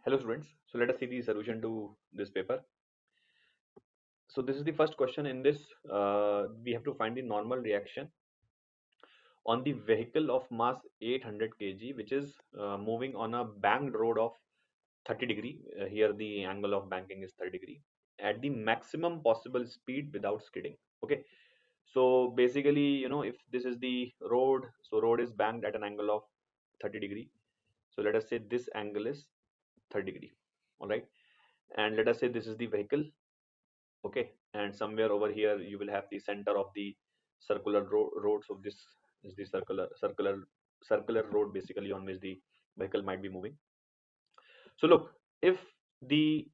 Hello students, so let us see the solution to this paper. So this is the first question in this. We have to find the normal reaction on the vehicle of mass 800 kg which is moving on a banked road of 30 degree. Here the angle of banking is 30 degree at the maximum possible speed without skidding. Okay, so basically if this is the road, so road is banked at an angle of 30 degree. So let us say this angle is 30 degree. All right, and let us say this is the vehicle. Okay, and somewhere over here you will have the center of the circular road. So this is the circular road basically on which the vehicle might be moving. So look, if the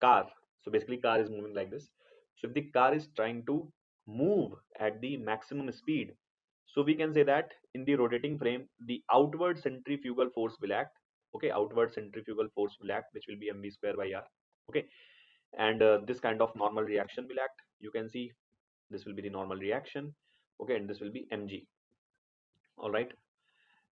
car, so basically car is moving like this. So if the car is trying to move at the maximum speed, so we can say that in the rotating frame the outward centrifugal force will act. Okay, outward centrifugal force will act, which will be mv square by r. Okay, and this kind of normal reaction will act. You can see this will be the normal reaction. Okay, and this will be mg. All right,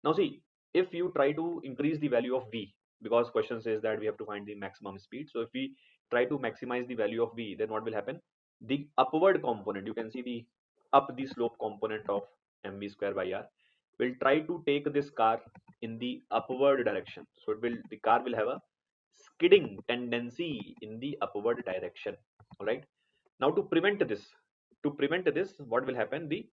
now see, if you try to increase the value of v, because question says that we have to find the maximum speed, so if we try to maximize the value of v, then what will happen? The upward component, you can see the up the slope component of mv square by r will try to take this car in the upward direction. So the car will have a skidding tendency in the upward direction. All right, now to prevent this, what will happen? The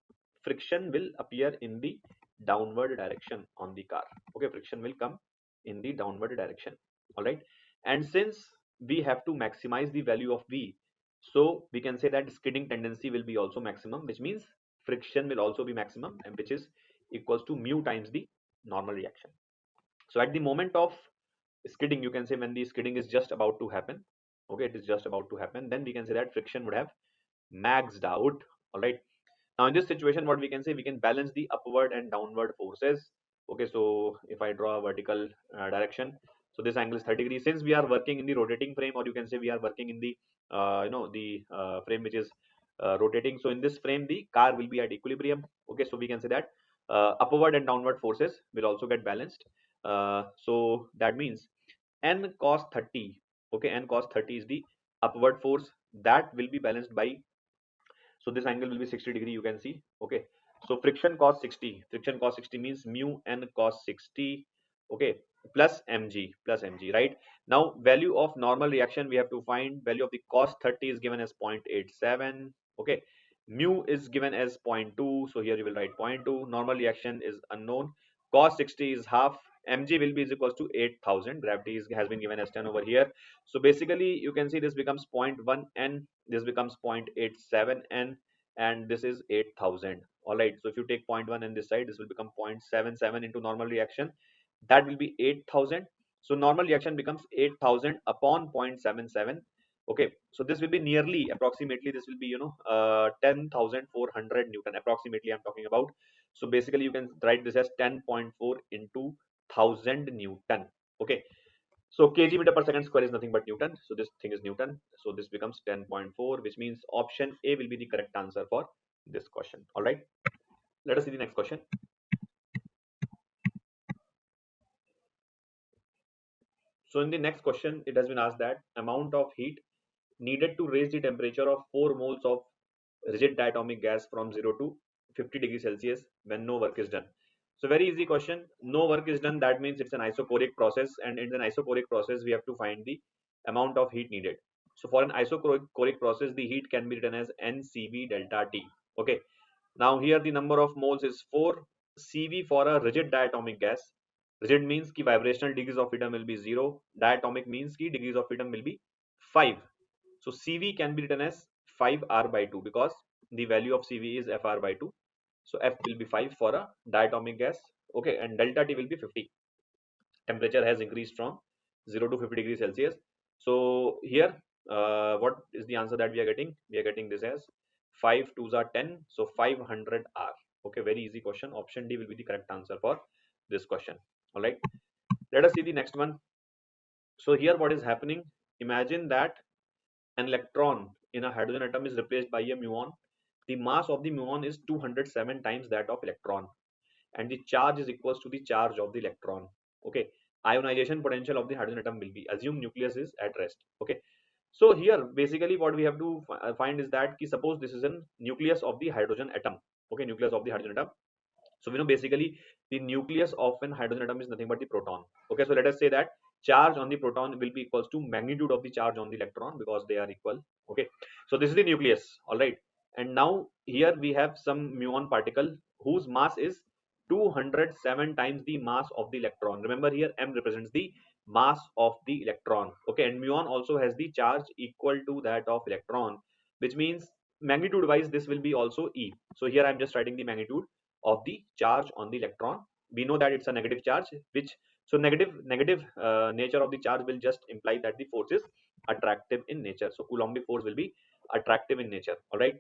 friction will appear in the downward direction on the car. Okay, friction will come in the downward direction. All right, and since we have to maximize the value of v, so we can say that skidding tendency will be also maximum, which means friction will also be maximum, and which is equals to mu times the normal reaction. So at the moment of skidding, you can say when the skidding is just about to happen, okay, it is just about to happen, then we can say that friction would have maxed out. All right, now in this situation, what we can say, we can balance the upward and downward forces. Okay, so if I draw a vertical direction, so this angle is 30 degrees. Since we are working in the rotating frame, or you can say we are working in the frame which is rotating, so in this frame the car will be at equilibrium. Okay, so we can say that upward and downward forces will also get balanced. So that means n cos 30. Okay, n cos 30 is the upward force that will be balanced by, so this angle will be 60 degree, you can see. Okay, so friction cos 60 means mu n cos 60. Okay, plus mg, right? Now value of normal reaction we have to find. Value of the cos 30 is given as 0.87. Okay, mu is given as 0.2, so here you will write 0.2. Normal reaction is unknown. Cos 60 is half. Mg will be is equals to 8,000. Gravity has been given as 10 over here. So basically you can see this becomes 0.1 n, this becomes 0.87 n, and this is 8,000. All right, so if you take 0.1 on this side, this will become 0.77 into normal reaction, that will be 8,000. So normal reaction becomes 8,000 upon 0.77. Okay, so this will be nearly, approximately this will be 10,400 Newton approximately I'm talking about. So basically you can write this as 10.4 into 1000 Newton. Okay, so kg meter per second square is nothing but Newton. So this thing is Newton. So this becomes 10.4, which means option A will be the correct answer for this question. All right, let us see the next question. So in the next question, it has been asked that amount of heat needed to raise the temperature of 4 moles of rigid diatomic gas from 0 to 50 degrees Celsius when no work is done. So very easy question. No work is done, that means it's an isochoric process, and in an isochoric process we have to find the amount of heat needed. So for an isochoric process, the heat can be written as NCV delta T. Okay, now here the number of moles is 4. CV for a rigid diatomic gas. Rigid means ki vibrational degrees of freedom will be 0. Diatomic means ki degrees of freedom will be 5. So CV can be written as 5R by 2 because the value of CV is FR by 2. So F will be 5 for a diatomic gas. Okay, and delta T will be 50. Temperature has increased from 0 to 50 degrees Celsius. So here, what is the answer that we are getting? We are getting this as 5 2s are 10, so 500 R. Okay, very easy question. Option D will be the correct answer for this question. All right, let us see the next one. So here what is happening? Imagine that an electron in a hydrogen atom is replaced by a muon. The mass of the muon is 207 times that of electron, and the charge is equals to the charge of the electron. Okay, ionization potential of the hydrogen atom will be. Assume nucleus is at rest. Okay, so here basically what we have to find is that suppose this is a nucleus of the hydrogen atom. Okay, nucleus of the hydrogen atom. So we know basically the nucleus of an hydrogen atom is nothing but the proton. Okay, so let us say that charge on the proton will be equals to magnitude of the charge on the electron because they are equal. Okay, so this is the nucleus. All right, and now here we have some muon particle whose mass is 207 times the mass of the electron. Remember here m represents the mass of the electron. Okay, and muon also has the charge equal to that of electron, which means magnitude wise this will be also E. So here I'm just writing the magnitude of the charge on the electron. We know that it's a negative charge, which so negative nature of the charge will just imply that the force is attractive in nature. So Coulombic force will be attractive in nature. All right,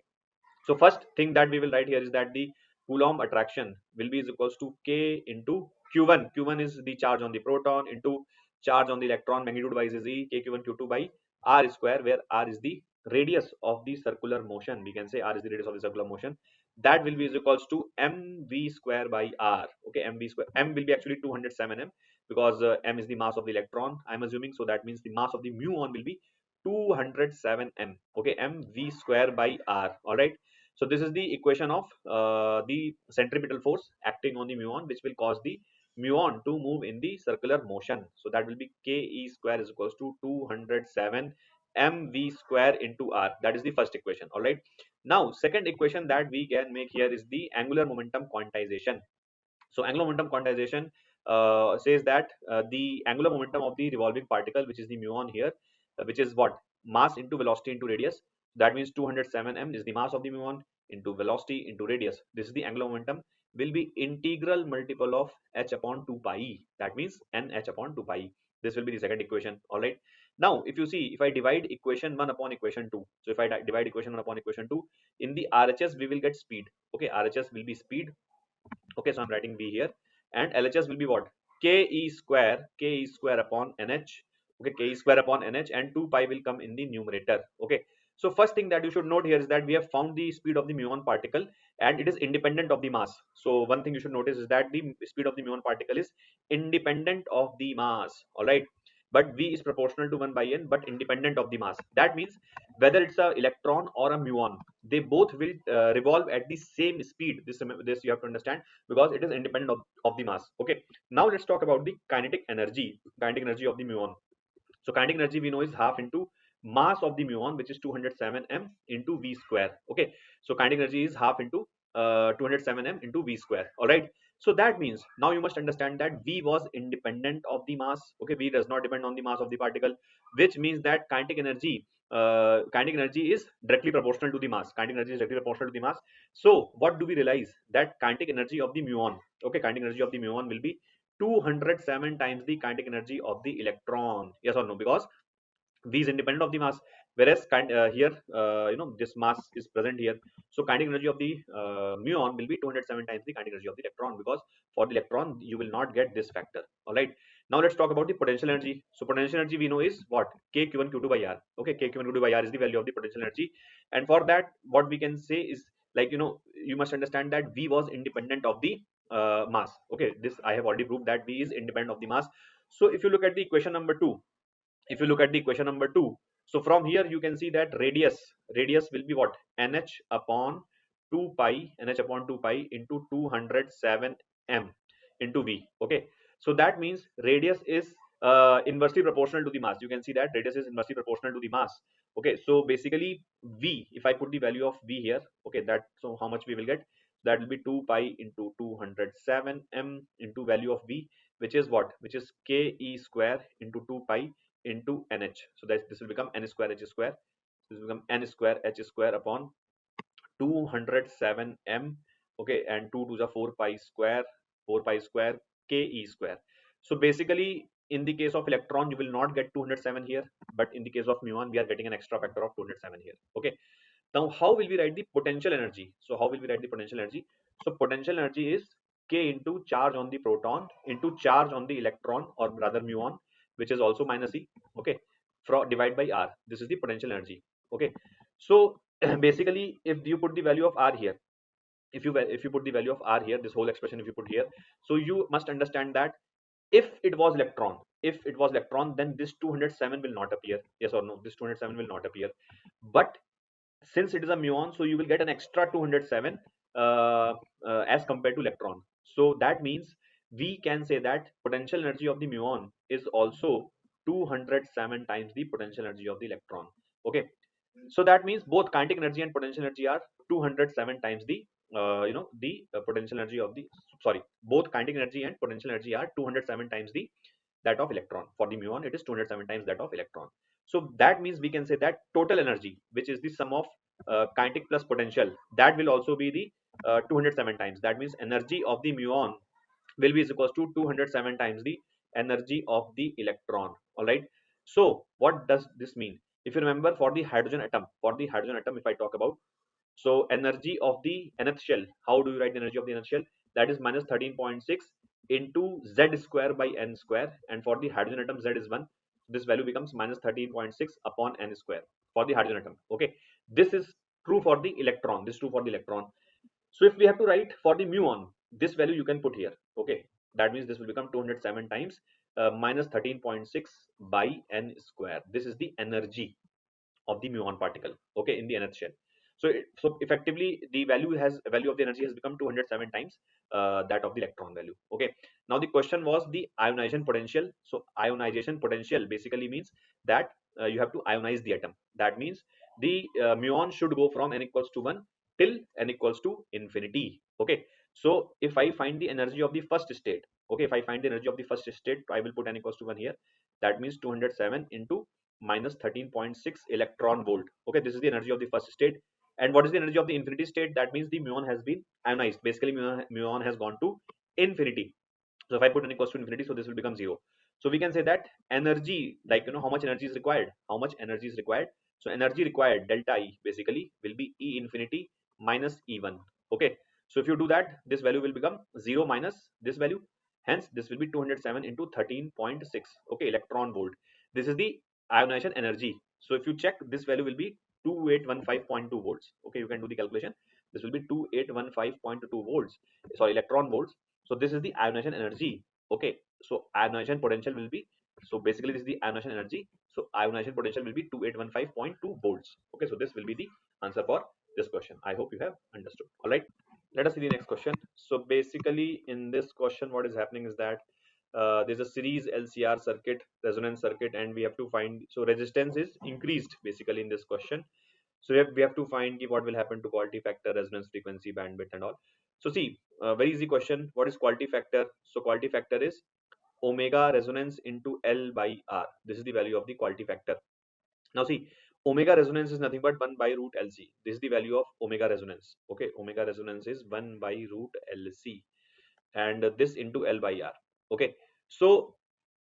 so first thing that we will write here is that the Coulomb attraction will be is equals to K into Q1. Q1 is the charge on the proton into charge on the electron, magnitude wise is E, K Q1 Q2 by R square, where R is the radius of the circular motion. We can say R is the radius of the circular motion. That will be is equals to mv square by R. Okay, mv square. M will be actually 207 m because m is the mass of the electron, I'm assuming. So that means the mass of the muon will be 207 m. Okay, mv square by R. All right. So this is the equation of the centripetal force acting on the muon, which will cause the muon to move in the circular motion. So that will be Ke square is equals to 207 mv square into R. That is the first equation. All right. Now, second equation that we can make here is the angular momentum quantization. So angular momentum quantization says that the angular momentum of the revolving particle, which is the muon here, which is what? Mass into velocity into radius. That means 207 m is the mass of the muon into velocity into radius. This is the angular momentum will be integral multiple of h upon 2 pi e. That means nh upon 2 pi e. This will be the second equation. All right. Now, if you see, if I divide equation 1 upon equation 2, so if I divide equation 1 upon equation 2, in the RHS we will get speed. Okay, RHS will be speed. Okay, so I'm writing B here, and LHS will be what? Ke square upon NH. Okay, Ke square upon NH, and 2 pi will come in the numerator. Okay, so first thing that you should note here is that we have found the speed of the muon particle and it is independent of the mass. So one thing you should notice is that the speed of the muon particle is independent of the mass. All right, but V is proportional to 1 by n but independent of the mass. That means whether it's a electron or a muon, they both will revolve at the same speed. This you have to understand because it is independent of the mass. Okay, now let's talk about the kinetic energy of the muon. So kinetic energy we know is half into mass of the muon, which is 207 m into V square. Okay, so kinetic energy is half into 207 m into V square. All right, so that means now you must understand that V was independent of the mass. Okay, V does not depend on the mass of the particle, which means that kinetic energy is directly proportional to the mass. Kinetic energy is directly proportional to the mass. So what do we realize? That kinetic energy of the muon, okay, kinetic energy of the muon will be 207 times the kinetic energy of the electron. Yes or no? Because V is independent of the mass, whereas here this mass is present here. So kinetic energy of the muon will be 207 times the kinetic energy of the electron, because for the electron you will not get this factor. All right, now let's talk about the potential energy. So potential energy we know is what? K Q1 Q2 by R. Okay, K Q1 Q2 by R is the value of the potential energy, and for that what we can say is, like, you must understand that V was independent of the mass. Okay, this I have already proved that V is independent of the mass. So if you look at the equation number 2, so from here you can see that radius will be what? nh upon 2 pi into 207 m into V. Okay, so that means radius is inversely proportional to the mass. You can see that radius is inversely proportional to the mass. Okay, so basically V, if I put the value of V here, okay, that, so how much we will get? That will be 2 pi into 207 m into value of V, which is what? Which is Ke square into 2 pi into nh. So that this will become n square h square. This will become n square h square upon 207 m. Okay, and 2 to the 4 pi square, Ke square. So basically in the case of electron you will not get 207 here, but in the case of muon we are getting an extra factor of 207 here. Okay, now how will we write the potential energy? So how will we write the potential energy? So potential energy is K into charge on the proton into charge on the electron, or rather muon, which is also minus E. Okay, divide by R. This is the potential energy. Okay, so basically if you put the value of R here, if you put the value of R here, this whole expression if you put here, so you must understand that If it was electron, then this 207 will not appear. Yes or no? This 207 will not appear. But since it is a muon, so you will get an extra 207 as compared to electron. So that means we can say that potential energy of the muon is also 207 times the potential energy of the electron. Okay, so that means both kinetic energy and potential energy are 207 times the potential energy of the, sorry, both kinetic energy and potential energy are 207 times the that of electron. For the muon, it is 207 times that of electron. So that means we can say that total energy, which is the sum of kinetic plus potential, that will also be the 207 times. That means energy of the muon will be is equals to 207 times the energy of the electron. All right. So what does this mean? If you remember, for the hydrogen atom, if I talk about, so energy of the nth shell, how do you write the energy of the nth shell? That is minus 13.6 into z square by n square, and for the hydrogen atom z is 1. This value becomes minus 13.6 upon n square for the hydrogen atom. Okay, this is true for the electron. This is true for the electron. So if we have to write for the muon, this value you can put here. Okay, that means this will become 207 times minus 13.6 by n square. This is the energy of the muon particle, okay, in the nth shell. So effectively the value of the energy has become 207 times that of the electron value. Okay, now the question was the ionization potential. So ionization potential basically means that you have to ionize the atom. That means the muon should go from n equals to 1 till n equals to infinity. Okay, so if I find the energy of the first state, okay, if I find the energy of the first state, I will put n equals to 1 here. That means 207 into minus 13.6 electron volt. Okay, this is the energy of the first state. And what is the energy of the infinity state? That means the muon has been ionized. Basically, muon has gone to infinity. So if I put n equals to infinity, so this will become 0. So we can say that energy, like, how much energy is required? How much energy is required? So energy required, delta E, basically will be E infinity minus E1. Okay. So if you do that, this value will become 0 minus this value. Hence, this will be 207 into 13.6. Okay, electron volt. This is the ionization energy. So if you check, this value will be 2815.2 volts. Okay, you can do the calculation. This will be 2815.2 volts. Sorry, electron volts. So this is the ionization energy. Okay, so ionization potential will be, so basically this is the ionization energy. So ionization potential will be 2815.2 volts. Okay, so this will be the answer for this question. I hope you have understood. All right, let us see the next question. So basically in this question, what is happening is that there's a series LCR circuit, resonance circuit, and we have to find, so resistance is increased basically in this question. So we have to find what will happen to quality factor, resonance frequency, bandwidth, and all. So see, very easy question. What is quality factor? So quality factor is omega resonance into L by R. This is the value of the quality factor. Now see, omega resonance is nothing but 1 by root LC. This is the value of omega resonance. Okay, omega resonance is 1 by root LC, and this into L by R. Okay, so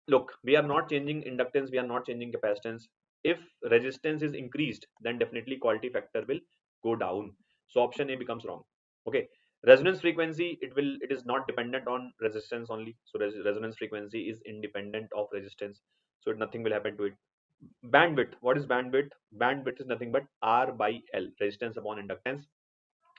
look, we are not changing inductance, we are not changing capacitance. If resistance is increased, then definitely quality factor will go down. So option A becomes wrong. Okay, resonance frequency, it is not dependent on resistance only. So resonance frequency is independent of resistance, so nothing will happen to it. Bandwidth, what is bandwidth? Bandwidth is nothing but R by L, resistance upon inductance.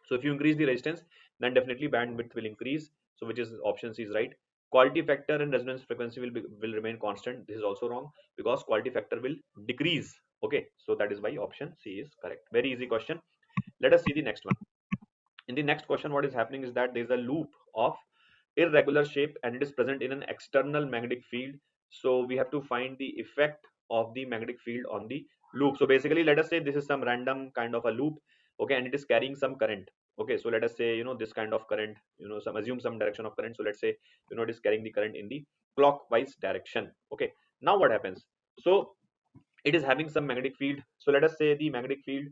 So if you increase the resistance, then definitely bandwidth will increase. So which is option C is right. Quality factor and resonance frequency will remain constant. This is also wrong, because quality factor will decrease. Okay, so that is why option C is correct. Very easy question. Let us see the next one. In the next question, what is happening is that there is a loop of irregular shape and it is present in an external magnetic field. So we have to find the effect of the magnetic field on the loop. So basically, let us say this is some random kind of a loop. Okay, and it is carrying some current. Okay, so let us say, this kind of current, assume some direction of current. So let's say, it is carrying the current in the clockwise direction. Okay, now what happens? So it is having some magnetic field. So let us say the magnetic field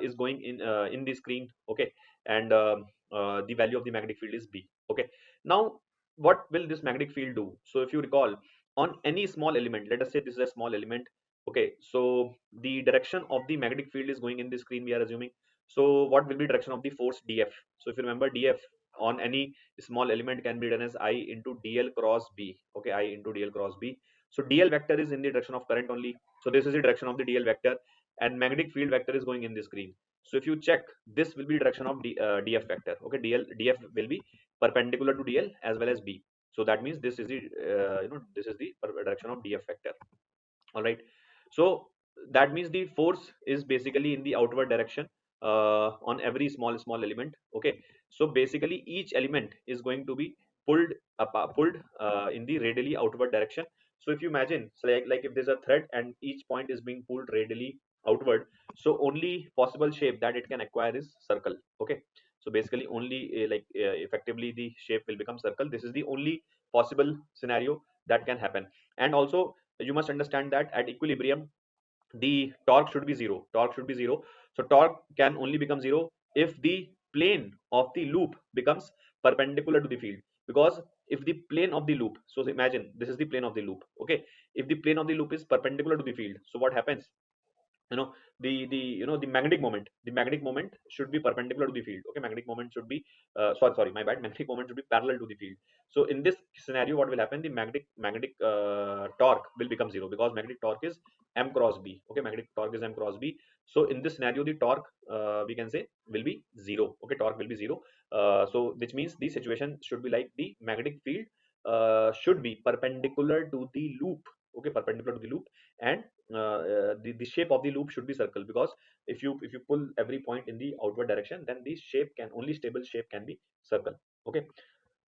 is going in the screen. Okay, and the value of the magnetic field is B. Okay, now what will this magnetic field do? So if you recall, on any small element, let us say this is a small element. Okay, so the direction of the magnetic field is going in the screen, we are assuming. So what will be direction of the force dF? So if you remember, dF on any small element can be written as I into dl cross B. Okay, I into dl cross B. So dl vector is in the direction of current only. So this is the direction of the dl vector, and magnetic field vector is going in the screen. So if you check, this will be direction of df vector. Okay, df will be perpendicular to dl as well as B. So that means this is the this is the direction of df vector. All right. So that means the force is basically in the outward direction on every small element. Okay. So basically each element is going to be pulled in the radially outward direction. So if you imagine, so like if there's a thread and each point is being pulled radially outward, so only possible shape that it can acquire is circle. Okay. So basically only effectively the shape will become circle. This is the only possible scenario that can happen. And also you must understand that at equilibrium the torque should be zero. Torque should be zero. So torque can only become zero if the plane of the loop becomes perpendicular to the field. Because if the plane of the loop, so imagine this is the plane of the loop. Okay. If the plane of the loop is perpendicular to the field, so what happens? You know, the magnetic moment should be perpendicular to the field. Okay, magnetic moment should be sorry, my bad, magnetic moment should be parallel to the field. So in this scenario what will happen, the magnetic torque will become zero, because magnetic torque is m cross b. Okay, magnetic torque is m cross b. So in this scenario the torque we can say will be zero. Okay, torque will be zero. So which means the situation should be like the magnetic field should be perpendicular to the loop. Okay, perpendicular to the loop. And the shape of the loop should be circle, because if you pull every point in the outward direction, then the shape can only stable shape can be circle. Okay.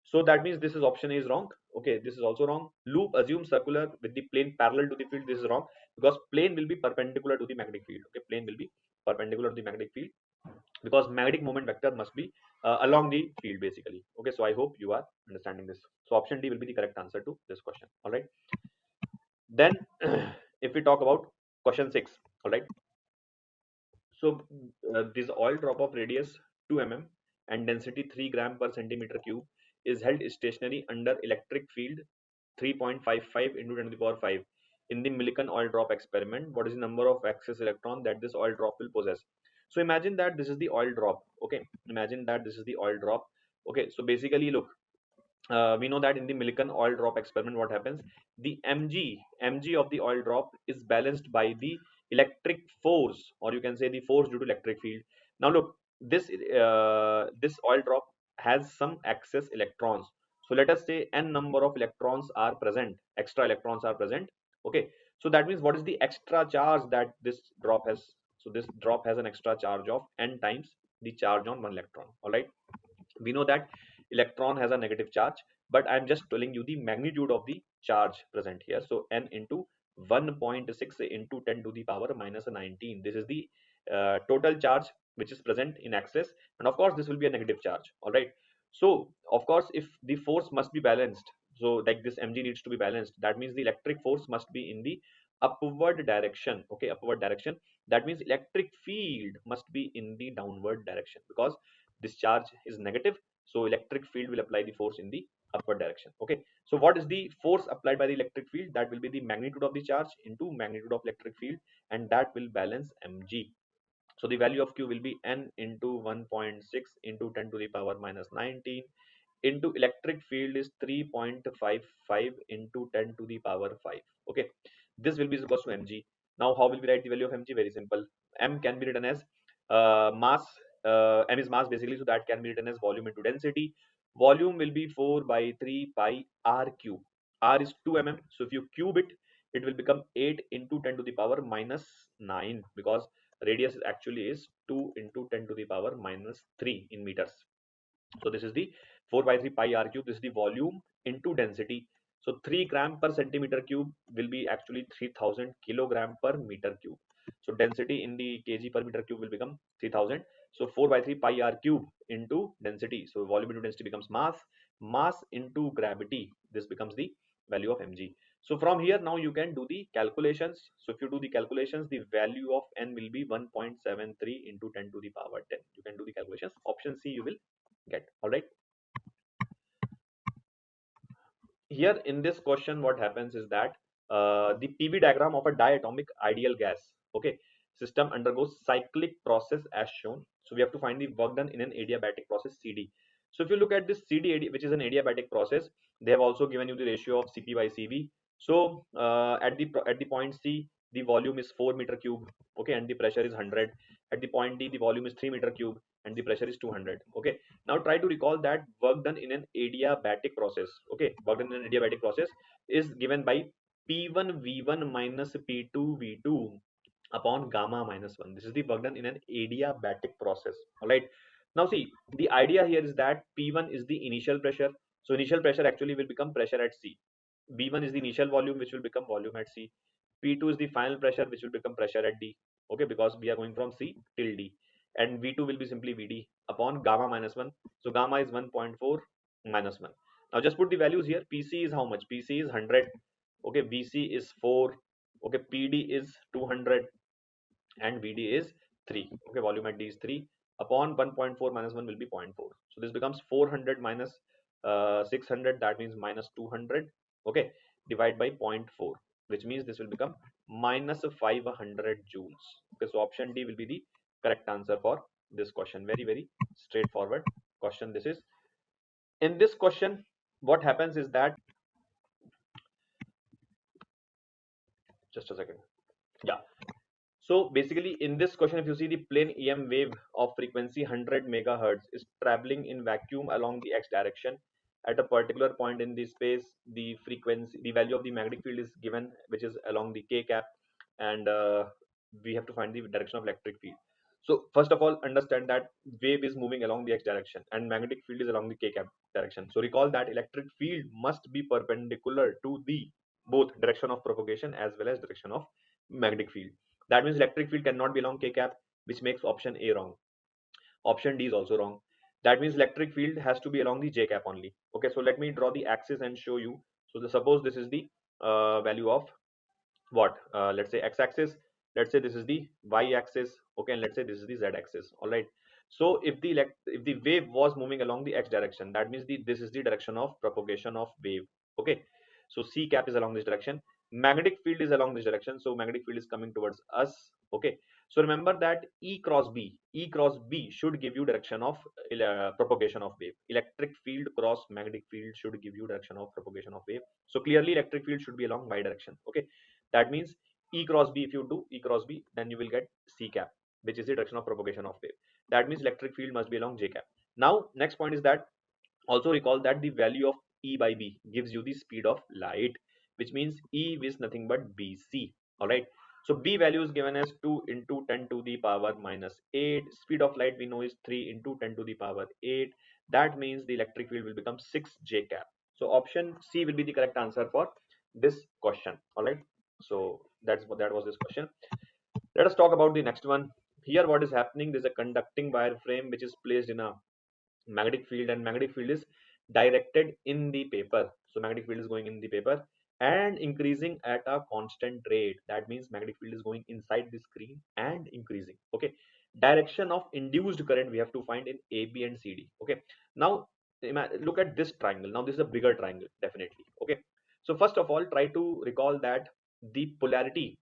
So that means this is option A is wrong. Okay, this is also wrong. Loop assumes circular with the plane parallel to the field. This is wrong, because plane will be perpendicular to the magnetic field. Okay, plane will be perpendicular to the magnetic field, because magnetic moment vector must be along the field basically. Okay, so I hope you are understanding this. So option D will be the correct answer to this question. All right. Then if we talk about question 6, all right. So this oil drop of radius 2 mm and density 3 gram per centimeter cube is held stationary under electric field 3.55 into 10 to the power 5 in the Millikan oil drop experiment. What is the number of excess electron that this oil drop will possess? So imagine that this is the oil drop. Okay, imagine that this is the oil drop. Okay, so basically look, we know that in the Millikan oil drop experiment what happens, the mg of the oil drop is balanced by the electric force, or you can say the force due to electric field. Now look, this oil drop has some excess electrons. So let us say n number of electrons are present, extra electrons are present. Okay, so that means what is the extra charge that this drop has? So this drop has an extra charge of n times the charge on one electron. All right, we know that electron has a negative charge, but I'm just telling you the magnitude of the charge present here. So n into 1.6 into 10 to the power minus 19, this is the total charge which is present in excess, and of course this will be a negative charge. All right, so of course if the force must be balanced, so like this mg needs to be balanced, that means the electric force must be in the upward direction. Okay, upward direction. That means electric field must be in the downward direction, because this charge is negative, so electric field will apply the force in the upward direction. Okay, so what is the force applied by the electric field? That will be the magnitude of the charge into magnitude of electric field, and that will balance mg. So the value of q will be n into 1.6 into 10 to the power minus 19 into electric field is 3.55 into 10 to the power 5. Okay, this will be equals to mg. Now how will we write the value of mg? Very simple. M can be written as mass. M is mass basically, so that can be written as volume into density. Volume will be 4 by 3 pi r cube. R is 2 mm, so if you cube it, it will become 8 into 10 to the power minus 9, because radius actually is 2 into 10 to the power minus 3 in meters. So this is the 4 by 3 pi r cube. This is the volume into density. So 3 gram per centimeter cube will be actually 3000 kilogram per meter cube. So density in the kg per meter cube will become 3000. So 4 by 3 pi r cube into density. So volume into density becomes mass. Mass into gravity. This becomes the value of mg. So from here now you can do the calculations. So if you do the calculations, the value of n will be 1.73 into 10 to the power 10. You can do the calculations. Option C you will get. All right, here in this question what happens is that the PV diagram of a diatomic ideal gas, okay, system undergoes cyclic process as shown. So we have to find the work done in an adiabatic process CD. So if you look at this CD, which is an adiabatic process, they have also given you the ratio of Cp by Cv. So at the point C, the volume is 4 meter cube, okay, and the pressure is 100. At the point D, the volume is 3 meter cube and the pressure is 200. Okay, now try to recall that work done in an adiabatic process. Okay, work done in an adiabatic process is given by P1 V1 minus P2 V2 upon gamma minus 1. This is the work done in an adiabatic process. All right. Now see, the idea here is that P1 is the initial pressure. So initial pressure actually will become pressure at C. B1 is the initial volume, which will become volume at C. P2 is the final pressure, which will become pressure at D. Okay, because we are going from C till D. And V2 will be simply Vd upon gamma minus 1. So gamma is 1.4 minus 1. Now just put the values here. PC is how much? PC is 100. Okay, BC is 4. Okay, PD is 200 and VD is 3. Okay, volume at D is 3 upon 1.4 minus 1 will be 0.4. So this becomes 400 minus 600, that means minus 200. Okay, divide by 0.4, which means this will become minus 500 joules. Okay, so option D will be the correct answer for this question. Very, very straightforward question. This is in this question, what happens is that, just a second. Yeah. So basically in this question, if you see the plane EM wave of frequency 100 megahertz is traveling in vacuum along the x direction at a particular point in the space, the frequency, the value of the magnetic field is given, which is along the k cap, and we have to find the direction of electric field. So first of all, understand that wave is moving along the x direction and magnetic field is along the k cap direction. So recall that electric field must be perpendicular to the both direction of propagation as well as direction of magnetic field. That means electric field cannot be along k cap, which makes option A wrong. Option D is also wrong. That means electric field has to be along the j cap only. Okay, so let me draw the axis and show you. So suppose this is the value of what? Let's say x-axis. Let's say this is the y-axis. Okay, and let's say this is the z-axis. All right. So if the wave was moving along the x direction, that means this is the direction of propagation of wave. Okay. So C cap is along this direction. Magnetic field is along this direction. So magnetic field is coming towards us. Okay. So remember that E cross B should give you direction of propagation of wave. Electric field cross magnetic field should give you direction of propagation of wave. So clearly electric field should be along y direction. Okay. That means E cross B, if you do E cross B, then you will get C cap, which is the direction of propagation of wave. That means electric field must be along J cap. Now, next point is that also recall that the value of E by B gives you the speed of light, which means E is nothing but BC. All right. So B value is given as 2 into 10 to the power minus 8. Speed of light we know is 3 into 10 to the power 8. That means the electric field will become 6 J cap. So option C will be the correct answer for this question. All right. So that was this question. Let us talk about the next one. Here what is happening, there's a conducting wire frame which is placed in a magnetic field, and magnetic field is directed in the paper. So magnetic field is going in the paper and increasing at a constant rate. That means magnetic field is going inside the screen and increasing. Okay, direction of induced current we have to find in AB and CD. Okay, now look at this triangle. Now this is a bigger triangle, definitely. Okay, so first of all, try to recall that the polarity,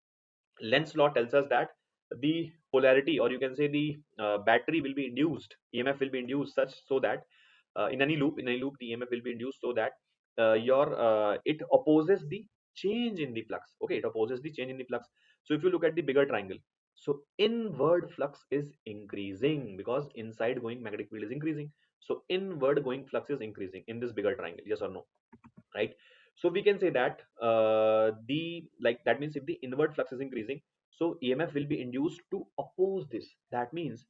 Lenz's law tells us that the polarity, or you can say the battery, will be induced, EMF will be induced such so that in any loop the EMF will be induced so that it opposes the change in the flux. Okay, it opposes the change in the flux. So if you look at the bigger triangle, so inward flux is increasing because inside going magnetic field is increasing. So inward going flux is increasing in this bigger triangle. Yes or no? Right. So we can say that that means if the inward flux is increasing, so EMF will be induced to oppose this. That means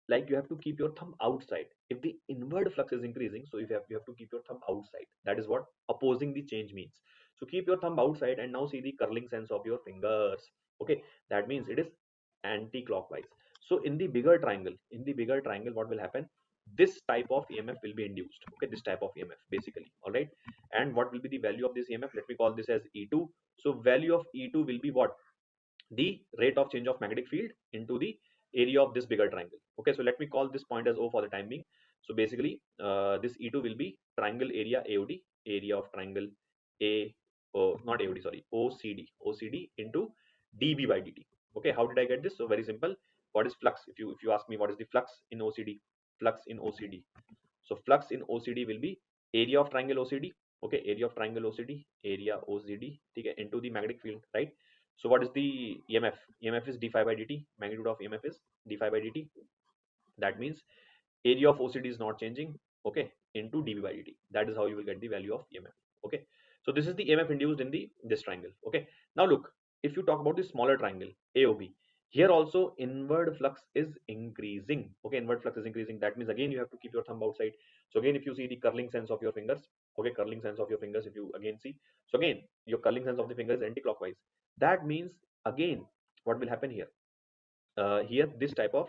like you have to keep your thumb outside. If the inward flux is increasing, so you have to keep your thumb outside. That is what opposing the change means. So keep your thumb outside and now see the curling sense of your fingers. Okay, that means it is anti-clockwise. So in the bigger triangle, what will happen? This type of EMF will be induced. Okay, this type of EMF basically. All right. And what will be the value of this EMF? Let me call this as E2. So value of E2 will be what? The rate of change of magnetic field into the area of this bigger triangle. Okay, so let me call this point as O for the time being. So basically this E2 will be triangle area AOD, area of triangle not AOD, sorry, OCD into dB by dt. Okay, how did I get this? So very simple. What is flux? If you ask me what is the flux in OCD, so flux in OCD will be area of triangle OCD. Okay, area of triangle OCD, area OCD, okay, into the magnetic field, right? So what is the EMF? EMF is d phi by dt. Magnitude of EMF is d phi by dt. That means area of OCD is not changing, okay, into dV by dt. That is how you will get the value of EMF. Okay, so this is the EMF induced in the this triangle. Okay, now look, if you talk about the smaller triangle AOB, here also inward flux is increasing. Okay, inward flux is increasing. That means again you have to keep your thumb outside. So again, if you see the curling sense of your fingers, okay, curling sense of your fingers, if you again see, so again your curling sense of the finger is anti-clockwise. That means again what will happen here? Here this type of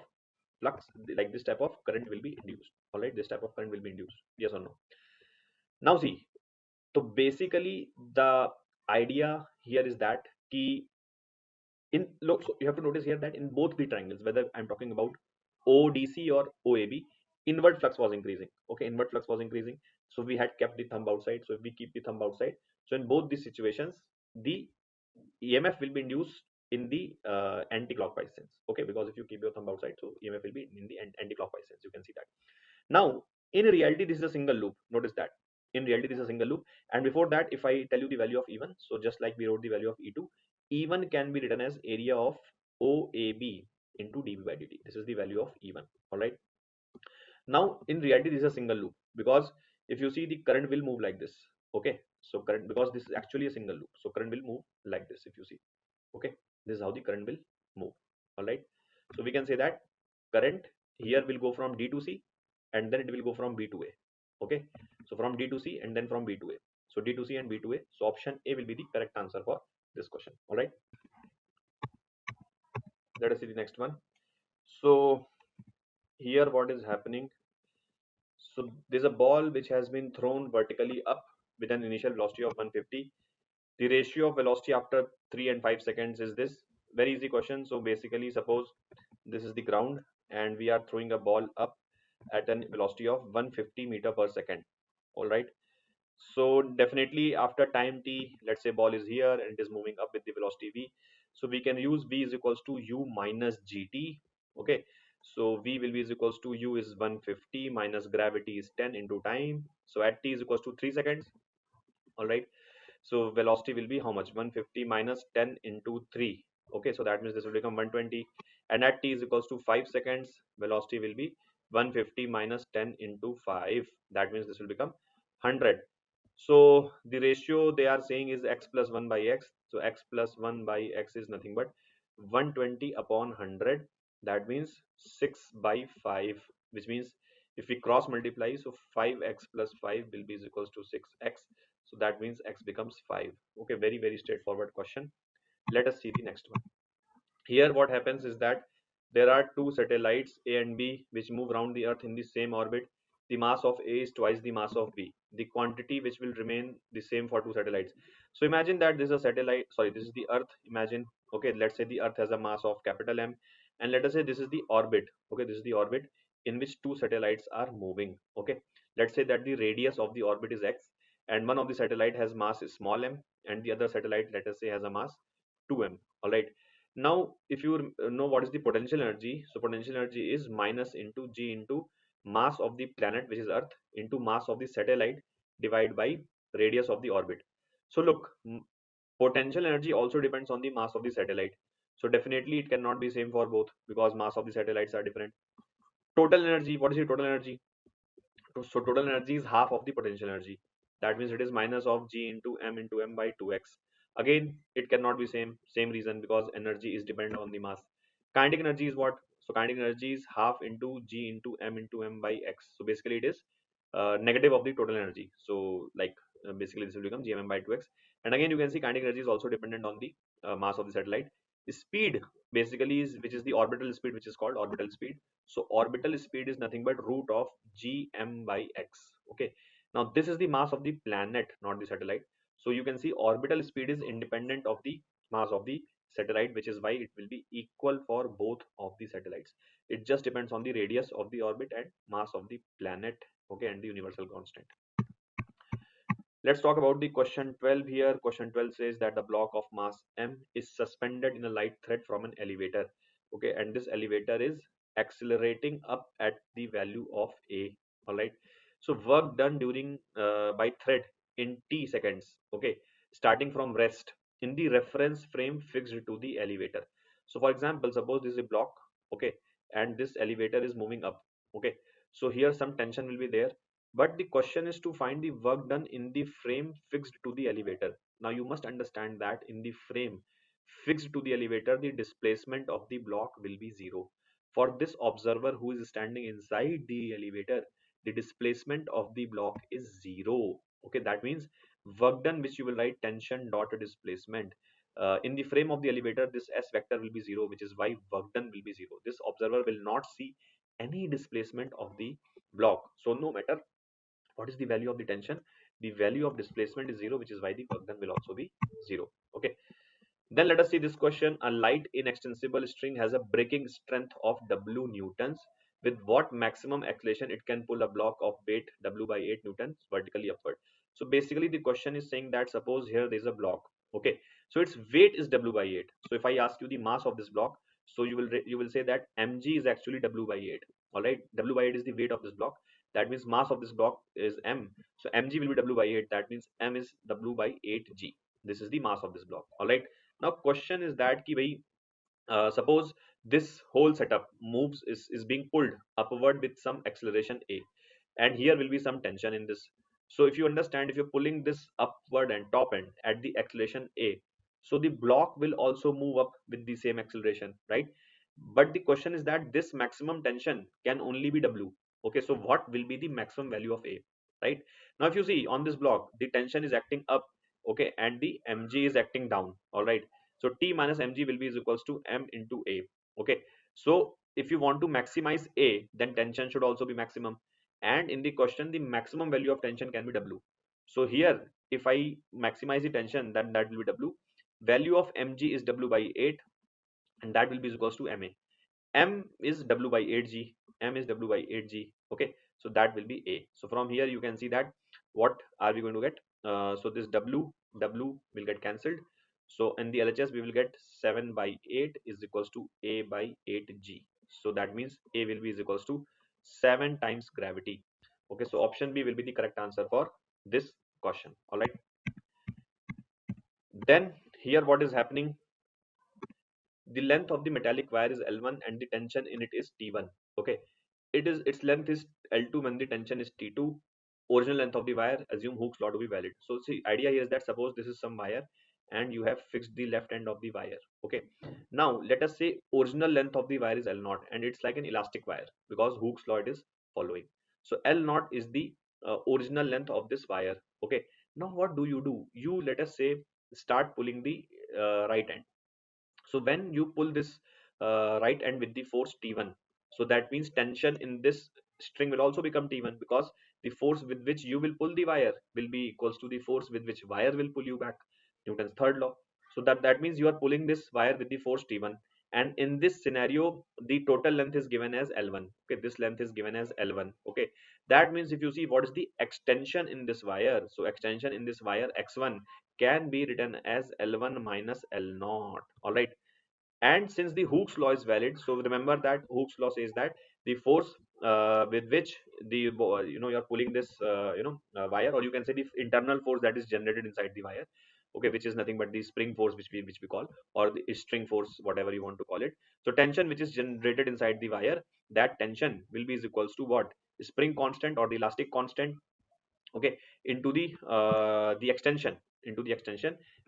flux, like this type of current will be induced. All right, this type of current will be induced. Yes or no? Now see, so basically the idea here is that key in look, so you have to notice here that in both the triangles, whether I'm talking about ODC or OAB, inward flux was increasing. Okay, inward flux was increasing. So we had kept the thumb outside. So if we keep the thumb outside, so in both these situations, the EMF will be induced in the anti-clockwise sense. Okay, because if you keep your thumb outside, so EMF will be in the anti-clockwise sense. You can see that. Now, in reality, this is a single loop. Notice that. In reality, this is a single loop. And before that, if I tell you the value of E1, so just like we wrote the value of E2, E1 can be written as area of OAB into dV by dt. This is the value of E1. All right. Now, in reality, this is a single loop because if you see the current will move like this. Okay. So current, because this is actually a single loop. So current will move like this if you see. Okay, this is how the current will move. All right, so we can say that current here will go from D to C and then it will go from B to A. Okay, so from D to C and then from B to A. So D to C and B to A. So option A will be the correct answer for this question. All right, let us see the next one. So here what is happening? So there's a ball which has been thrown vertically up with an initial velocity of 150. The ratio of velocity after 3 and 5 seconds is this. Very easy question. So basically, suppose this is the ground and we are throwing a ball up at a velocity of 150 meter per second. All right. So definitely after time t, let's say ball is here and it is moving up with the velocity v. So we can use v is equals to u minus gt. Okay. So v will be is equals to u is 150 minus gravity is 10 into time. So at t is equals to 3 seconds. All right. So velocity will be how much? 150 minus 10 into 3. Okay, so that means this will become 120. And at t is equals to 5 seconds, velocity will be 150 minus 10 into 5. That means this will become 100. So the ratio they are saying is x plus 1 by x. So x plus 1 by x is nothing but 120 upon 100. That means 6 by 5, which means if we cross multiply, so 5x plus 5 will be is equals to 6x. So that means x becomes 5. Okay, very, very straightforward question. Let us see the next one. Here what happens is that there are two satellites A and B which move around the earth in the same orbit. The mass of A is twice the mass of B. The quantity which will remain the same for two satellites. So imagine that this is a satellite, sorry, this is the earth. Imagine, okay, let's say the earth has a mass of capital M, and let us say this is the orbit. Okay, this is the orbit in which two satellites are moving. Okay, let's say that the radius of the orbit is x, and one of the satellite has mass is small m, and the other satellite, let us say, has a mass 2m. All right, now if you know what is the potential energy, so potential energy is minus into g into mass of the planet, which is earth, into mass of the satellite divided by radius of the orbit. So look, potential energy also depends on the mass of the satellite. So definitely it cannot be same for both because mass of the satellites are different. Total energy, what is the total energy? So total energy is half of the potential energy. That means it is minus of g into m by 2x. Again, it cannot be same reason because energy is dependent on the mass. Kinetic energy is what? So kinetic energy is half into g into m by x. So basically it is negative of the total energy. So like basically this will become gmm by 2x. And again you can see kinetic energy is also dependent on the mass of the satellite. The speed basically is, which is the orbital speed, which is called orbital speed. So orbital speed is nothing but root of gm by x. Okay, now this is the mass of the planet, not the satellite. So you can see orbital speed is independent of the mass of the satellite, which is why it will be equal for both of the satellites. It just depends on the radius of the orbit and mass of the planet. Okay, and the universal constant. Let's talk about the question 12 here. Question 12 says that the block of mass m is suspended in a light thread from an elevator. Okay, and this elevator is accelerating up at the value of a. All right. So work done during by thread in t seconds. Okay, starting from rest in the reference frame fixed to the elevator. So for example, suppose this is a block. Okay, and this elevator is moving up. Okay, So here some tension will be there. But the question is to find the work done in the frame fixed to the elevator. Now you must understand that in the frame fixed to the elevator, the displacement of the block will be zero. For this observer who is standing inside the elevator, the displacement of the block is zero. Okay, that means work done, which you will write tension dot displacement. In the frame of the elevator, this S vector will be zero, which is why work done will be zero. This observer will not see any displacement of the block. So no matter what is the value of the tension, the value of displacement is zero, which is why the work done will also be zero. Okay. Then let us see this question. A light inextensible string has a breaking strength of W newtons. With what maximum acceleration it can pull a block of weight W by 8 newtons vertically upward. So basically the question is saying that suppose here there is a block. Okay. So its weight is W by 8. So if I ask you the mass of this block, so you will say that mg is actually W by 8. All right. W by 8 is the weight of this block. That means mass of this block is m. So mg will be W by 8. That means m is W by 8g. This is the mass of this block. All right. Now question is that ki bhai, suppose this whole setup is being pulled upward with some acceleration a, and here will be some tension in this. So if you understand, if you're pulling this upward and top end at the acceleration a, so the block will also move up with the same acceleration, right? But the question is that this maximum tension can only be W. Okay, so what will be the maximum value of A, right? Now if you see on this block, the tension is acting up, okay, and the mg is acting down. All right, so T minus mg will be is equals to m into A. Okay, so if you want to maximize A, then tension should also be maximum, and in the question the maximum value of tension can be W. So here if I maximize the tension, then that will be W. Value of mg is W by 8, and that will be equals to ma. M is W by 8g, m is W by 8g. Okay, so that will be A. So from here you can see that what are we going to get. So this W will get cancelled. So in the LHS we will get 7 by 8 is equals to A by 8g. So that means A will be is equals to 7 times gravity. Okay, so option B will be the correct answer for this question. All right, then here what is happening, the length of the metallic wire is L1 and the tension in it is T1. Okay, its length is L2 when the tension is T2. Original length of the wire, assume Hooke's law to be valid. So see, idea here is that suppose this is some wire and you have fixed the left end of the wire. Okay, now let us say original length of the wire is L0 and it's like an elastic wire because Hooke's law it is following. So L0 is the original length of this wire. Okay, now what do? You, let us say, start pulling the right end. So when you pull this right end with the force T1, so that means tension in this string will also become T1 because the force with which you will pull the wire will be equals to the force with which wire will pull you back. Newton's third law. So that means you are pulling this wire with the force T1, and in this scenario the total length is given as L1. Okay, this length is given as L1. Okay, that means if you see what is the extension in this wire, so extension in this wire x1 can be written as L1 minus L0. All right, and since the Hooke's law is valid, so remember that Hooke's law says that the force with which the you're pulling this wire, or you can say the internal force that is generated inside the wire, okay, which is nothing but the spring force which we call, or the string force, whatever you want to call it. So tension which is generated inside the wire, that tension will be is equals to what, spring constant or the elastic constant, okay, into the extension,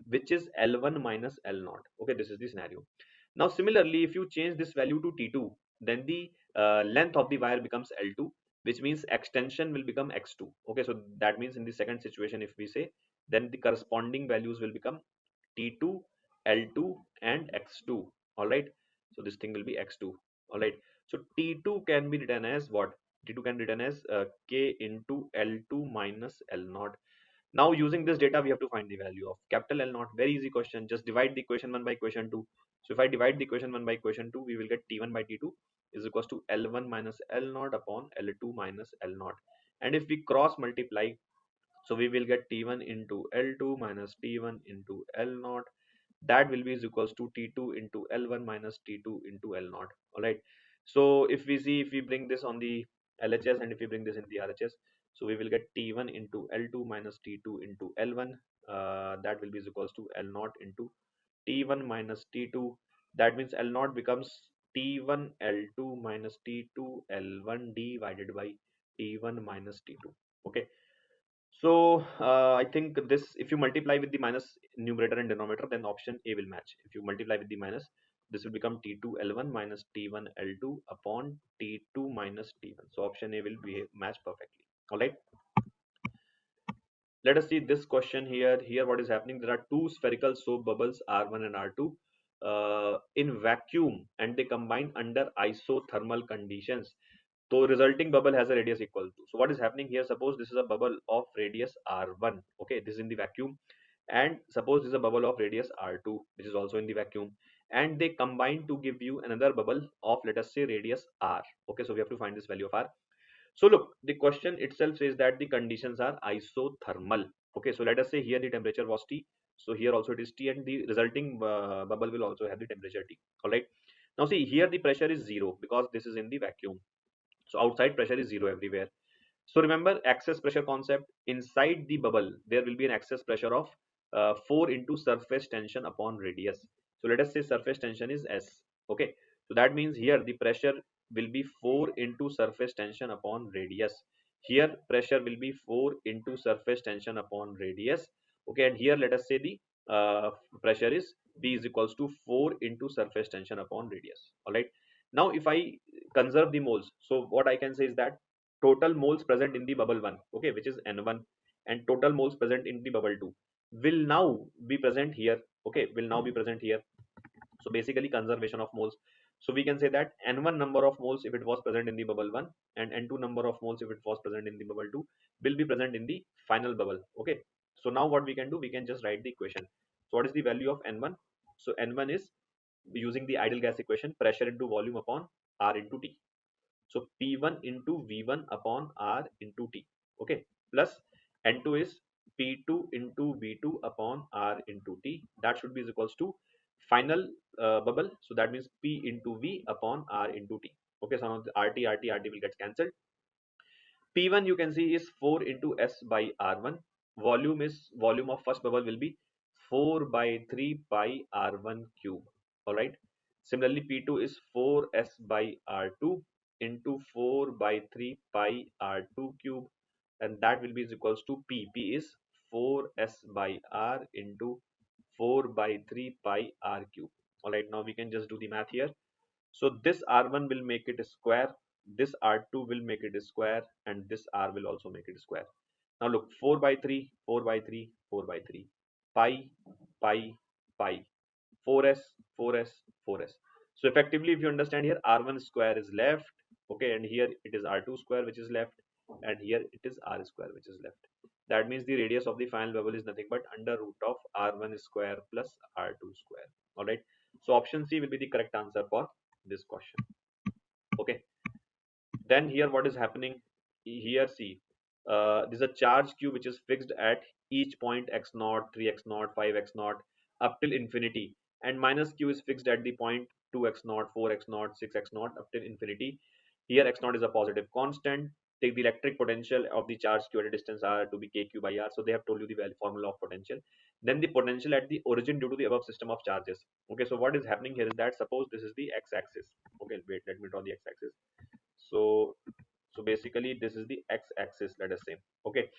which is L1 minus L0. Okay, this is the scenario. Now similarly, if you change this value to T2, then the length of the wire becomes L2, which means extension will become X2. Okay, so that means in the second situation, if we say, then the corresponding values will become T2, L2 and X2. All right, so this thing will be X2. All right, so T2 can be written as what? T2 can be written as K into L2 minus L0. Now using this data, we have to find the value of capital L0. Very easy question. Just divide the equation 1 by equation 2. So if I divide the equation 1 by equation 2, we will get T1 by T2 is equals to L1 minus L0 upon L2 minus L0. And if we cross multiply, so we will get T1 into L2 minus T1 into L0. That will be is equals to T2 into L1 minus T2 into L0. All right. So if we see, if we bring this on the LHS and if we bring this in the RHS, so we will get T1 into L2 minus T2 into L1. That will be is equals to L0 into T1 minus T2. That means L0 becomes T1 L2 minus T2 L1 divided by T1 minus T2. Okay. So I think this, if you multiply with the minus numerator and denominator, then option A will match. If you multiply with the minus, this will become T2 L1 minus T1 L2 upon T2 minus T1. So option A will be match perfectly. All right. Let us see this question here. Here, what is happening? There are two spherical soap bubbles R1 and R2 in vacuum, and they combine under isothermal conditions. So resulting bubble has a radius equal to. So what is happening here? Suppose this is a bubble of radius R1. Okay, this is in the vacuum, and suppose this is a bubble of radius R2, which is also in the vacuum, and they combine to give you another bubble of, let us say, radius R. Okay, so we have to find this value of R. So look, the question itself says that the conditions are isothermal. Okay, so let us say here the temperature was T. So here also it is T, and the resulting bubble will also have the temperature T. All right. Now see, here the pressure is zero because this is in the vacuum. So outside pressure is zero everywhere. So remember excess pressure concept. Inside the bubble, there will be an excess pressure of 4 into surface tension upon radius. So let us say surface tension is S. Okay. So that means here the pressure will be 4 into surface tension upon radius. Here pressure will be 4 into surface tension upon radius. Okay. And here let us say the pressure is P is equals to 4 into surface tension upon radius. All right. Now if I conserve the moles, so what I can say is that total moles present in the bubble 1, okay, which is N1, and total moles present in the bubble 2 will now be present here. Okay, will now be present here. So basically conservation of moles. So we can say that N1 number of moles if it was present in the bubble 1, and N2 number of moles if it was present in the bubble 2 will be present in the final bubble. Okay, so now what we can do, we can just write the equation. So what is the value of N1? So N1 is, using the ideal gas equation, pressure into volume upon R into T. So P1 into V1 upon R into T. Okay. Plus N2 is P2 into V2 upon R into T. That should be equals to final bubble. So that means P into V upon R into T. Okay. So now the RT will get cancelled. P1 you can see is 4 into S by R1. Volume of first bubble will be 4 by 3 pi R1 cube. All right. Similarly, P2 is 4S by R2 into 4 by 3 pi R2 cube, and that will be equals to P. P is 4S by R into 4 by 3 pi R cube. All right. Now we can just do the math here. So this R1 will make it a square, this R2 will make it a square, and this R will also make it a square. Now look, 4 by 3, 4 by 3, 4 by 3, pi, pi, pi, 4s, 4s, 4s. So effectively, if you understand here, R1 square is left, okay, and here it is R2 square which is left, and here it is R square which is left. That means the radius of the final bubble is nothing but under root of R1 square plus R2 square. All right. So option C will be the correct answer for this question. Okay. Then here what is happening here, see, there's a charge q which is fixed at each point x0, 3x0, 5x0 up till infinity, and minus q is fixed at the point 2x0, 4x0, 6x0 up till infinity. Here x0 is a positive constant. Take the electric potential of the charge q at a distance r to be kq by r. So they have told you the formula of potential. Then the potential at the origin due to the above system of charges. Okay, so what is happening here is that, suppose this is the x-axis. Okay, wait, let me draw the x-axis. So basically this is the x-axis, let us say. Okay,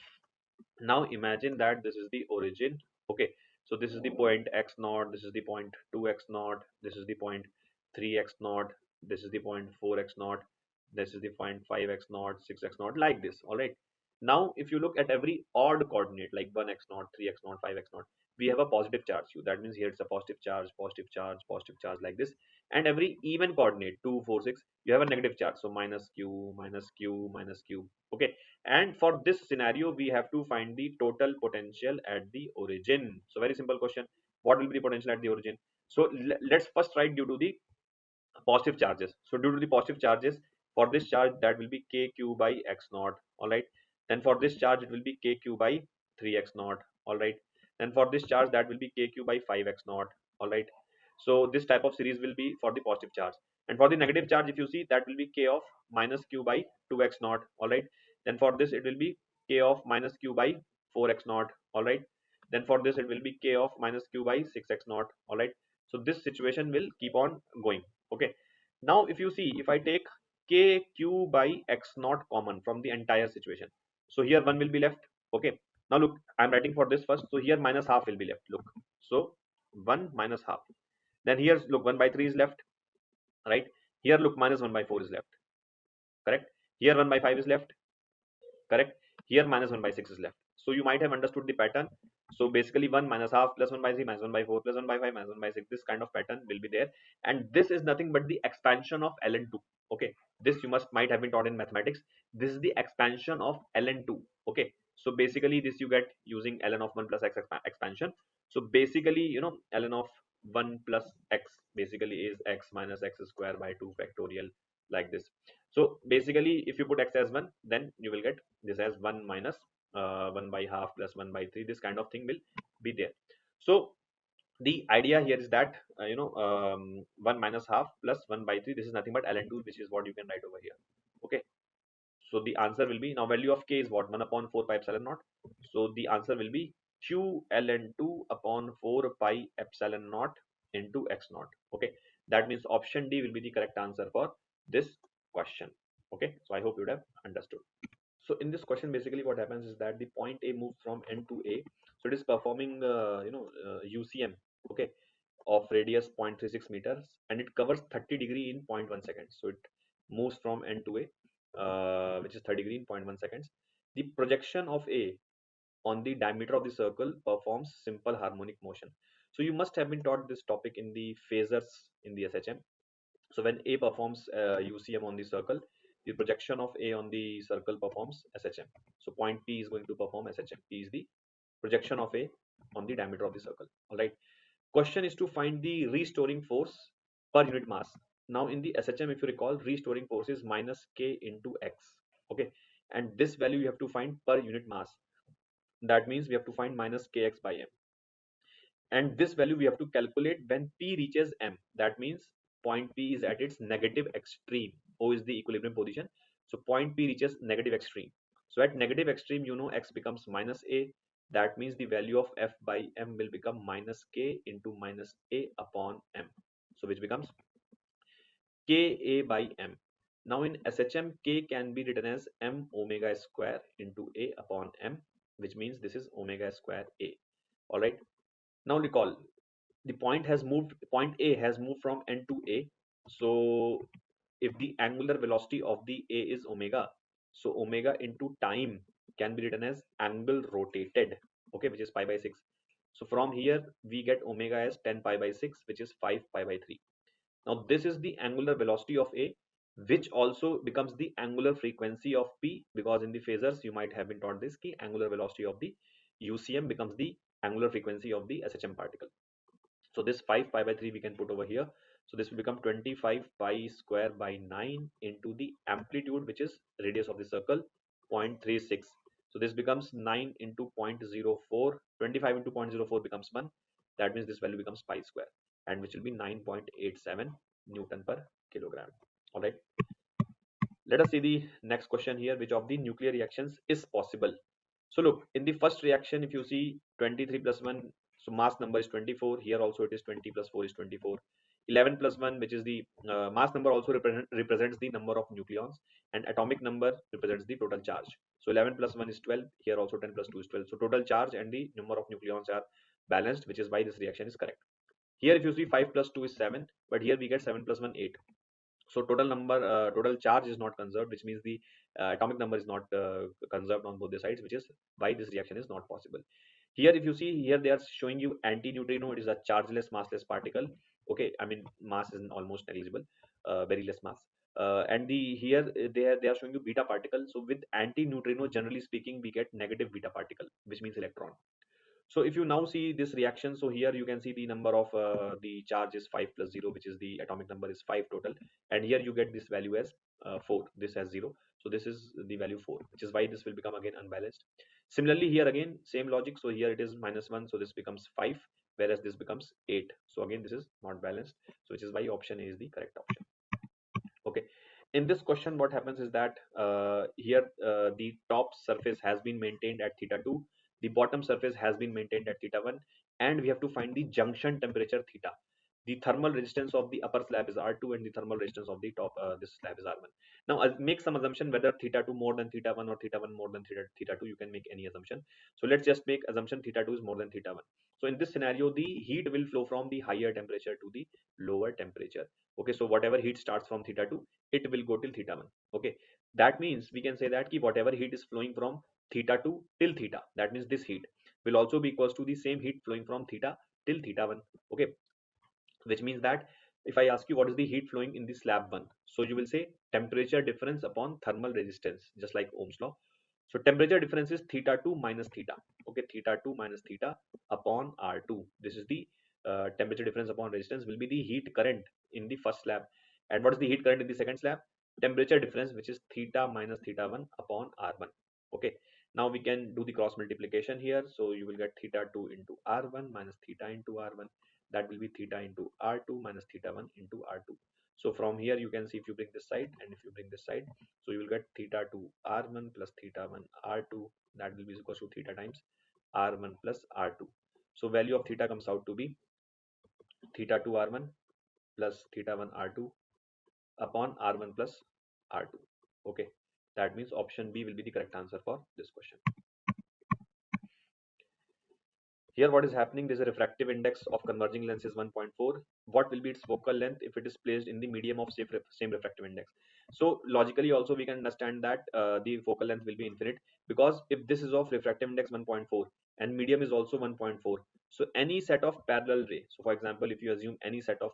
now imagine that this is the origin. Okay, so this is the point x naught, this is the point 2x naught, this is the point 3x naught, this is the point 4x naught, this is the point 5x naught, 6x naught, like this. All right. Now if you look at every odd coordinate like 1x naught, 3x naught, 5x naught, we have a positive charge q. That means here it's a positive charge, positive charge, positive charge, like this. And every even coordinate 2, 4, 6, you have a negative charge, so minus q, minus q, minus q. Okay, and for this scenario we have to find the total potential at the origin. So very simple question, what will be the potential at the origin? So let's first write due to the positive charges. So due to the positive charges, for this charge that will be kq by x naught. All right. Then for this charge it will be kq by 3x naught. All right. Then for this charge that will be kq by 5x naught. All right. So this type of series will be for the positive charge, and for the negative charge, if you see, that will be k of minus q by 2x naught. All right. Then for this it will be k of minus q by 4x naught. All right. Then for this it will be k of minus q by 6x naught. All right. So this situation will keep on going. Okay. Now if you see, if I take kq by x naught common from the entire situation, so here 1 will be left. Okay, now look, I'm writing for this first, so here minus half will be left. Look, so 1 minus half. Then here look, 1 by 3 is left, right? Here look, minus 1 by 4 is left, correct? Here 1 by 5 is left, correct? Here minus 1 by 6 is left. So you might have understood the pattern. So basically 1 minus half plus 1 by 3 minus 1 by 4 plus 1 by 5 minus 1 by 6, this kind of pattern will be there. And this is nothing but the expansion of ln2. Okay, this you might have been taught in mathematics. This is the expansion of ln2. Okay, so basically this you get using ln of 1 plus x expansion. So basically, ln of 1 plus x basically is x minus x square by 2 factorial, like this. So basically if you put x as 1, then you will get this as 1 minus 1 by half plus 1 by 3. This kind of thing will be there. So the idea here is that 1 minus half plus 1 by 3, this is nothing but ln2, which is what you can write over here. Okay, so the answer will be, now value of k is what, 1 upon 4 pi epsilon naught. So the answer will be q ln2 upon 4 pi epsilon naught into x naught. Okay, that means option D will be the correct answer for this question. Okay, so I hope you would have understood. So in this question, basically what happens is that the point A moves from N to A. So it is performing, UCM, okay, of radius 0.36 meters, and it covers 30 degree in 0.1 seconds. So it moves from N to A, which is 30 degree in 0.1 seconds. The projection of A on the diameter of the circle performs simple harmonic motion. So you must have been taught this topic in the phasors in the SHM. So when A performs UCM on the circle, the projection of A on the circle performs SHM. So point P is going to perform SHM. P is the projection of A on the diameter of the circle. All right. Question is to find the restoring force per unit mass. Now in the SHM, if you recall, restoring force is minus K into X. Okay. And this value you have to find per unit mass. That means we have to find minus Kx by M. And this value we have to calculate when P reaches M. That means point P is at its negative extreme. O is the equilibrium position. So point P reaches negative extreme. So at negative extreme, X becomes minus A. That means the value of F by M will become minus K into minus A upon M. So which becomes Ka by M. Now in SHM, K can be written as M omega square into A upon M, which means this is omega square A. All right. Now recall, the point A has moved from N to A. So if the angular velocity of the A is omega, so omega into time can be written as angle rotated, okay, which is pi by 6. So from here we get omega as 10 pi by 6, which is 5 pi by 3. Now this is the angular velocity of A, which also becomes the angular frequency of P, because in the phasors you might have been taught this key angular velocity of the UCM becomes the angular frequency of the SHM particle. So this 5 pi by 3 we can put over here. So this will become 25 pi square by 9 into the amplitude, which is radius of the circle, 0.36. So this becomes 9 into 0.04. 25 into 0.04 becomes 1. That means this value becomes pi square, and which will be 9.87 Newton per kilogram. All right. Let us see the next question here. Which of the nuclear reactions is possible? So look, in the first reaction, if you see 23 plus 1, so mass number is 24. Here also it is 20 plus 4 is 24. 11 plus 1, which is the mass number, also represents the number of nucleons, and atomic number represents the total charge. So 11 plus 1 is 12. Here also 10 plus 2 is 12. So total charge and the number of nucleons are balanced, which is why this reaction is correct. Here if you see 5 plus 2 is 7, but here we get 7 plus 1 8. So total charge is not conserved, which means the atomic number is not conserved on both the sides, which is why this reaction is not possible. Here if you see, here they are showing you anti-neutrino. It is a chargeless massless particle. Okay, I mean mass is almost negligible, very less mass. And the here they are showing you beta particle. So with anti-neutrino, generally speaking, we get negative beta particle, which means electron. So if you now see this reaction, so here you can see the number of the charge is 5 plus 0, which is the atomic number is 5 total, and here you get this value as 4. This has 0, so this is the value 4, which is why this will become again unbalanced. Similarly here again same logic, so here it is -1, so this becomes 5, whereas this becomes 8. So again this is not balanced, so which is why option A is the correct option. Okay, in this question what happens is that here the top surface has been maintained at theta 2, the bottom surface has been maintained at theta 1, and we have to find the junction temperature theta. the thermal resistance of the upper slab is R2 and the thermal resistance of the top this slab is R1. Now I'll make some assumption whether theta 2 more than theta 1 or theta 1 more than theta 2. You can make any assumption. So let's just make assumption theta 2 is more than theta 1. So in this scenario, the heat will flow from the higher temperature to the lower temperature. Okay, so whatever heat starts from theta 2, it will go till theta 1. Okay, that means we can say that whatever heat is flowing from theta 2 till theta, that means this heat will also be equals to the same heat flowing from theta till theta 1. Okay, which means that if I ask you what is the heat flowing in the slab 1, so you will say temperature difference upon thermal resistance, just like Ohm's law. So temperature difference is theta 2 minus theta. Okay, theta 2 minus theta upon R2. This is the temperature difference upon resistance will be the heat current in the first slab. And what is the heat current in the second slab? Temperature difference, which is theta minus theta 1 upon R1. Okay, now we can do the cross multiplication here. So you will get theta 2 into R1 minus theta into R1. That will be theta into R2 minus theta 1 into R2. So from here you can see if you bring this side and if you bring this side, so you will get theta 2 R1 plus theta 1 R2. That will be equal to theta times R1 plus R2. So value of theta comes out to be theta 2 R1 plus theta 1 R2 upon R1 plus R2. Okay, that means option B will be the correct answer for this question. Here what is happening, there is a refractive index of converging lens is 1.4. What will be its focal length if it is placed in the medium of same refractive index? So logically also we can understand that the focal length will be infinite, because if this is of refractive index 1.4 and medium is also 1.4, so any set of parallel ray, so for example if you assume any set of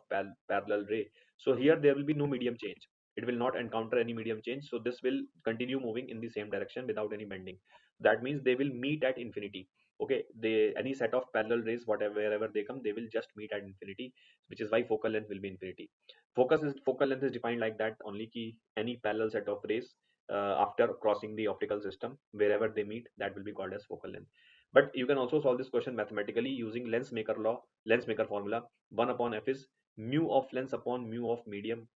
parallel ray, so here there will be no medium change. It will not encounter any medium change, so this will continue moving in the same direction without any bending. That means they will meet at infinity. Okay, they any set of parallel rays, whatever wherever they come, they will just meet at infinity, which is why focal length will be infinity. Focal length is defined like that only key any parallel set of rays after crossing the optical system, wherever they meet, that will be called as focal length. But you can also solve this question mathematically using lens maker law, lens maker formula. 1 upon f is mu of lens upon mu of medium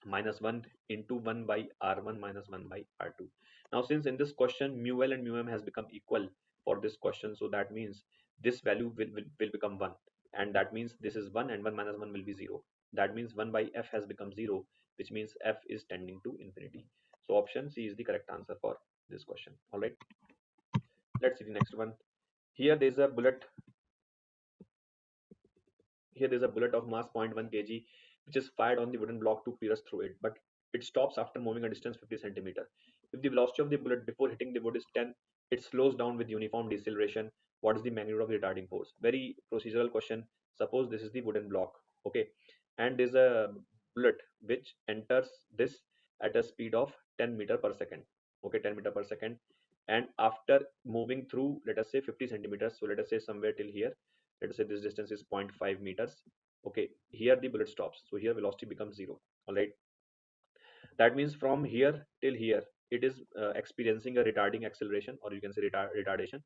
minus 1 into 1 by r1 minus 1 by r2. Now since in this question mu l and mu m has become equal for this question, so that means this value will become 1, and that means this is 1 and 1 minus 1 will be 0. That means 1 by f has become 0, which means f is tending to infinity. So option C is the correct answer for this question. All right, let's see the next one. Here there's a bullet. Here there's a bullet of mass 0.1 kg which is fired on the wooden block to pierce through it, but it stops after moving a distance 50 centimeter. If the velocity of the bullet before hitting the wood is 10, it slows down with uniform deceleration. What is the magnitude of the retarding force? Very procedural question. Suppose this is the wooden block, okay, and there's a bullet which enters this at a speed of 10 meter per second. Okay, 10 meter per second, and after moving through, let us say 50 centimeters, so let us say somewhere till here, let us say this distance is 0.5 meters. Okay, here the bullet stops, so here velocity becomes 0. All right, that means from here till here it is experiencing a retarding acceleration, or you can say retardation.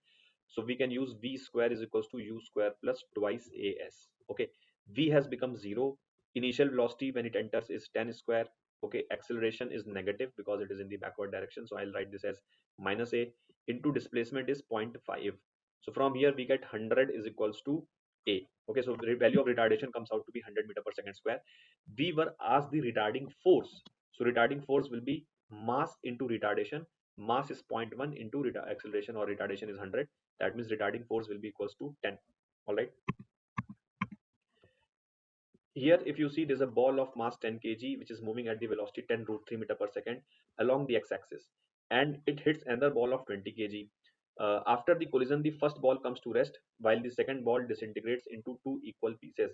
So we can use v square is equals to u square plus twice as. Okay, v has become 0. Initial velocity when it enters is 10 square. Okay, acceleration is negative because it is in the backward direction, so I'll write this as minus a into displacement is 0.5. So from here we get 100 is equals to a. Okay, so the value of retardation comes out to be 100 meter per second square. We were asked the retarding force, so retarding force will be mass into retardation. Mass is 0.1 into acceleration or retardation is 100. That means retarding force will be equals to 10. All right, here if you see there's a ball of mass 10 kg which is moving at the velocity 10 root 3 meter per second along the x-axis, and it hits another ball of 20 kg. After the collision, the first ball comes to rest while the second ball disintegrates into two equal pieces.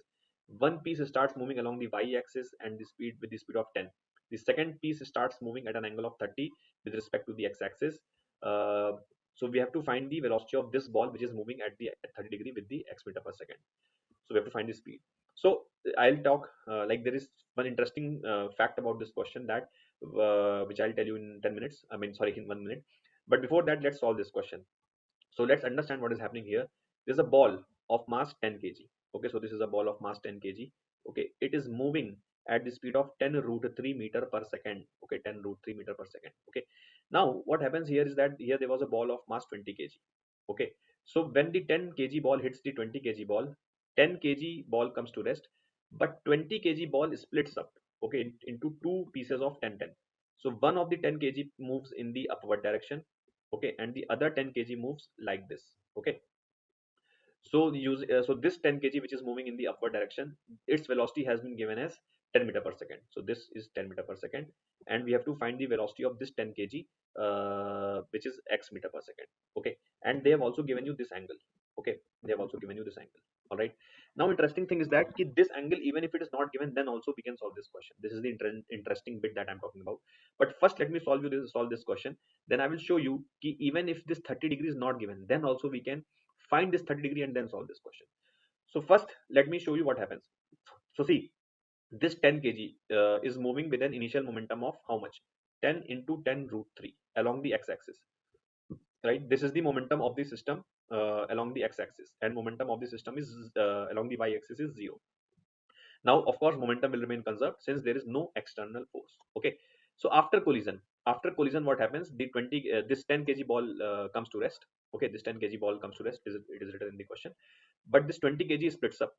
One piece starts moving along the y-axis and the speed with the speed of 10. The second piece starts moving at an angle of 30 with respect to the x-axis. So we have to find the velocity of this ball which is moving at the 30 degree with the x meter per second. So we have to find the speed. So I'll talk like there is one interesting fact about this question that which I'll tell you in 10 minutes. I mean, sorry, in 1 minute. But before that, let's solve this question. So let's understand what is happening here. There's a ball of mass 10 kg. Okay, so this is a ball of mass 10 kg. Okay, it is moving at the speed of 10 root 3 meter per second. Okay, 10 root 3 meter per second. Okay, now what happens here is that here there was a ball of mass 20 kg. Okay, so when the 10 kg ball hits the 20 kg ball, 10 kg ball comes to rest. but 20 kg ball splits up, okay, into two pieces of 10 10. So one of the 10 kg moves in the upward direction, okay, and the other 10 kg moves like this, okay. So this 10 kg which is moving in the upward direction, its velocity has been given as 10 meter per second. So this is 10 meter per second, and we have to find the velocity of this 10 kg, which is x meter per second. Okay, and they have also given you this angle. Okay, they have also given you this angle. All right. Now, interesting thing is that this angle, even if it is not given, then also we can solve this question. This is the interesting bit that I'm talking about. But first, let me solve this question. Then I will show you कि even if this 30 degree is not given, then also we can find this 30 degree and then solve this question. So first, let me show you what happens. So see, this 10 kg is moving with an initial momentum of how much? 10 into 10 root 3 along the x-axis, right? This is the momentum of the system along the x-axis, and momentum of the system is along the y-axis is 0. Now, of course, momentum will remain conserved since there is no external force. Okay. So after collision, what happens? The 20 this 10 kg ball comes to rest. Okay, this 10 kg ball comes to rest. It is written in the question. But this 20 kg splits up.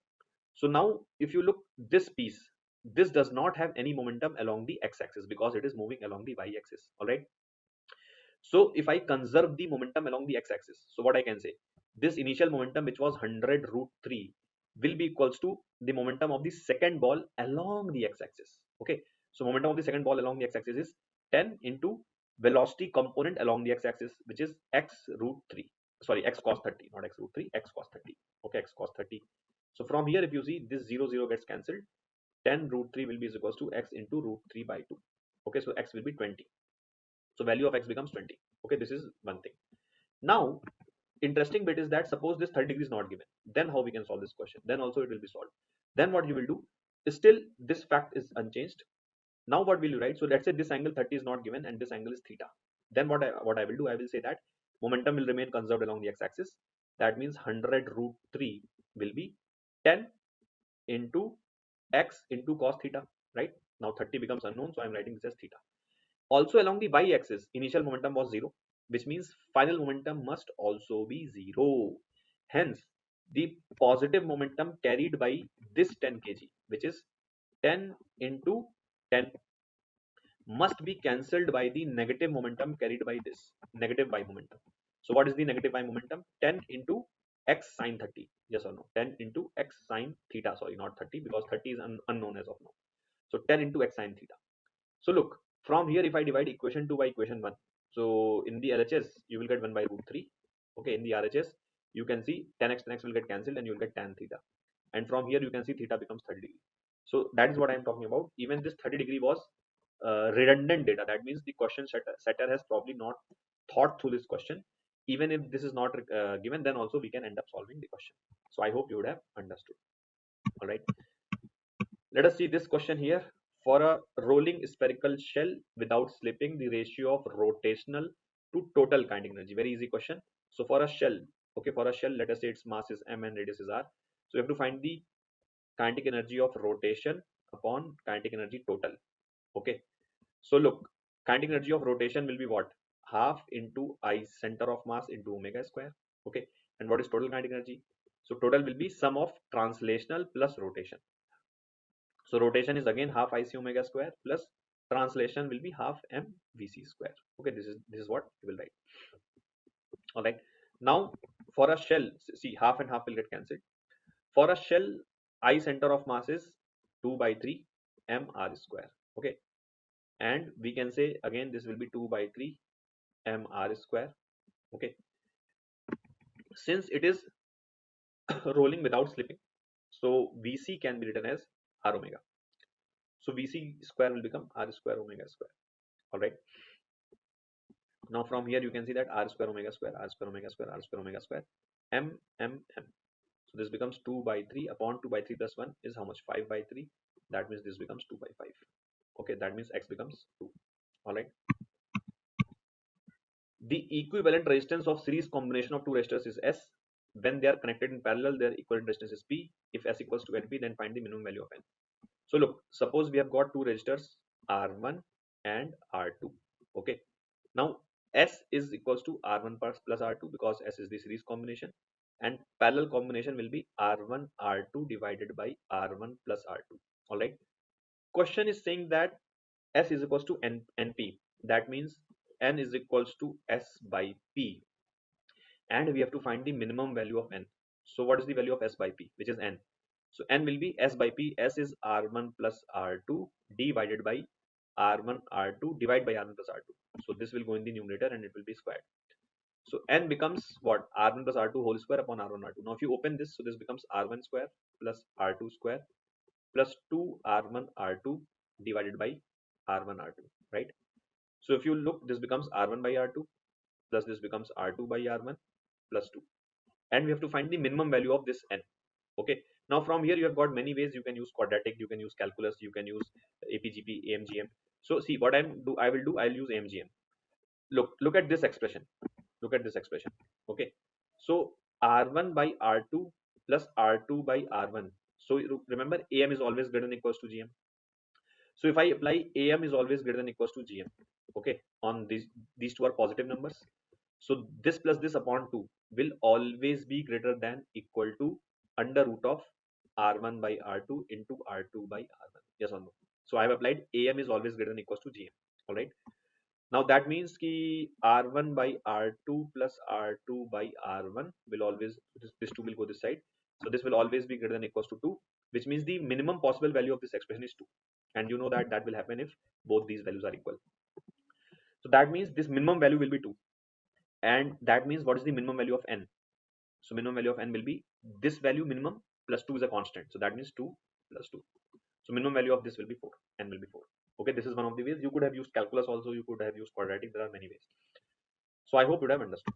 So now, if you look this piece, this does not have any momentum along the x-axis because it is moving along the y-axis. All right. So if I conserve the momentum along the x-axis, so what I can say, this initial momentum which was 100 root 3 will be equals to the momentum of the second ball along the x-axis. Okay, so momentum of the second ball along the x-axis is 10 into velocity component along the x-axis, which is x root 3. Sorry, x cos 30, not x root 3, x cos 30. Okay, x cos 30. So from here, if you see, this 0 0 gets cancelled. 10 root 3 will be equals to x into root 3 by 2. Okay, so x will be 20. So value of x becomes 20. Okay, this is one thing. Now, interesting bit is that suppose this 30 degree is not given, then how we can solve this question? Then also it will be solved. Then what you will do is still this fact is unchanged. Now what will you write? So let's say this angle 30 is not given and this angle is theta. Then what I will do, I will say that momentum will remain conserved along the x-axis. That means 100 root 3 will be 10 into x into cos theta, right? Now 30 becomes unknown, so I'm writing this as theta. Also along the y-axis, initial momentum was 0, which means final momentum must also be 0. Hence, the positive momentum carried by this 10 kg, which is 10 into 10, must be cancelled by the negative momentum carried by this negative y momentum. So what is the negative y momentum? 10 into x sine 30. Yes or no? 10 into x sine theta. Sorry, not 30 because 30 is unknown as of now. So 10 into x sine theta. So look, from here, if I divide equation 2 by equation 1, so in the LHS, you will get 1 by root 3. Okay, in the RHS, you can see 10x will get cancelled and you will get tan theta. And from here, you can see theta becomes 30 degree. So that is what I am talking about. Even this 30 degree was redundant data. That means the question setter has probably not thought through this question. Even if this is not given, then also we can end up solving the question. So I hope you would have understood. All right. Let us see this question here. For a rolling spherical shell without slipping, the ratio of rotational to total kinetic energy. Very easy question. So for a shell, okay, for a shell, let us say its mass is m and radius is r. So we have to find the kinetic energy of rotation upon kinetic energy total. Okay. So look, kinetic energy of rotation will be what? Half into I center of mass into omega square. Okay. And what is total kinetic energy? So total will be sum of translational plus rotation. So rotation is again half IC omega square plus translation will be half m vc square. Okay, this is what you will write. All right. Now for a shell, see half and half will get cancelled. For a shell, I center of mass is 2 by 3 m r square. Okay, and we can say again this will be 2 by 3 m r square. Okay, since it is rolling without slipping, so vc can be written as r omega. So vc square will become r square omega square. All right. Now from here you can see that r square omega square, r square omega square, r square omega square, m m m. So this becomes 2 by 3 upon 2 by 3 plus 1 is how much? 5 by 3. That means this becomes 2 by 5. Okay, that means x becomes 2. All right. The equivalent resistance of series combination of two resistors is S. When they are connected in parallel, their equivalent resistance is P. If S equals to NP, then find the minimum value of N. So look, suppose we have got two resistors R1 and R2. Okay. Now S is equals to R1 plus R2 because S is the series combination, and parallel combination will be R1 R2 divided by R1 plus R2. All right. Question is saying that S is equals to NP. That means N is equals to S by P, and we have to find the minimum value of N. So what is the value of S by P, which is N? So N will be S by P. S is R1 plus R2 divided by R1 R2 divided by R1 plus R2. So this will go in the numerator and it will be squared. So N becomes what? R1 plus R2 whole square upon R1 R2. Now if you open this, so this becomes R1 square plus R2 square plus 2 R1 R2 divided by R1 R2, right? So if you look, this becomes R1 by R2 plus this becomes R2 by R1 plus 2. And we have to find the minimum value of this N. Okay. Now from here you have got many ways. You can use quadratic, you can use calculus, you can use APGP, AMGM. So see what I'll use AMGM. Look at this expression. Look at this expression. Okay. So R1 by R2 plus R2 by R1. So remember AM is always greater than equals to GM. So if I apply AM is always greater than equals to GM, okay, on these two are positive numbers. So this plus this upon 2 will always be greater than equal to under root of R1 by R2 into R2 by R1. Yes or no? So I have applied AM is always greater than equals to GM. All right. Now that means ki R1 by R2 plus R2 by R1 will always, this 2 will go this side. So this will always be greater than equals to 2, which means the minimum possible value of this expression is 2. And you know that that will happen if both these values are equal. So that means this minimum value will be 2. And that means what is the minimum value of N? So minimum value of N will be this value minimum plus 2 is a constant. So that means 2 plus 2. So minimum value of this will be 4. N will be 4. Okay, this is one of the ways. You could have used calculus also. You could have used quadratic. There are many ways. So I hope you would have understood.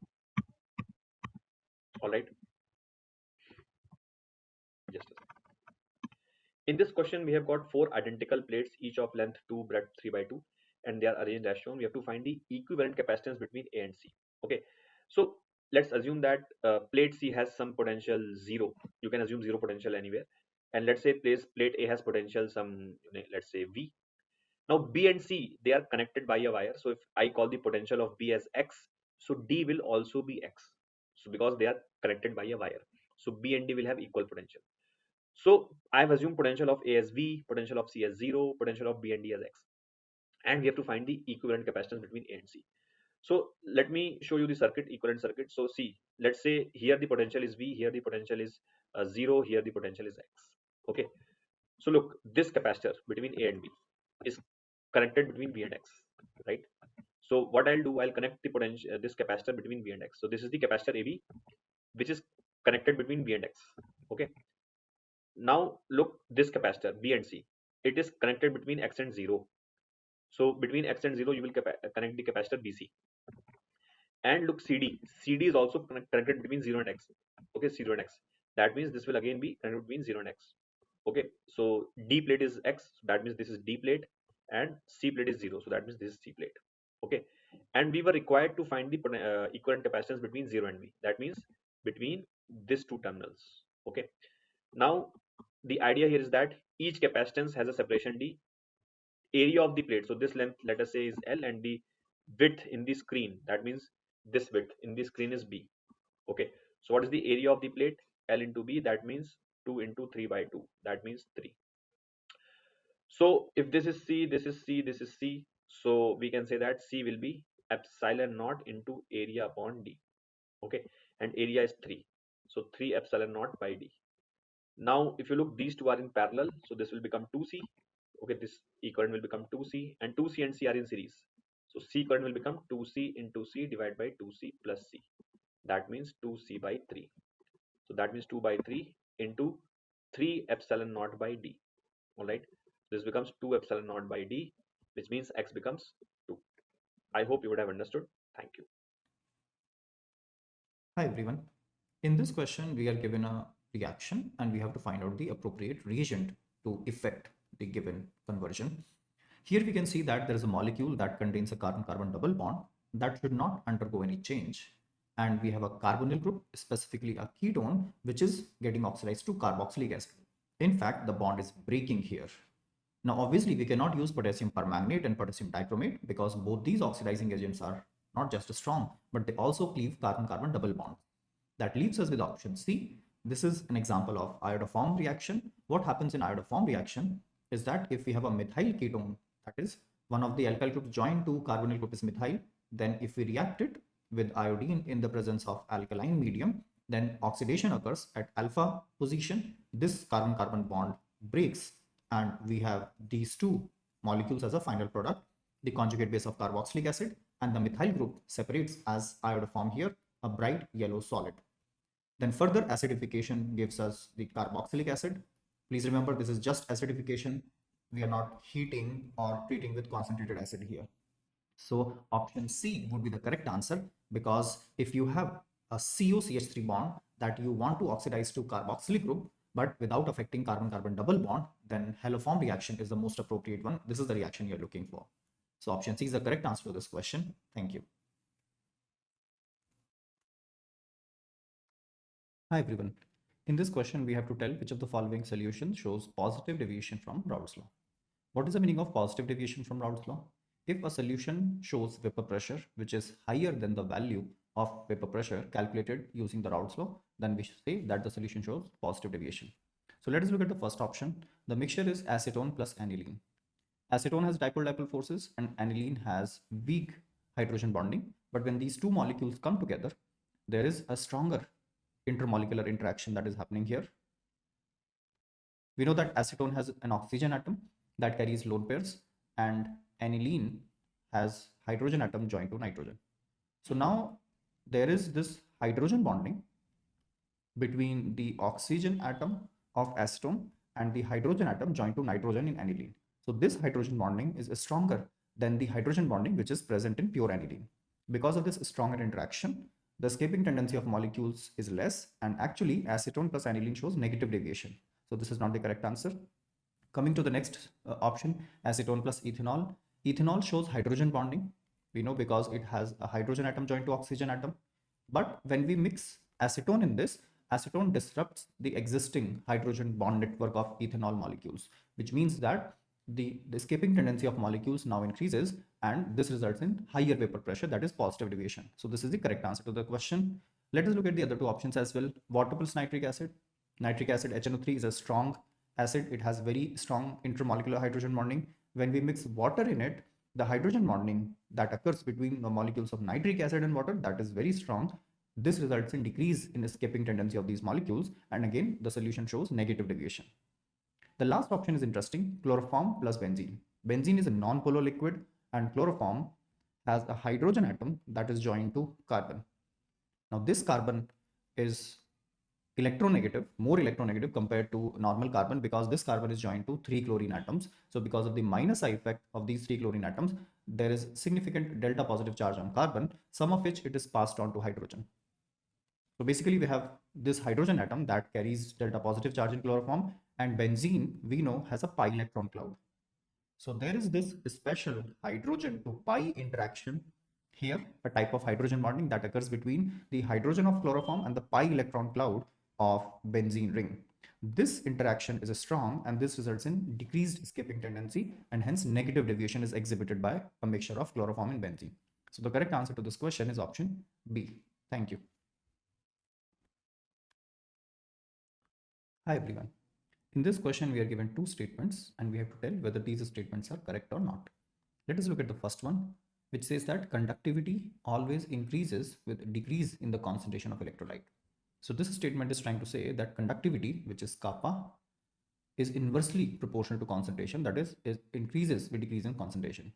All right. Just a second. In this question, we have got 4 identical plates, each of length 2, breadth 3 by 2, and they are arranged as shown. We have to find the equivalent capacitance between A and C. Okay, so let's assume that plate C has some potential 0. You can assume 0 potential anywhere. And let's say plate A has potential some, let's say V. Now B and C, they are connected by a wire. So if I call the potential of B as X, so D will also be X. So because they are connected by a wire, so B and D will have equal potential. So I've assumed potential of A as V, potential of C as 0, potential of B and D as X. And we have to find the equivalent capacitance between A and C. So let me show you the circuit, equivalent circuit. So see, let's say here the potential is V, here the potential is 0, here the potential is X. Okay. So look, this capacitor between A and B is connected between V and X, right? So what I'll do, I'll connect the potential, this capacitor between V and X. So this is the capacitor AB, which is connected between V and X. Okay. Now look, this capacitor B and C, it is connected between X and 0. So between X and 0, you will connect the capacitor BC. And look, CD is also connected between 0 and X. Okay, 0 and X. That means this will again be connected between 0 and X. Okay, so D plate is X, so that means this is D plate, and C plate is 0, so that means this is C plate. Okay, and we were required to find the equivalent capacitance between 0 and V. That means between these two terminals. Okay, now the idea here is that each capacitance has a separation D. Area of the plate, so this length, let us say, is L, and the width in the screen, that means this width in the screen is B. Okay, so what is the area of the plate? L into B, that means 2 into 3 by 2, that means 3. So if this is C, this is C, this is C, so we can say that C will be epsilon naught into area upon D. Okay, and area is 3, so 3 epsilon naught by D. Now if you look, these two are in parallel, so this will become 2C. Okay, this E current will become 2C, and 2C and C are in series. So C current will become 2C into C divided by 2C plus C. That means 2C by 3. So that means 2 by 3 into 3 epsilon naught by D. Alright, this becomes 2 epsilon naught by D, which means X becomes 2. I hope you would have understood. Thank you. Hi everyone. In this question, we are given a reaction and we have to find out the appropriate reagent to effect the given conversion. Here we can see that there is a molecule that contains a carbon-carbon double bond that should not undergo any change. And we have a carbonyl group, specifically a ketone, which is getting oxidized to carboxylic acid. In fact, the bond is breaking here. Now, obviously, we cannot use potassium permanganate and potassium dichromate because both these oxidizing agents are not just strong, but they also cleave carbon-carbon double bonds. That leaves us with option C. This is an example of iodoform reaction. What happens in iodoform reaction is that if we have a methyl ketone, that is one of the alkyl groups joined to carbonyl group is methyl, then if we react it with iodine in the presence of alkaline medium, then oxidation occurs at alpha position. This carbon-carbon bond breaks and we have these two molecules as a final product, the conjugate base of carboxylic acid, and the methyl group separates as iodoform here, a bright yellow solid. Then further acidification gives us the carboxylic acid. Please remember, this is just acidification. We are not heating or treating with concentrated acid here. So option C would be the correct answer, because if you have a COCH3 bond that you want to oxidize to carboxylic group, but without affecting carbon-carbon double bond, then haloform reaction is the most appropriate one. This is the reaction you're looking for. So option C is the correct answer to this question. Thank you. Hi everyone. In this question, we have to tell which of the following solutions shows positive deviation from Raoult's law. What is the meaning of positive deviation from Raoult's law? If a solution shows vapor pressure which is higher than the value of vapor pressure calculated using the Raoult's law, then we should say that the solution shows positive deviation. So let us look at the first option. The mixture is acetone plus aniline. Acetone has dipole-dipole forces and aniline has weak hydrogen bonding. But when these two molecules come together, there is a stronger intermolecular interaction that is happening here. We know that acetone has an oxygen atom that carries lone pairs and aniline has hydrogen atom joined to nitrogen. So now there is this hydrogen bonding between the oxygen atom of acetone and the hydrogen atom joined to nitrogen in aniline. So this hydrogen bonding is stronger than the hydrogen bonding which is present in pure aniline. Because of this stronger interaction, the escaping tendency of molecules is less, and actually acetone plus aniline shows negative deviation. So this is not the correct answer. Coming to the next option, acetone plus ethanol. Ethanol shows hydrogen bonding. We know because it has a hydrogen atom joined to oxygen atom. But when we mix acetone in this, acetone disrupts the existing hydrogen bond network of ethanol molecules, which means that the escaping tendency of molecules now increases, and this results in higher vapor pressure, that is positive deviation. So this is the correct answer to the question. Let us look at the other two options as well. Water plus nitric acid. Nitric acid HNO3 is a strong acid. It has very strong intermolecular hydrogen bonding. When we mix water in it, the hydrogen bonding that occurs between the molecules of nitric acid and water, that is very strong. This results in decrease in escaping tendency of these molecules, and again the solution shows negative deviation. The last option is interesting, chloroform plus benzene. Benzene is a non-polar liquid and chloroform has a hydrogen atom that is joined to carbon. Now this carbon is electronegative, more electronegative compared to normal carbon, because this carbon is joined to 3 chlorine atoms. So because of the minus I effect of these 3 chlorine atoms, there is significant delta positive charge on carbon, some of which it is passed on to hydrogen. So basically we have this hydrogen atom that carries delta positive charge in chloroform, and benzene we know has a pi electron cloud. So there is this special hydrogen to pi interaction here, a type of hydrogen bonding that occurs between the hydrogen of chloroform and the pi electron cloud of benzene ring. This interaction is strong, and this results in decreased escaping tendency, and hence negative deviation is exhibited by a mixture of chloroform and benzene. So the correct answer to this question is option B. Thank you. Hi everyone. In this question, we are given two statements and we have to tell whether these statements are correct or not. Let us look at the first one, which says that conductivity always increases with decrease in the concentration of electrolyte. So this statement is trying to say that conductivity, which is kappa, is inversely proportional to concentration, that is, it increases with decrease in concentration.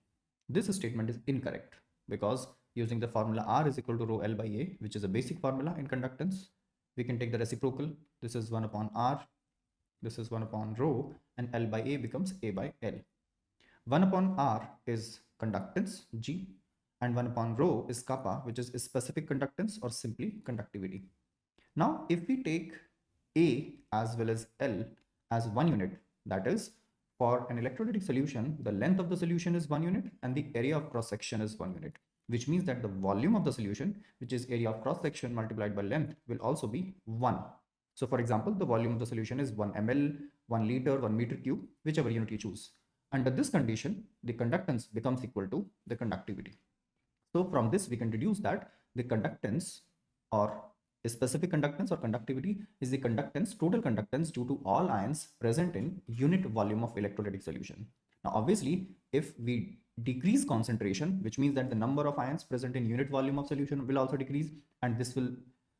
This statement is incorrect, because using the formula R is equal to rho L by A, which is a basic formula in conductance, we can take the reciprocal. This is 1 upon R, this is 1 upon rho, and L by A becomes A by L. 1 upon R is conductance, G, and 1 upon rho is kappa, which is specific conductance or simply conductivity. Now, if we take A as well as L as 1 unit, that is, for an electrolytic solution, the length of the solution is 1 unit and the area of cross section is 1 unit, which means that the volume of the solution, which is area of cross section multiplied by length, will also be 1. So for example, the volume of the solution is 1 ml, 1 liter, 1 meter cube, whichever unit you choose. Under this condition, the conductance becomes equal to the conductivity. So from this, we can deduce that the conductance or Specific conductance or conductivity is the conductance, total conductance due to all ions present in unit volume of electrolytic solution. Now, obviously, if we decrease concentration, which means that the number of ions present in unit volume of solution will also decrease, and this will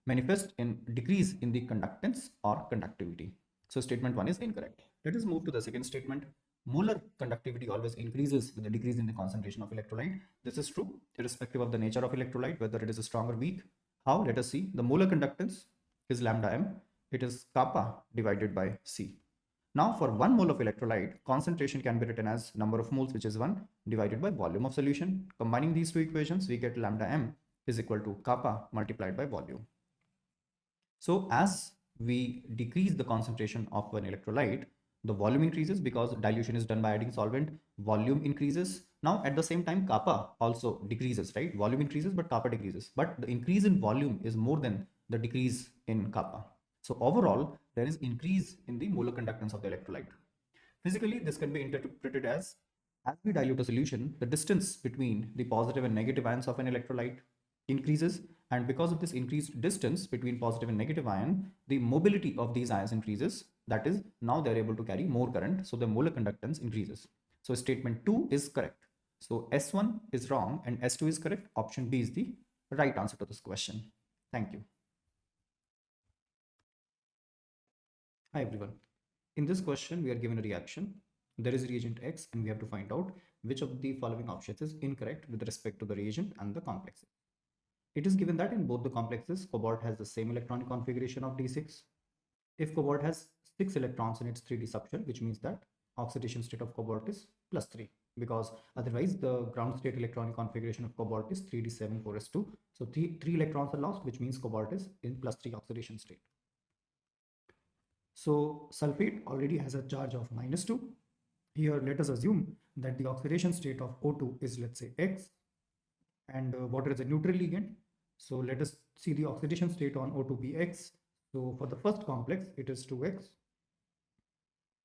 manifest in decrease in the conductance or conductivity. So statement 1 is incorrect. Let us move to the second statement. Molar conductivity always increases with the decrease in the concentration of electrolyte. This is true irrespective of the nature of electrolyte, whether it is strong or weak. How? Let us see. The molar conductance is lambda m. It is kappa divided by C. Now for 1 mole of electrolyte, concentration can be written as number of moles, which is 1, divided by volume of solution. Combining these two equations, we get lambda m is equal to kappa multiplied by volume. So as we decrease the concentration of an electrolyte, the volume increases because dilution is done by adding solvent, volume increases. Now at the same time, kappa also decreases, right? Volume increases, but kappa decreases. But the increase in volume is more than the decrease in kappa. So overall, there is increase in the molar conductance of the electrolyte. Physically, this can be interpreted as we dilute a solution, the distance between the positive and negative ions of an electrolyte increases, and because of this increased distance between positive and negative ion, the mobility of these ions increases. That is, now they're able to carry more current, so the molar conductance increases. So statement 2 is correct. So S1 is wrong and S2 is correct. Option B is the right answer to this question. Thank you. Hi everyone. In this question, we are given a reaction. There is reagent X and we have to find out which of the following options is incorrect with respect to the reagent and the complexes. It is given that in both the complexes, cobalt has the same electronic configuration of D6. If cobalt has 6 electrons in its 3d subshell, which means that oxidation state of cobalt is +3, because otherwise the ground state electronic configuration of cobalt is 3d7 4s2. So 3 electrons are lost, which means cobalt is in +3 oxidation state. So sulfate already has a charge of -2. Here, let us assume that the oxidation state of O2 is, let's say, X, and water is a neutral ligand. So let us see the oxidation state on O2 be X. So for the first complex, it is 2X,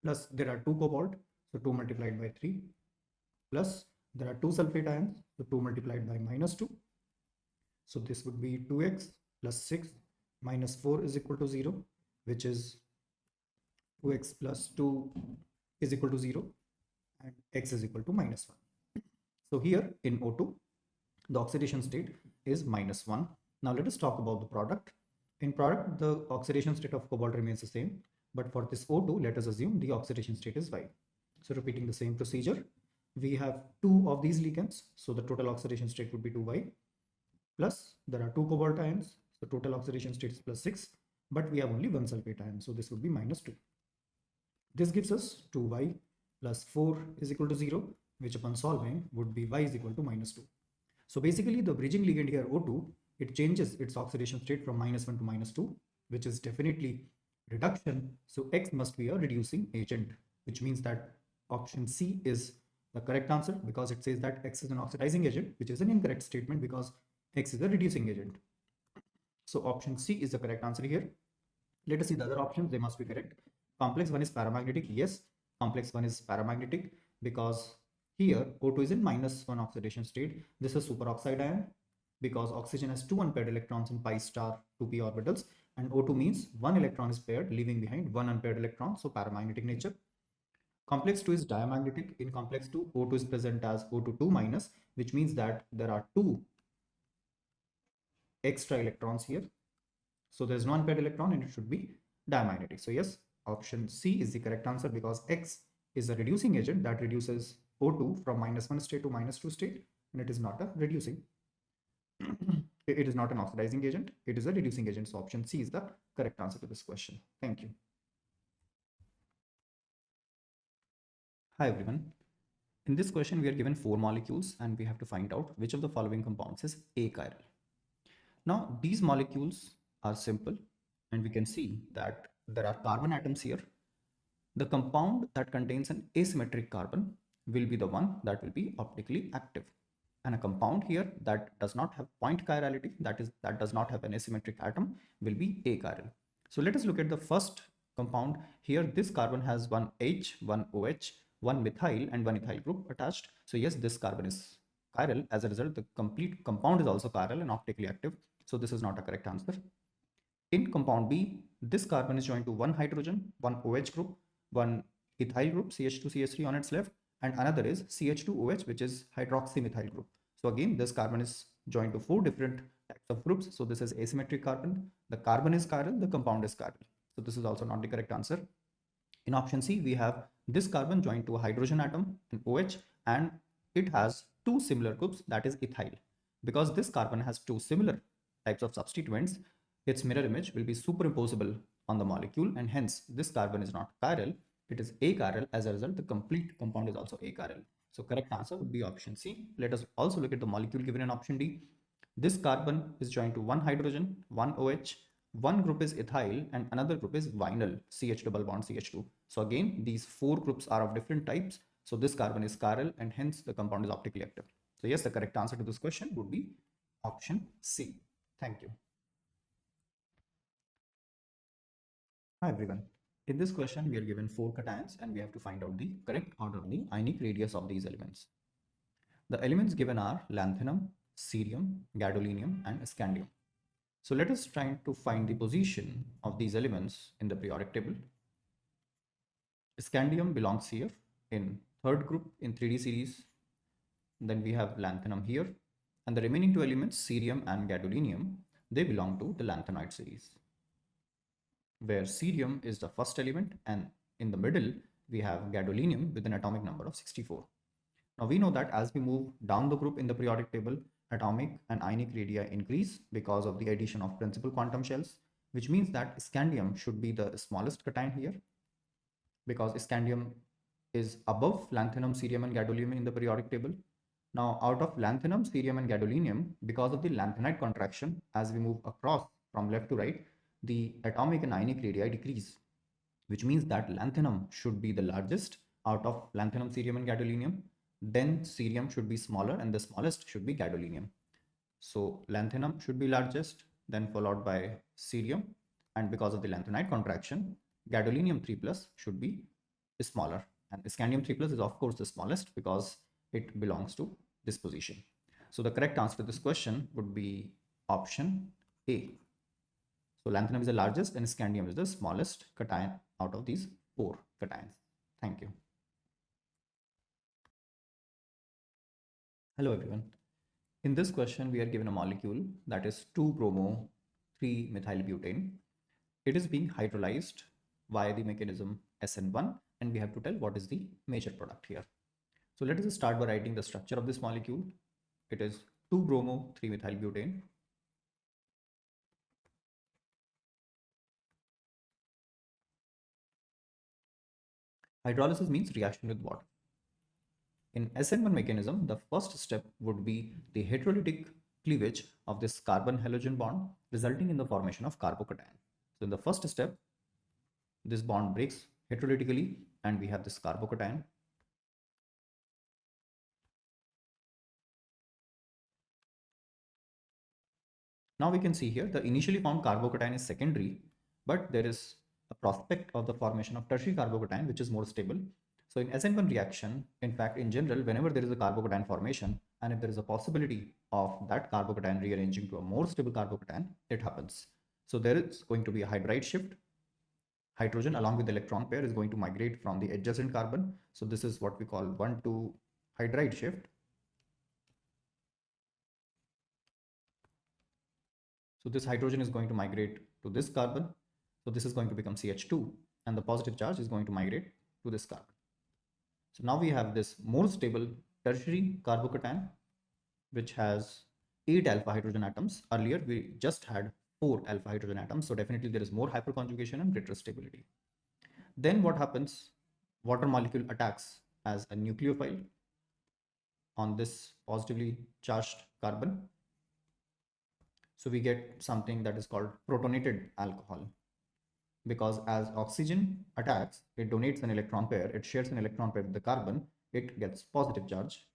plus there are 2 cobalt, so 2 multiplied by 3, plus there are 2 sulfate ions, so 2 multiplied by -2. So this would be 2X plus 6 minus 4 is equal to 0, which is 2x plus 2 is equal to 0 and x is equal to -1. So here in O2, the oxidation state is -1. Now let us talk about the product. In product, the oxidation state of cobalt remains the same, but for this O2, let us assume the oxidation state is Y. So repeating the same procedure, we have 2 of these ligands, so the total oxidation state would be 2Y, plus there are 2 cobalt ions, so total oxidation state is +6, but we have only 1 sulfate ion, so this would be -2. This gives us 2y plus 4 is equal to 0, which upon solving would be y is equal to -2. So basically the bridging ligand here O2, it changes its oxidation state from -1 to -2, which is definitely reduction. So X must be a reducing agent, which means that option C is the correct answer because it says that X is an oxidizing agent, which is an incorrect statement because X is a reducing agent. So option C is the correct answer here. Let us see the other options, they must be correct. Complex 1 is paramagnetic. Yes, complex 1 is paramagnetic because here O2 is in -1 oxidation state. This is superoxide ion because oxygen has 2 unpaired electrons in pi star 2p orbitals, and O2 means 1 electron is paired, leaving behind 1 unpaired electron, so paramagnetic nature. Complex 2 is diamagnetic. In complex 2, O2 is present as O2 2 minus, which means that there are 2 extra electrons here. So there's no unpaired electron and it should be diamagnetic. So yes, option C is the correct answer because X is a reducing agent that reduces O2 from -1 state to -2 state, and it is not a reducing. It is not an oxidizing agent, it is a reducing agent. So option C is the correct answer to this question. Thank you. Hi everyone. In this question, we are given 4 molecules and we have to find out which of the following compounds is achiral. Now, these molecules are simple and we can see that there are carbon atoms here. The compound that contains an asymmetric carbon will be the one that will be optically active. And a compound here that does not have point chirality, that does not have an asymmetric atom, will be achiral. So let us look at the first compound. Here, this carbon has one H, one OH, one methyl and one ethyl group attached. So yes, this carbon is chiral. As a result, the complete compound is also chiral and optically active. So this is not a correct answer. In compound B, this carbon is joined to one hydrogen, one OH group, one ethyl group, CH2CH3 on its left, and another is CH2OH, which is hydroxymethyl group. So again, this carbon is joined to four different types of groups. So this is asymmetric carbon. The carbon is chiral, the compound is chiral. So this is also not the correct answer. In option C, we have this carbon joined to a hydrogen atom, an OH, and it has two similar groups, that is ethyl. Because this carbon has two similar types of substituents, its mirror image will be superimposable on the molecule, and hence this carbon is not chiral, it is achiral. As a result, the complete compound is also achiral. So correct answer would be option C. Let us also look at the molecule given in option D. This carbon is joined to one hydrogen, one OH, one group is ethyl and another group is vinyl, CH double bond CH2. So again, these four groups are of different types. So this carbon is chiral and hence the compound is optically active. So yes, the correct answer to this question would be option C. Thank you. Hi everyone. In this question, we are given four cations and we have to find out the correct order of the ionic radius of these elements. The elements given are lanthanum, cerium, gadolinium and scandium. So let us try to find the position of these elements in the periodic table. Scandium belongs here in third group in 3D series. Then we have lanthanum here. And the remaining two elements, cerium and gadolinium, they belong to the lanthanoid series, where cerium is the first element and in the middle we have gadolinium with an atomic number of 64. Now we know that as we move down the group in the periodic table, atomic and ionic radii increase because of the addition of principal quantum shells, which means that scandium should be the smallest cation here, because scandium is above lanthanum, cerium and gadolinium in the periodic table. Now out of lanthanum, cerium and gadolinium, because of the lanthanide contraction, as we move across from left to right, the atomic and ionic radii decrease, which means that lanthanum should be the largest out of lanthanum, cerium and gadolinium. Then cerium should be smaller and the smallest should be gadolinium. So lanthanum should be largest, then followed by cerium, and because of the lanthanide contraction, gadolinium 3 plus should be smaller, and scandium 3 plus is of course the smallest because it belongs to this position. So the correct answer to this question would be option A. So lanthanum is the largest and scandium is the smallest cation out of these four cations. Thank you. Hello everyone. In this question, we are given a molecule that is 2-bromo 3-methylbutane. It is being hydrolyzed via the mechanism SN1 and we have to tell what is the major product here. So let us start by writing the structure of this molecule. It is 2-bromo 3-methylbutane. Hydrolysis means reaction with water. In SN1 mechanism, the first step would be the heterolytic cleavage of this carbon halogen bond, resulting in the formation of carbocation. So in the first step, this bond breaks heterolytically and we have this carbocation. Now we can see here the initially formed carbocation is secondary, but there is a prospect of the formation of tertiary carbocation, which is more stable. So in SN1 reaction, in fact, in general, whenever there is a carbocation formation, and if there is a possibility of that carbocation rearranging to a more stable carbocation, it happens. So there is going to be a hydride shift. Hydrogen along with the electron pair is going to migrate from the adjacent carbon. So this is what we call 1,2 hydride shift. So this hydrogen is going to migrate to this carbon. So this is going to become CH2 and the positive charge is going to migrate to this carbon. So now we have this more stable tertiary carbocation, which has 8 alpha hydrogen atoms. Earlier we just had 4 alpha hydrogen atoms. So definitely there is more hyperconjugation and greater stability. Then what happens? Water molecule attacks as a nucleophile on this positively charged carbon. So we get something that is called protonated alcohol, because as oxygen attacks, it donates an electron pair, it shares an electron pair with the carbon, it gets positive charge.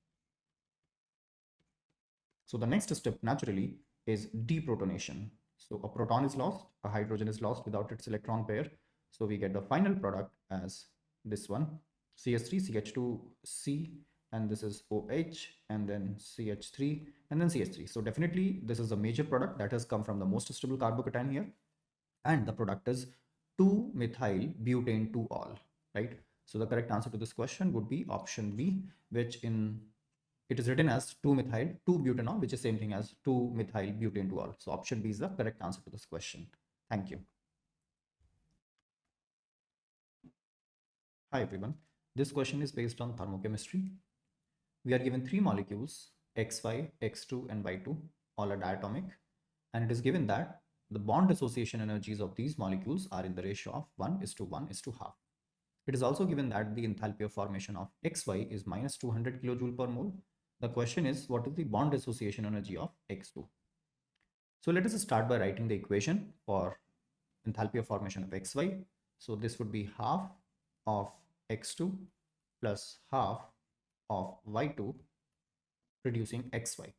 So the next step naturally is deprotonation. So a proton is lost, a hydrogen is lost without its electron pair. So we get the final product as this one, CH3, CH2C, and this is OH, and then CH3, and then CH3. So definitely this is a major product that has come from the most stable carbocation here. and the product is 2-methyl butane 2-ol, right? So the correct answer to this question would be option B, which in it is written as 2-methyl 2-butanol, which is same thing as 2-methyl butane 2-ol. So option B is the correct answer to this question. Thank you. Hi everyone. This question is based on thermochemistry. We are given three molecules, XY, X2, and Y2, all are diatomic, and it is given that the bond association energies of these molecules are in the ratio of 1:1:half. It is also given that the enthalpy of formation of XY is minus 200 kilojoule per mole. The question is, what is the bond association energy of X2? So let us start by writing the equation for enthalpy of formation of XY. So this would be half of X2 plus half of Y2 producing XY.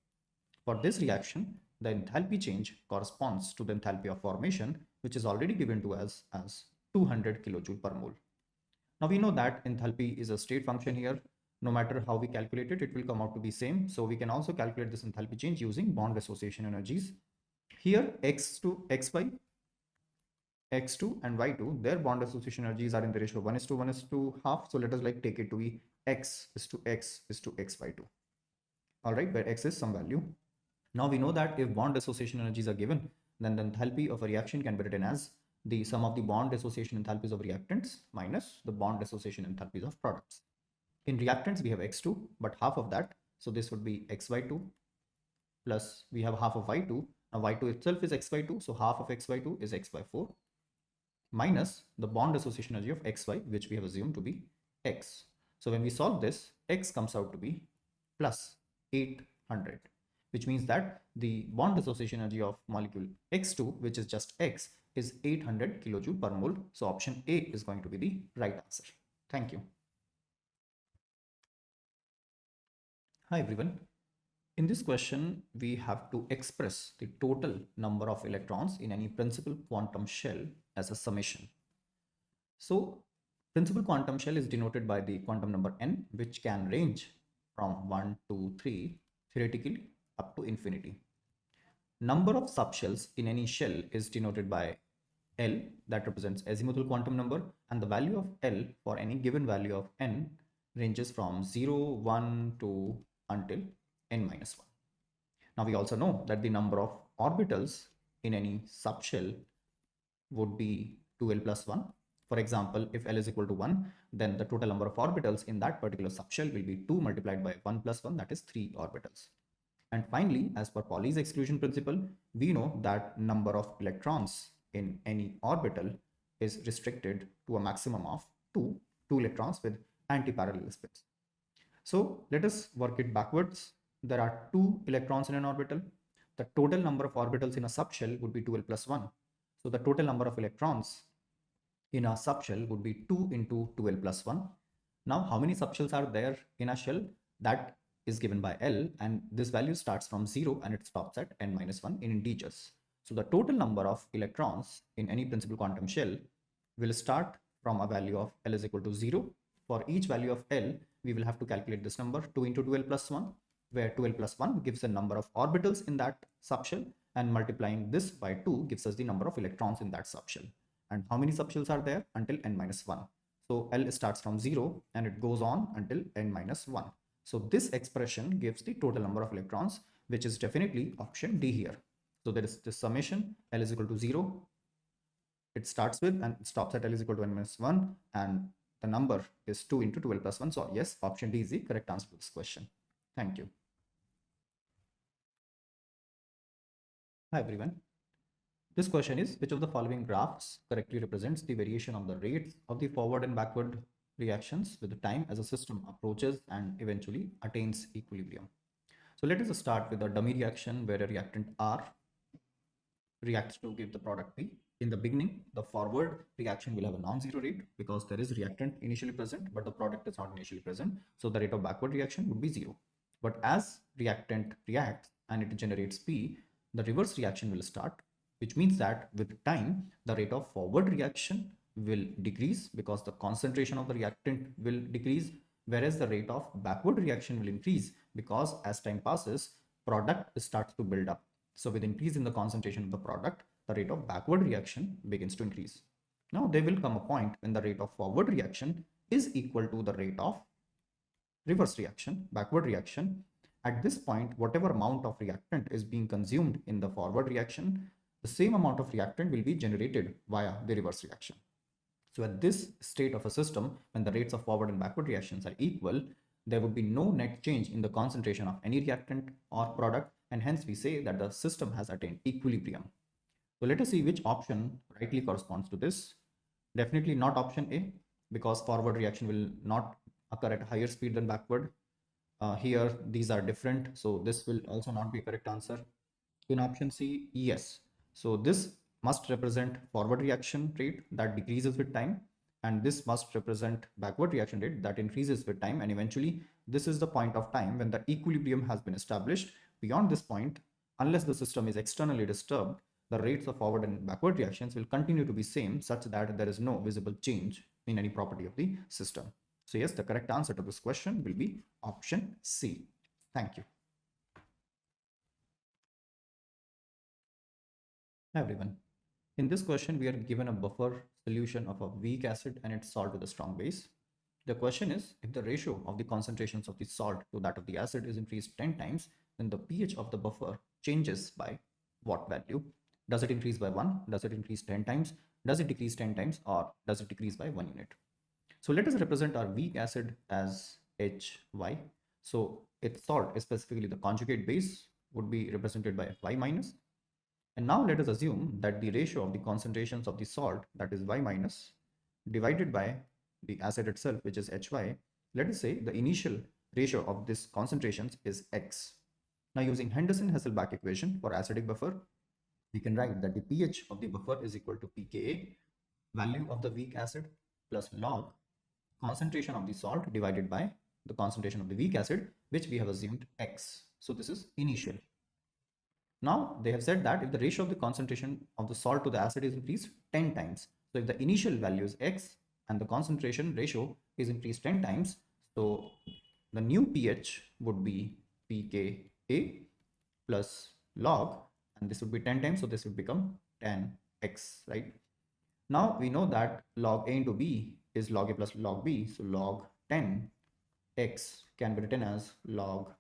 For this reaction, the enthalpy change corresponds to the enthalpy of formation, which is already given to us as 200 kilojoule per mole. Now we know that enthalpy is a state function here. No matter how we calculate it, it will come out to be same. So we can also calculate this enthalpy change using bond association energies. Here X2, XY, X2 and Y2, their bond association energies are in the ratio of 1:1:half. So let us take it to be X is to X is to XY2. All right, where X is some value. Now we know that if bond association energies are given, then the enthalpy of a reaction can be written as the sum of the bond association enthalpies of reactants minus the bond association enthalpies of products. In reactants, we have X2, but half of that. So this would be XY2 plus we have half of Y2. Now Y2 itself is XY2, so half of XY2 is XY4 minus the bond association energy of XY, which we have assumed to be X. So when we solve this, X comes out to be plus 800, which means that the bond association energy of molecule X2, which is just X, is 800 kilojoule per mole. So option A is going to be the right answer. Thank you. Hi everyone. In this question, we have to express the total number of electrons in any principal quantum shell as a summation. So principal quantum shell is denoted by the quantum number n, which can range from 1 to 3 theoretically up to infinity. Number of subshells in any shell is denoted by L, that represents azimuthal quantum number, and the value of L for any given value of n ranges from 0, 1 to until n minus 1. Now we also know that the number of orbitals in any subshell would be 2l plus 1. For example, if L is equal to 1, then the total number of orbitals in that particular subshell will be 2 multiplied by 1 plus 1, that is 3 orbitals. And finally, as per Pauli's exclusion principle, we know that number of electrons in any orbital is restricted to a maximum of 2 electrons with antiparallel spins. So let us work it backwards. There are 2 electrons in an orbital. The total number of orbitals in a subshell would be 2l plus 1. So the total number of electrons in a subshell would be 2 into 2l plus 1. Now, how many subshells are there in a shell? That is given by L, and this value starts from 0 and it stops at n minus 1 in integers. So the total number of electrons in any principal quantum shell will start from a value of L is equal to 0. For each value of L, we will have to calculate this number 2 into 2l plus 1, where 2l plus 1 gives the number of orbitals in that subshell, and multiplying this by 2 gives us the number of electrons in that subshell. And how many subshells are there? Until n minus 1. So L starts from 0 and it goes on until n minus 1. So this expression gives the total number of electrons, which is definitely option D here. So there is this summation, L is equal to 0. It starts with and it stops at L is equal to n minus 1, and the number is 2 into 12 plus 1. So yes, option D is the correct answer to this question. Thank you. Hi everyone. This question is, which of the following graphs correctly represents the variation of the rates of the forward and backward reactions with the time as a system approaches and eventually attains equilibrium? So let us start with a dummy reaction where a reactant R reacts to give the product P. In the beginning, the forward reaction will have a non-zero rate because there is reactant initially present, but the product is not initially present. So the rate of backward reaction would be 0. But as reactant reacts and it generates P, the reverse reaction will start, which means that with time, the rate of forward reaction will decrease because the concentration of the reactant will decrease, whereas the rate of backward reaction will increase because as time passes, product starts to build up. So with increase in the concentration of the product, the rate of backward reaction begins to increase. Now there will come a point when the rate of forward reaction is equal to the rate of reverse reaction, backward reaction. At this point, whatever amount of reactant is being consumed in the forward reaction, the same amount of reactant will be generated via the reverse reaction. So at this state of a system, when the rates of forward and backward reactions are equal, there would be no net change in the concentration of any reactant or product, and hence we say that the system has attained equilibrium. So let us see which option rightly corresponds to this. Definitely not option A, because forward reaction will not occur at a higher speed than backward. Here, these are different, so this will also not be a correct answer. In option C, yes. So this must represent forward reaction rate that decreases with time, and this must represent backward reaction rate that increases with time, and eventually this is the point of time when the equilibrium has been established. Beyond this point, unless the system is externally disturbed, the rates of forward and backward reactions will continue to be same, such that there is no visible change in any property of the system. So yes, the correct answer to this question will be option C. Thank you. Hi everyone. In this question, we are given a buffer solution of a weak acid and its salt with a strong base. The question is, if the ratio of the concentrations of the salt to that of the acid is increased 10 times, then the pH of the buffer changes by what value? Does it increase by 1? Does it increase 10 times? Does it decrease 10 times? Or does it decrease by 1 unit? So let us represent our weak acid as HY. So its salt, specifically the conjugate base, would be represented by Y minus. And now let us assume that the ratio of the concentrations of the salt, that is Y minus, divided by the acid itself, which is HY, let us say the initial ratio of this concentrations is X. Now using Henderson-Hasselbalch equation for acidic buffer, we can write that the pH of the buffer is equal to pKa, value of the weak acid, plus log concentration of the salt divided by the concentration of the weak acid, which we have assumed X. So this is initial. Now they have said that if the ratio of the concentration of the salt to the acid is increased 10 times, so if the initial value is X and the concentration ratio is increased 10 times, so the new pH would be pKa plus log, and this would be 10 times, so this would become 10x, right? Now we know that log A into B is log A plus log B, so log 10x can be written as log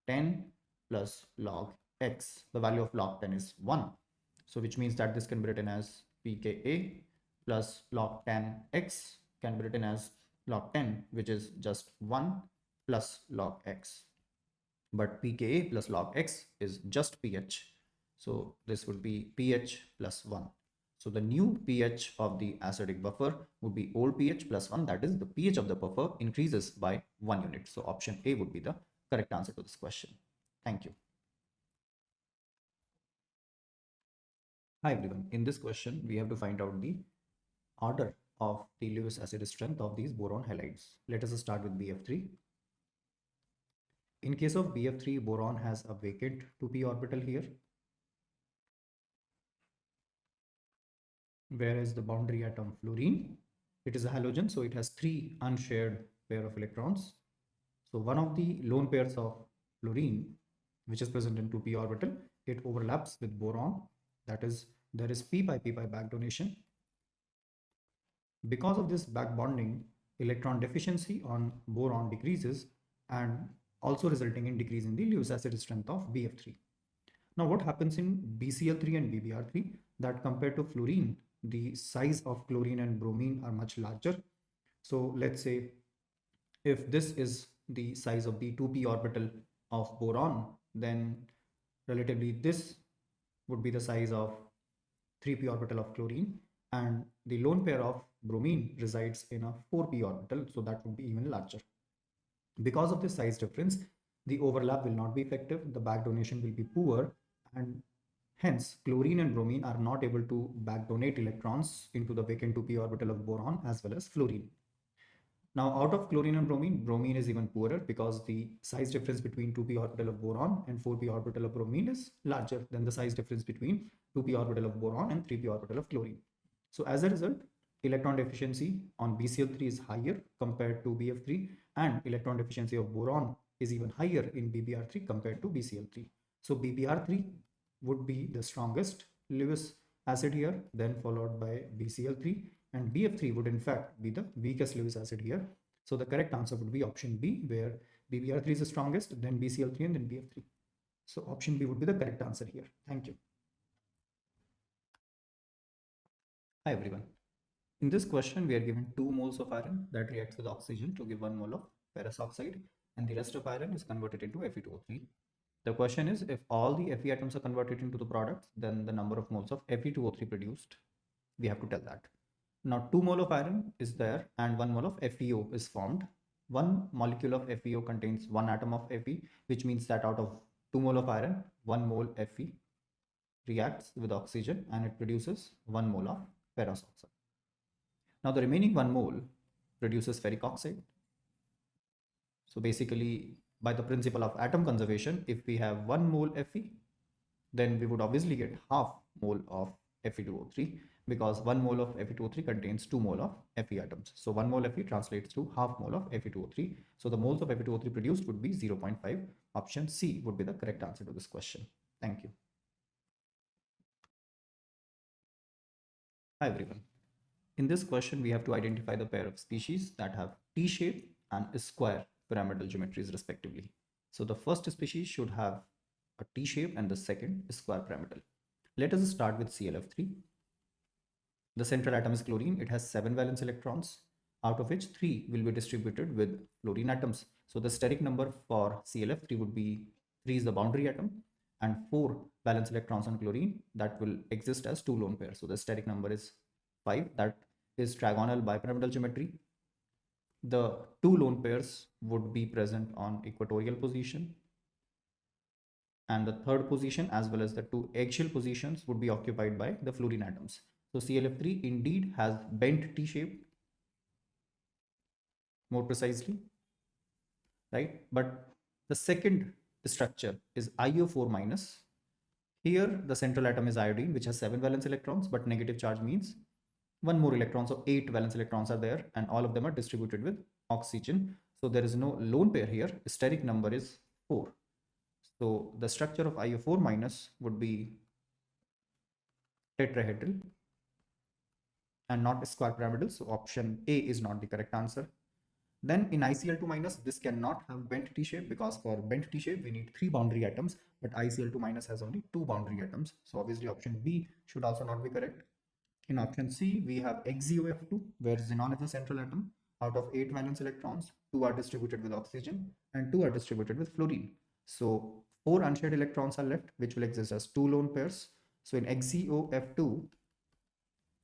10 plus log x. The value of log 10 is 1, so which means that this can be written as pKa plus log 10x can be written as log 10, which is just 1 plus log x. But pKa plus log x is just pH, so this would be pH plus 1. So the new pH of the acidic buffer would be old pH plus 1, that is the pH of the buffer increases by 1 unit. So option A would be the correct answer to this question. Thank you. Hi everyone. In this question, we have to find out the order of the Lewis acid strength of these boron halides. Let us start with BF3. In case of BF3, boron has a vacant 2p orbital here, whereas the boundary atom fluorine, it is a halogen, so it has 3 unshared pair of electrons. So one of the lone pairs of fluorine, which is present in 2p orbital, it overlaps with boron, that is, there is p pi back donation. Because of this back bonding, electron deficiency on boron decreases, and also resulting in decrease in the Lewis acid strength of BF3. Now what happens in BCl3 and BBr3, that compared to fluorine, the size of chlorine and bromine are much larger. So let's say if this is the size of the 2p orbital of boron, then relatively this would be the size of 3p orbital of chlorine, and the lone pair of bromine resides in a 4p orbital, so that would be even larger. Because of this size difference, the overlap will not be effective, the back donation will be poor, and hence chlorine and bromine are not able to back donate electrons into the vacant 2p orbital of boron as well as fluorine. Now out of chlorine and bromine, bromine is even poorer because the size difference between 2p orbital of boron and 4p orbital of bromine is larger than the size difference between 2p orbital of boron and 3p orbital of chlorine. So as a result, electron deficiency on BCl3 is higher compared to BF3, and electron deficiency of boron is even higher in BBr3 compared to BCl3. So BBr3 would be the strongest Lewis acid here, then followed by BCl3, and BF3 would in fact be the weakest Lewis acid here. So the correct answer would be option B, where BBr3 is the strongest, then BCl3, and then BF3. So option B would be the correct answer here. Thank you. Hi everyone. In this question, we are given 2 moles of iron that reacts with oxygen to give 1 mole of ferrous oxide, and the rest of iron is converted into Fe2O3. The question is, if all the Fe atoms are converted into the products, then the number of moles of Fe2O3 produced, we have to tell that. Now 2 mole of iron is there and 1 mole of FeO is formed. 1 molecule of FeO contains 1 atom of Fe, which means that out of 2 mole of iron, 1 mole Fe reacts with oxygen and it produces 1 mole of ferrous oxide. Now the remaining 1 mole produces ferric oxide. So basically, by the principle of atom conservation, if we have 1 mole Fe, then we would obviously get half mole of Fe2O3, because 1 mole of Fe2O3 contains 2 mole of Fe atoms. So 1 mole Fe translates to half mole of Fe2O3. So the moles of Fe2O3 produced would be 0.5. Option C would be the correct answer to this question. Thank you. Hi everyone. In this question, we have to identify the pair of species that have T-shape and square pyramidal geometries respectively. So the first species should have a T-shape and the second square pyramidal. Let us start with ClF3. The central atom is chlorine. It has 7 valence electrons, out of which 3 will be distributed with fluorine atoms. So the steric number for ClF3 would be 3 is the boundary atom, and 4 valence electrons on chlorine that will exist as 2 lone pairs. So the steric number is 5. That is trigonal bipyramidal geometry. The 2 lone pairs would be present on equatorial position, and the third position as well as the 2 axial positions would be occupied by the fluorine atoms. So ClF3 indeed has bent T shape, more precisely, right? But the second structure is IO4 minus. Here the central atom is iodine, which has 7 valence electrons, but negative charge means 1 more electron. So 8 valence electrons are there, and all of them are distributed with oxygen. So there is no lone pair here. Steric number is 4. So the structure of IO4 minus would be tetrahedral and not square pyramidal. So option A is not the correct answer. Then in ICl2 minus, this cannot have bent T shape, because for bent T shape we need 3 boundary atoms, but ICl2 minus has only 2 boundary atoms. So obviously option B should also not be correct. In option C, we have XeOF2, where xenon is the central atom. Out of 8 valence electrons, 2 are distributed with oxygen and 2 are distributed with fluorine. So 4 unshared electrons are left, which will exist as 2 lone pairs. So in XeOF2,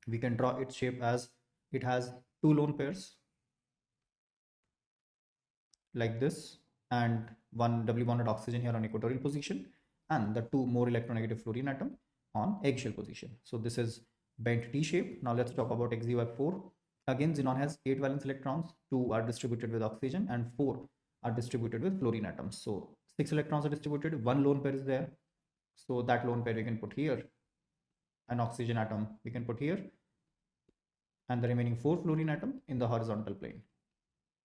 we can draw its shape as it has 2 lone pairs like this, and 1 double bonded oxygen here on equatorial position, and the 2 more electronegative fluorine atom on eggshell position. So this is bent T shape. Now let's talk about XeOF4. Again, xenon has 8 valence electrons, 2 are distributed with oxygen and 4 are distributed with fluorine atoms. So 6 electrons are distributed, 1 lone pair is there. So that lone pair we can put here, an oxygen atom we can put here, and the remaining 4 fluorine atom in the horizontal plane.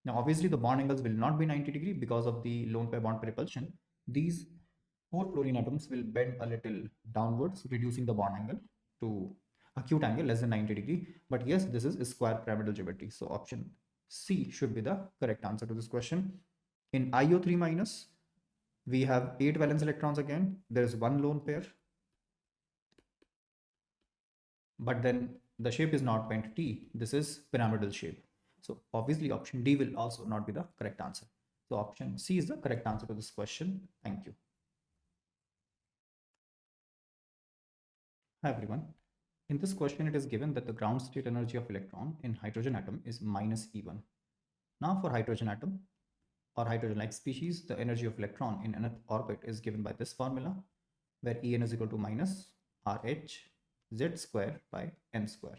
Now obviously the bond angles will not be 90 degree because of the lone pair bond repulsion. These 4 fluorine atoms will bend a little downwards, reducing the bond angle to acute angle less than 90 degree. But yes, this is a square pyramidal geometry. So option C should be the correct answer to this question. In IO3 minus, we have 8 valence electrons again. There is 1 lone pair, but then the shape is not bent T. This is pyramidal shape. So obviously option D will also not be the correct answer. So option C is the correct answer to this question. Thank you. Hi everyone. In this question, it is given that the ground state energy of electron in hydrogen atom is minus E1. Now for hydrogen atom or hydrogen-like species, the energy of electron in nth orbit is given by this formula, where En is equal to minus RH Z square by M square.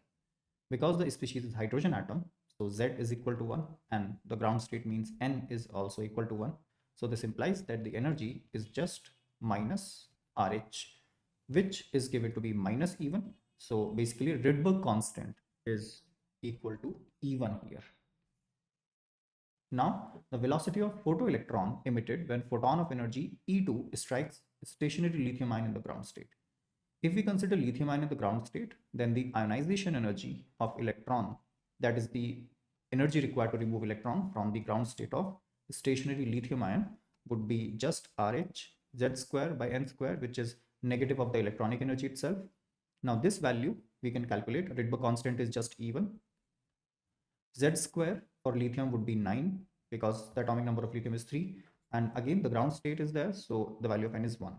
Because the species is hydrogen atom, so Z is equal to 1, and the ground state means N is also equal to 1. So this implies that the energy is just minus RH, which is given to be minus E1. So basically Rydberg constant is equal to E1 here. Now the velocity of photoelectron emitted when photon of energy E2 strikes stationary lithium ion in the ground state If we consider lithium ion in the ground state, then the ionization energy of electron, that is the energy required to remove electron from the ground state of stationary lithium ion, would be just RH Z square by N square, which is negative of the electronic energy itself. Now this value we can calculate. Rydberg constant is just E1. Z square for lithium would be 9 because the atomic number of lithium is 3. And again, the ground state is there, so the value of N is 1.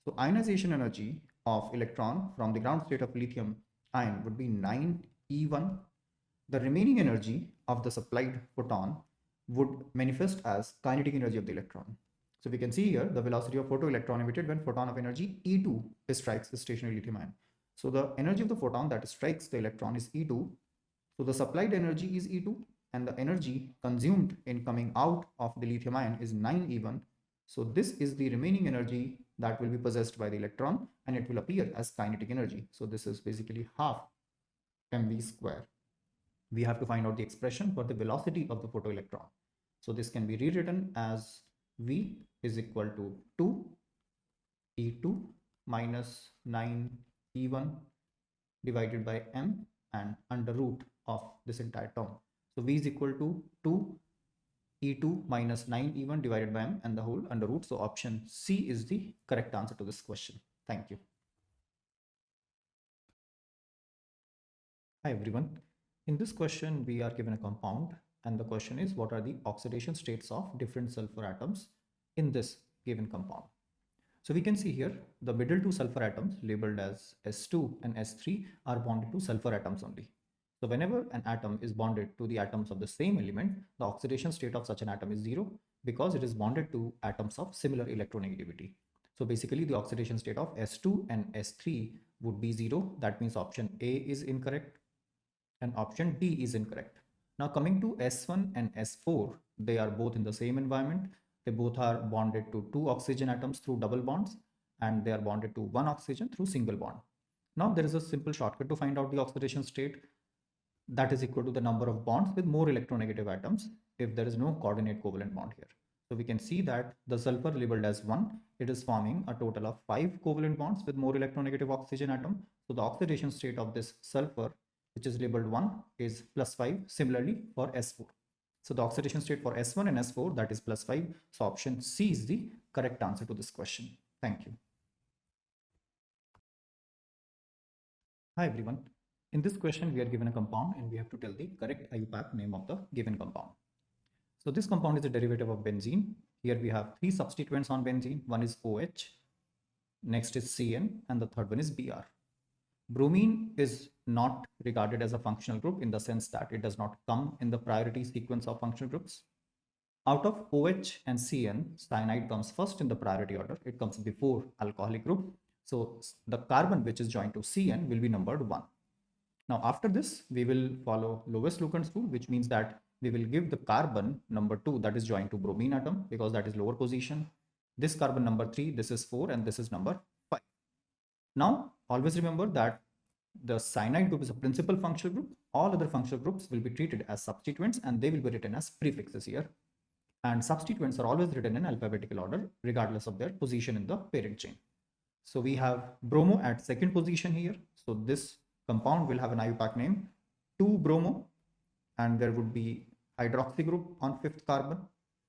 So ionization energy of electron from the ground state of lithium ion would be 9 E1. The remaining energy of the supplied photon would manifest as kinetic energy of the electron. So we can see here the velocity of photoelectron emitted when photon of energy E2 strikes the stationary lithium ion. So the energy of the photon that strikes the electron is E2. So the supplied energy is E2 and the energy consumed in coming out of the lithium ion is 9 E1. So this is the remaining energy that will be possessed by the electron and it will appear as kinetic energy. So this is basically half mv square. We have to find out the expression for the velocity of the photoelectron. So this can be rewritten as V is equal to 2 E2 minus 9 E1 divided by m and under root of this entire term. So V is equal to 2 E2 minus 9 E1 divided by m and the whole under root. So option C is the correct answer to this question. Thank you. Hi everyone. In this question, we are given a compound and the question is what are the oxidation states of different sulfur atoms in this given compound. So we can see here the middle two sulfur atoms labeled as S2 and S3 are bonded to sulfur atoms only. So whenever an atom is bonded to the atoms of the same element, the oxidation state of such an atom is 0 because it is bonded to atoms of similar electronegativity. So basically the oxidation state of S2 and S3 would be 0. That means option A is incorrect and option D is incorrect. Now coming to S1 and S4, they are both in the same environment. They both are bonded to 2 oxygen atoms through double bonds and they are bonded to 1 oxygen through single bond. Now there is a simple shortcut to find out the oxidation state. That is equal to the number of bonds with more electronegative atoms if there is no coordinate covalent bond here. So we can see that the sulfur labeled as 1, it is forming a total of 5 covalent bonds with more electronegative oxygen atom. So the oxidation state of this sulfur, which is labeled 1, is +5. Similarly for S4. So the oxidation state for S1 and S4, that is +5. So option C is the correct answer to this question. Thank you. Hi everyone. In this question, we are given a compound and we have to tell the correct IUPAC name of the given compound. So this compound is a derivative of benzene. Here we have 3 substituents on benzene. One is OH, next is CN, and the third one is Br. Bromine is not regarded as a functional group in the sense that it does not come in the priority sequence of functional groups. Out of OH and CN, cyanide comes first in the priority order. It comes before alcoholic group. So the carbon which is joined to CN will be numbered 1. Now after this, we will follow Lewis-Lucan's rule, which means that we will give the carbon number 2 that is joined to bromine atom because that is lower position. This carbon number 3, this is 4 and this is number 5. Now always remember that the cyanide group is a principal functional group. All other functional groups will be treated as substituents and they will be written as prefixes here. And substituents are always written in alphabetical order regardless of their position in the parent chain. So we have bromo at second position here. So this compound will have an IUPAC name 2-bromo and there would be hydroxy group on 5th carbon.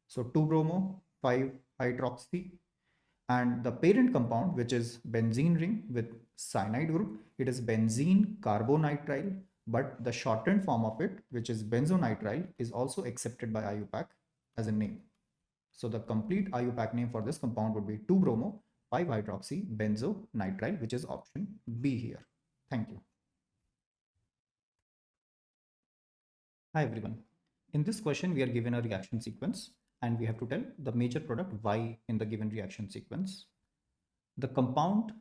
So 2-bromo, 5-hydroxy. And the parent compound, which is benzene ring with cyanide group, it is benzene carbonitrile, but the shortened form of it, which is benzonitrile, is also accepted by IUPAC as a name. So the complete IUPAC name for this compound would be 2-bromo, 5-hydroxy benzonitrile, which is option B here. Thank you. Hi everyone. In this question, we are given a reaction sequence and we have to tell the major product Y in the given reaction sequence. The compound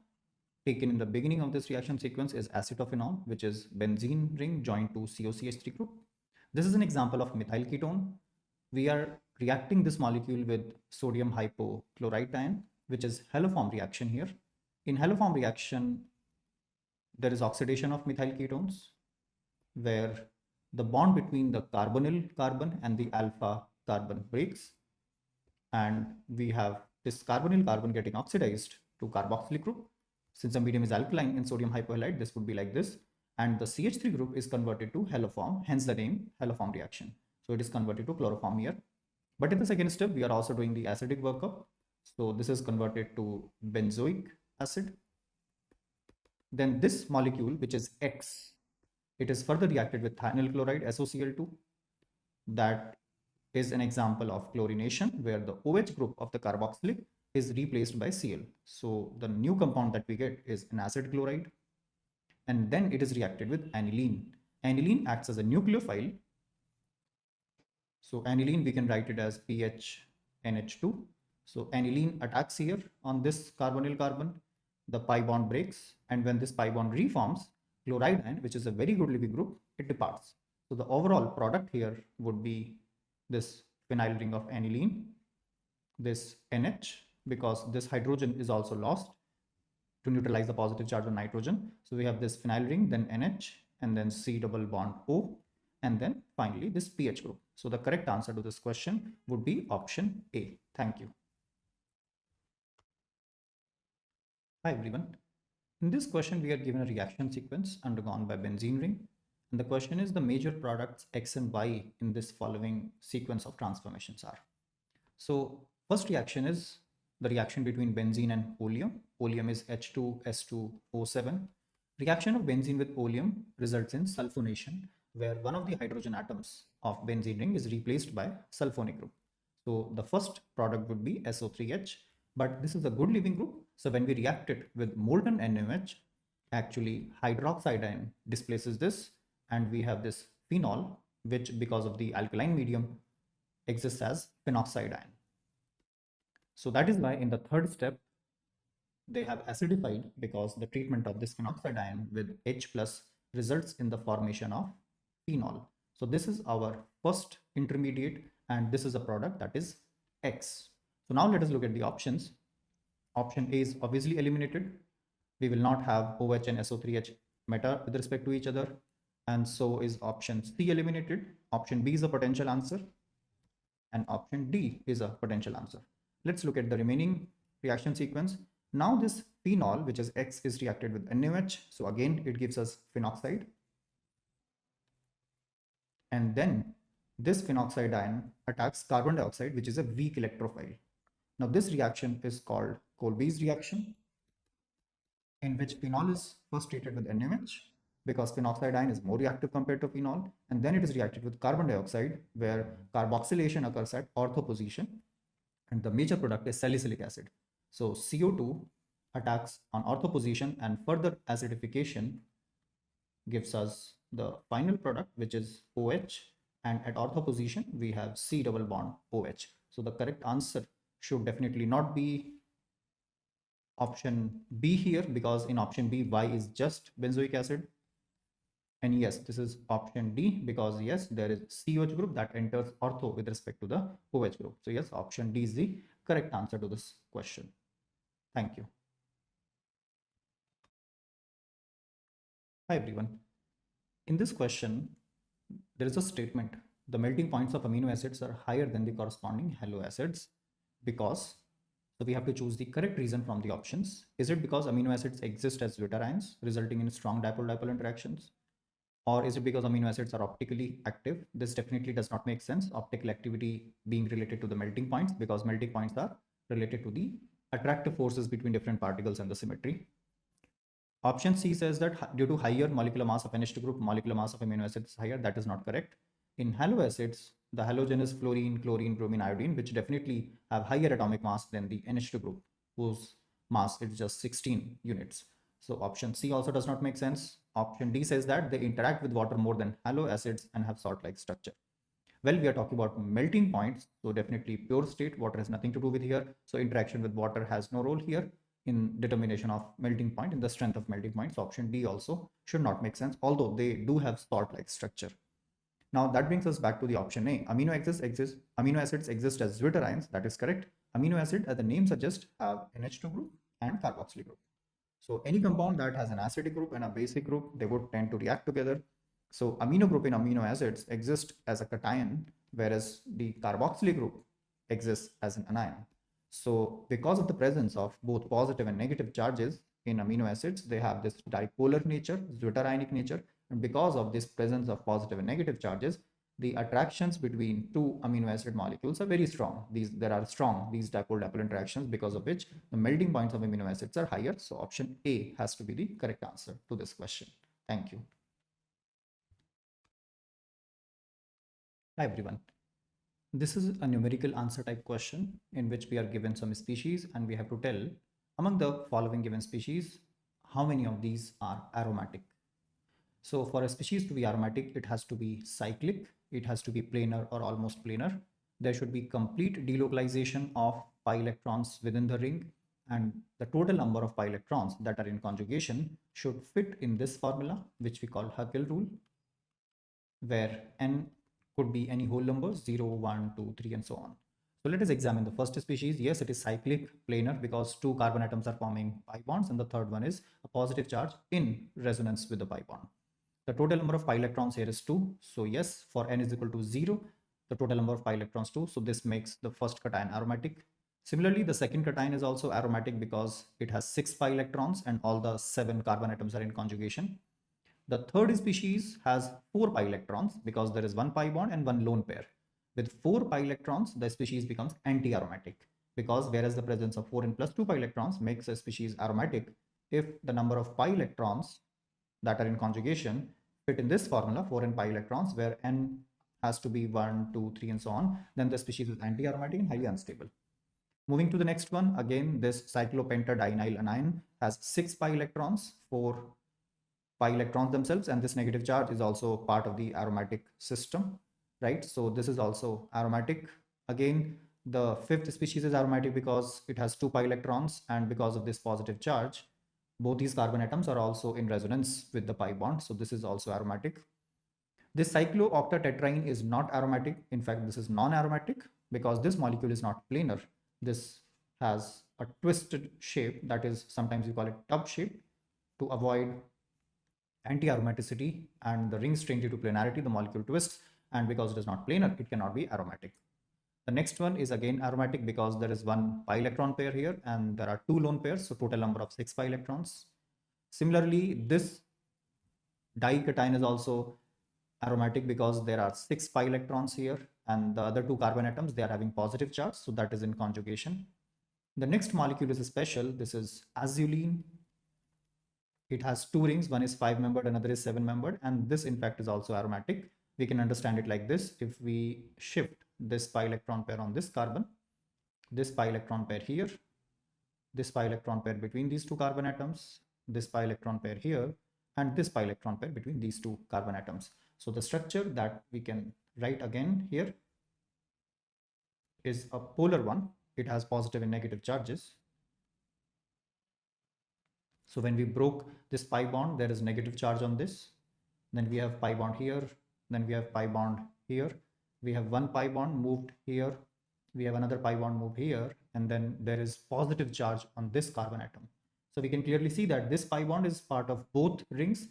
taken in the beginning of this reaction sequence is acetophenol, which is benzene ring joined to COCH3 group. This is an example of methyl ketone. We are reacting this molecule with sodium hypochlorite ion, which is haloform reaction here. In haloform reaction, there is oxidation of methyl ketones where the bond between the carbonyl carbon and the alpha carbon breaks and we have this carbonyl carbon getting oxidized to carboxylic group. Since the medium is alkaline in sodium hypohalite, this would be like this. And the CH3 group is converted to haloform, hence the name haloform reaction. So it is converted to chloroform here. But in the second step, we are also doing the acidic workup. So this is converted to benzoic acid. Then this molecule, which is X, it is further reacted with thionyl chloride, SOCl2. That is an example of chlorination, where the OH group of the carboxylic is replaced by Cl. So the new compound that we get is an acid chloride, and then it is reacted with aniline. Aniline acts as a nucleophile. So aniline, we can write it as PHNH2. So aniline attacks here on this carbonyl carbon, the pi bond breaks, and when this pi bond reforms, chloride ion, which is a very good Levy group, it departs. So the overall product here would be this phenyl ring of aniline, this NH, because this hydrogen is also lost to neutralize the positive charge on nitrogen. So we have this phenyl ring, then NH, and then C double bond O, and then finally this pH group. So the correct answer to this question would be option A. Thank you. Hi everyone. In this question, we are given a reaction sequence undergone by benzene ring. And the question is the major products X and Y in this following sequence of transformations are. So first reaction is the reaction between benzene and oleum. Oleum is H2S2O7. Reaction of benzene with oleum results in sulfonation, where one of the hydrogen atoms of benzene ring is replaced by sulfonic group. So the first product would be SO3H, but this is a good leaving group. So when we react it with molten NaOH, actually hydroxide ion displaces this, and we have this phenol, which because of the alkaline medium exists as phenoxide ion. So that is why in the third step, they have acidified, because the treatment of this phenoxide ion with H plus results in the formation of phenol. So this is our first intermediate, and this is a product that is X. So now let us look at the options. Option A is obviously eliminated. We will not have OH and SO3H matter with respect to each other, and so is option C eliminated. Option B is a potential answer, and option D is a potential answer. Let's look at the remaining reaction sequence. Now this phenol, which is X, is reacted with NaOH. So again, it gives us phenoxide. And then this phenoxide ion attacks carbon dioxide, which is a weak electrophile. Now this reaction is called Colby's reaction, in which phenol is first treated with NaOH, because phenoxide ion is more reactive compared to phenol, and then it is reacted with carbon dioxide, where carboxylation occurs at ortho position, and the major product is salicylic acid. So CO2 attacks on ortho position, and further acidification gives us the final product, which is OH, and at ortho position we have C double bond OH. So the correct answer should definitely not be option B here, because in option B, Y is just benzoic acid. And yes, this is option D, because yes, there is COH group that enters ortho with respect to the OH group. So yes, option D is the correct answer to this question. Thank you. Hi everyone. In this question, there is a statement: the melting points of amino acids are higher than the corresponding halo acids, because, so we have to choose the correct reason from the options. Is it because amino acids exist as Zwitter ions, resulting in strong dipole-dipole interactions? Or is it because amino acids are optically active? This definitely does not make sense, optical activity being related to the melting points, because melting points are related to the attractive forces between different particles and the symmetry. Option C says that due to higher molecular mass of NH2 group, molecular mass of amino acids is higher. That is not correct. In halo acids, the halogen is fluorine, chlorine, bromine, iodine, which definitely have higher atomic mass than the NH2 group, whose mass is just 16 units. So option C also does not make sense. Option D says that they interact with water more than halo acids and have salt-like structure. Well, we are talking about melting points, so definitely pure state, water has nothing to do with here. So interaction with water has no role here in determination of melting point, in the strength of melting point. So option D also should not make sense, although they do have salt-like structure. Now that brings us back to the option A. Amino acids exist as Zwitter ions. That is correct. Amino acid, as the name suggests, have NH2 group and carboxylic group. So any compound that has an acidic group and a basic group, they would tend to react together. So amino group in amino acids exist as a cation, whereas the carboxylic group exists as an anion. So because of the presence of both positive and negative charges, in amino acids, they have this dipolar nature, zwitterionic nature, and because of this presence of positive and negative charges, the attractions between two amino acid molecules are very strong. These dipole-dipole interactions, because of which the melting points of amino acids are higher. So option A has to be the correct answer to this question. Thank you. Hi everyone. This is a numerical answer type question in which we are given some species and we have to tell among the following given species how many of these are aromatic. So for a species to be aromatic, it has to be cyclic, it has to be planar or almost planar. There should be complete delocalization of pi electrons within the ring, and the total number of pi electrons that are in conjugation should fit in this formula, which we call Huckel rule, where n could be any whole numbers, 0, 1, 2, 3, and so on. So let us examine the first species. Yes, it is cyclic planar because two carbon atoms are forming pi bonds, and the third one is a positive charge in resonance with the pi bond. The total number of pi electrons here is 2. So yes, for n is equal to 0, the total number of pi electrons 2. So this makes the first cation aromatic. Similarly, the second cation is also aromatic because it has 6 pi electrons and all the 7 carbon atoms are in conjugation. The third species has 4 pi electrons because there is one pi bond and one lone pair. With 4 pi electrons, the species becomes anti-aromatic because whereas the presence of 4n plus 2 pi electrons makes a species aromatic, if the number of pi electrons that are in conjugation fit in this formula, 4n pi electrons, where n has to be 1, 2, 3, and so on, then the species is anti-aromatic and highly unstable. Moving to the next one, again, this cyclopentadienyl anion has 6 pi electrons, 4 pi electrons themselves, and this negative charge is also part of the aromatic system, right? So this is also aromatic. Again, the fifth species is aromatic because it has 2 pi electrons, and because of this positive charge, both these carbon atoms are also in resonance with the pi bond. So this is also aromatic. This cyclooctatetraene is not aromatic. In fact, this is non-aromatic because this molecule is not planar. This has a twisted shape, that is sometimes we call it tub shape, to avoid anti-aromaticity, and the rings change due to planarity, the molecule twists, and because it is not planar, it cannot be aromatic. The next one is again aromatic because there is one pi electron pair here and there are two lone pairs, so total number of 6 pi electrons. Similarly, this dication is also aromatic because there are 6 pi electrons here and the other two carbon atoms, they are having positive charge, so that is in conjugation. The next molecule is special. This is azulene. It has two rings, one is 5-membered, another is 7-membered, and this in fact is also aromatic. We can understand it like this: if we shift this pi electron pair on this carbon, this pi electron pair here, this pi electron pair between these two carbon atoms, this pi electron pair here, and this pi electron pair between these two carbon atoms. So the structure that we can write again here is a polar one. It has positive and negative charges. So when we broke this pi bond, there is negative charge on this. Then we have pi bond here. Then we have pi bond here. We have one pi bond moved here. We have another pi bond moved here. And then there is positive charge on this carbon atom. So we can clearly see that this pi bond is part of both rings.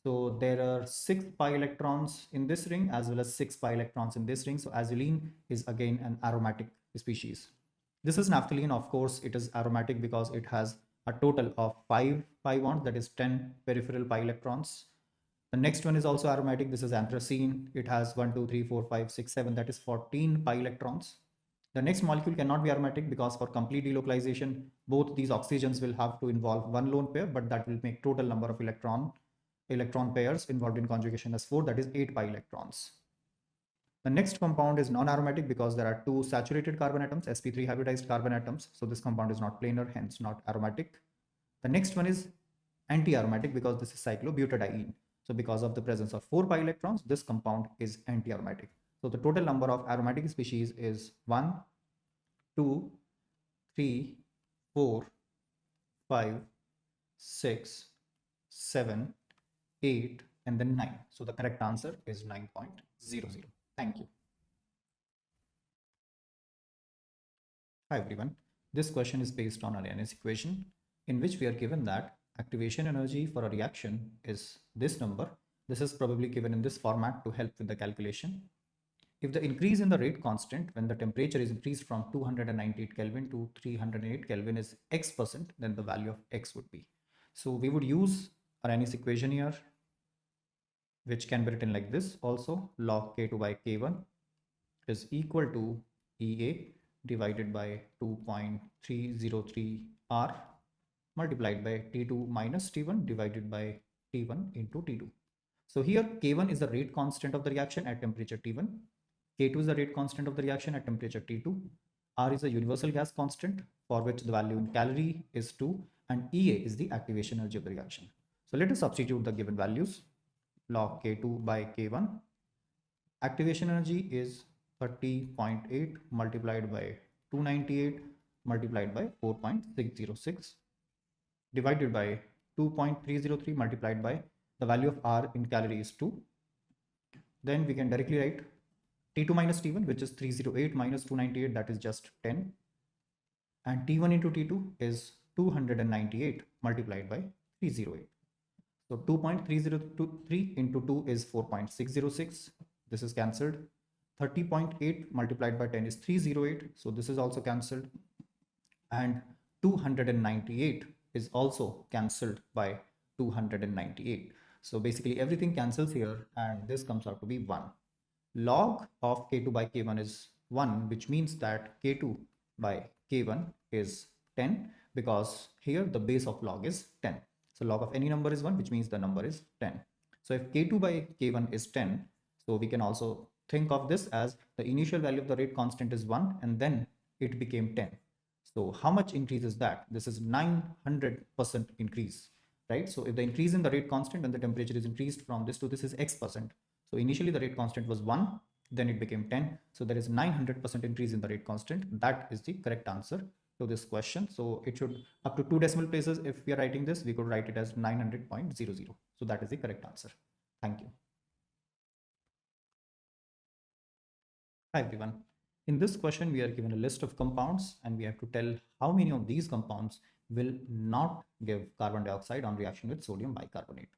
So there are 6 pi electrons in this ring as well as 6 pi electrons in this ring. So azulene is again an aromatic species. This is naphthalene. Of course, it is aromatic because it has a total of 5 pi bonds, that is 10 peripheral pi electrons. The next one is also aromatic. This is anthracene. It has 1, 2, 3, 4, 5, 6, 7, that is 14 pi electrons. The next molecule cannot be aromatic because for complete delocalization, both these oxygens will have to involve one lone pair, but that will make total number of electron pairs involved in conjugation as 4, that is 8 pi electrons. The next compound is non-aromatic because there are two saturated carbon atoms, sp3 hybridized carbon atoms. So this compound is not planar, hence not aromatic. The next one is anti-aromatic because this is cyclobutadiene. So because of the presence of 4 pi electrons, this compound is anti-aromatic. So the total number of aromatic species is 1, 2, 3, 4, 5, 6, 7, 8, and then 9. So the correct answer is 9.00. Thank you. Hi everyone. This question is based on Arrhenius equation, in which we are given that activation energy for a reaction is this number. This is probably given in this format to help with the calculation. If the increase in the rate constant when the temperature is increased from 298 Kelvin to 308 Kelvin is x%, then the value of x would be. So we would use Arrhenius equation here, which can be written like this also: log K2 by K1 is equal to EA divided by 2.303 R multiplied by T2 minus T1 divided by T1 into T2. So here K1 is the rate constant of the reaction at temperature T1. K2 is the rate constant of the reaction at temperature T2. R is a universal gas constant for which the value in calorie is 2, and EA is the activation energy of the reaction. So let us substitute the given values. Log K2 by K1. Activation energy is 30.8 multiplied by 298 multiplied by 4.606 divided by 2.303 multiplied by the value of R in calorie is 2. Then we can directly write T2 minus T1, which is 308 minus 298, that is just 10. And T1 into T2 is 298 multiplied by 308. So 2.303 into 2 is 4.606. This is cancelled. 30.8 multiplied by 10 is 308. So this is also cancelled. And 298 is also cancelled by 298. So basically everything cancels here, and this comes out to be 1. Log of K2 by K1 is 1, which means that K2 by K1 is 10, because here the base of log is 10. So log of any number is 1, which means the number is 10. So if K2 by K1 is 10, so we can also think of this as the initial value of the rate constant is 1, and then it became 10. So how much increase is that? This is 900% increase, right? So if the increase in the rate constant and the temperature is increased from this to this is x%. So initially the rate constant was 1, then it became 10. So there is 900% increase in the rate constant. That is the correct answer to this question. So it should, up to 2 decimal places, if we are writing this, we could write it as 900.00. So that is the correct answer. Thank you. Hi everyone. In this question, we are given a list of compounds and we have to tell how many of these compounds will not give carbon dioxide on reaction with sodium bicarbonate.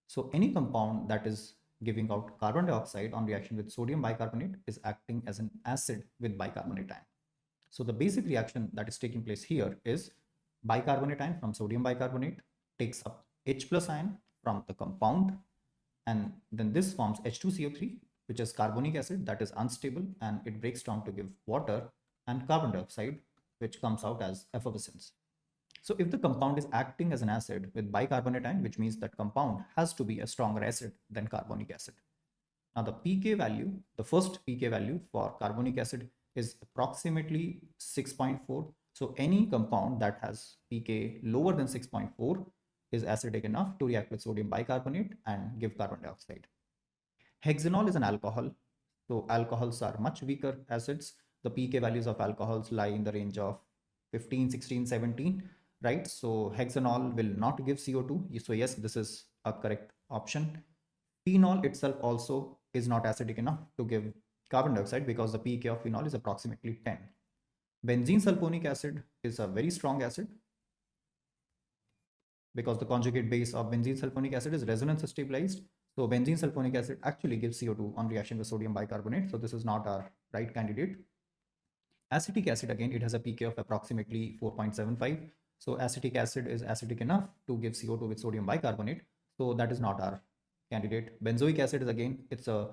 So any compound that is giving out carbon dioxide on reaction with sodium bicarbonate is acting as an acid with bicarbonate ion. So the basic reaction that is taking place here is bicarbonate ion from sodium bicarbonate takes up H plus ion from the compound, and then this forms H2CO3, which is carbonic acid that is unstable, and it breaks down to give water and carbon dioxide, which comes out as effervescence. So if the compound is acting as an acid with bicarbonate ion, which means that compound has to be a stronger acid than carbonic acid. Now the pK value, the first pK value for carbonic acid is approximately 6.4. So any compound that has pK lower than 6.4 is acidic enough to react with sodium bicarbonate and give carbon dioxide. Hexanol is an alcohol. So alcohols are much weaker acids. The pK values of alcohols lie in the range of 15, 16, 17, right? So hexanol will not give CO2. So yes, this is a correct option. Phenol itself also is not acidic enough to give carbon dioxide because the pK of phenol is approximately 10. Benzene sulfonic acid is a very strong acid because the conjugate base of benzene sulfonic acid is resonance stabilized. So benzene sulfonic acid actually gives CO2 on reaction with sodium bicarbonate. So this is not our right candidate. Acetic acid, again, it has a pK of approximately 4.75. So acetic acid is acidic enough to give CO2 with sodium bicarbonate. So that is not our candidate. Benzoic acid is, again, it's a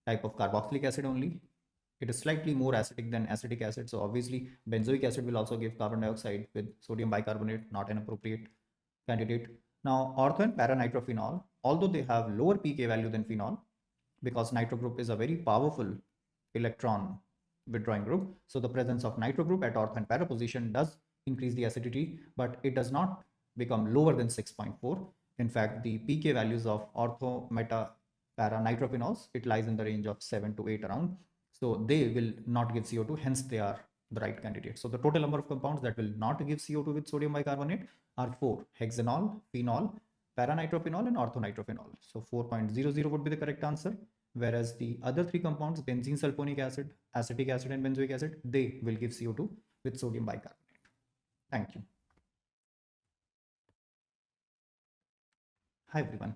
type of carboxylic acid only. It is slightly more acidic than acetic acid. So obviously benzoic acid will also give carbon dioxide with sodium bicarbonate, not an appropriate candidate. Now ortho and para-nitrophenol, although they have lower pK value than phenol, because nitro group is a very powerful electron withdrawing group. So the presence of nitro group at ortho and para position does increase the acidity, but it does not become lower than 6.4. In fact, the pK values of ortho, meta, para nitrophenols, it lies in the range of 7 to 8 around. So they will not give CO2, hence they are the right candidate. So the total number of compounds that will not give CO2 with sodium bicarbonate are 4: hexanol, phenol, para-nitrophenol, and orthonitrophenol. So 4.00 would be the correct answer. Whereas the other 3 compounds, benzene sulfonic acid, acetic acid, and benzoic acid, they will give CO2 with sodium bicarbonate. Thank you. Hi everyone.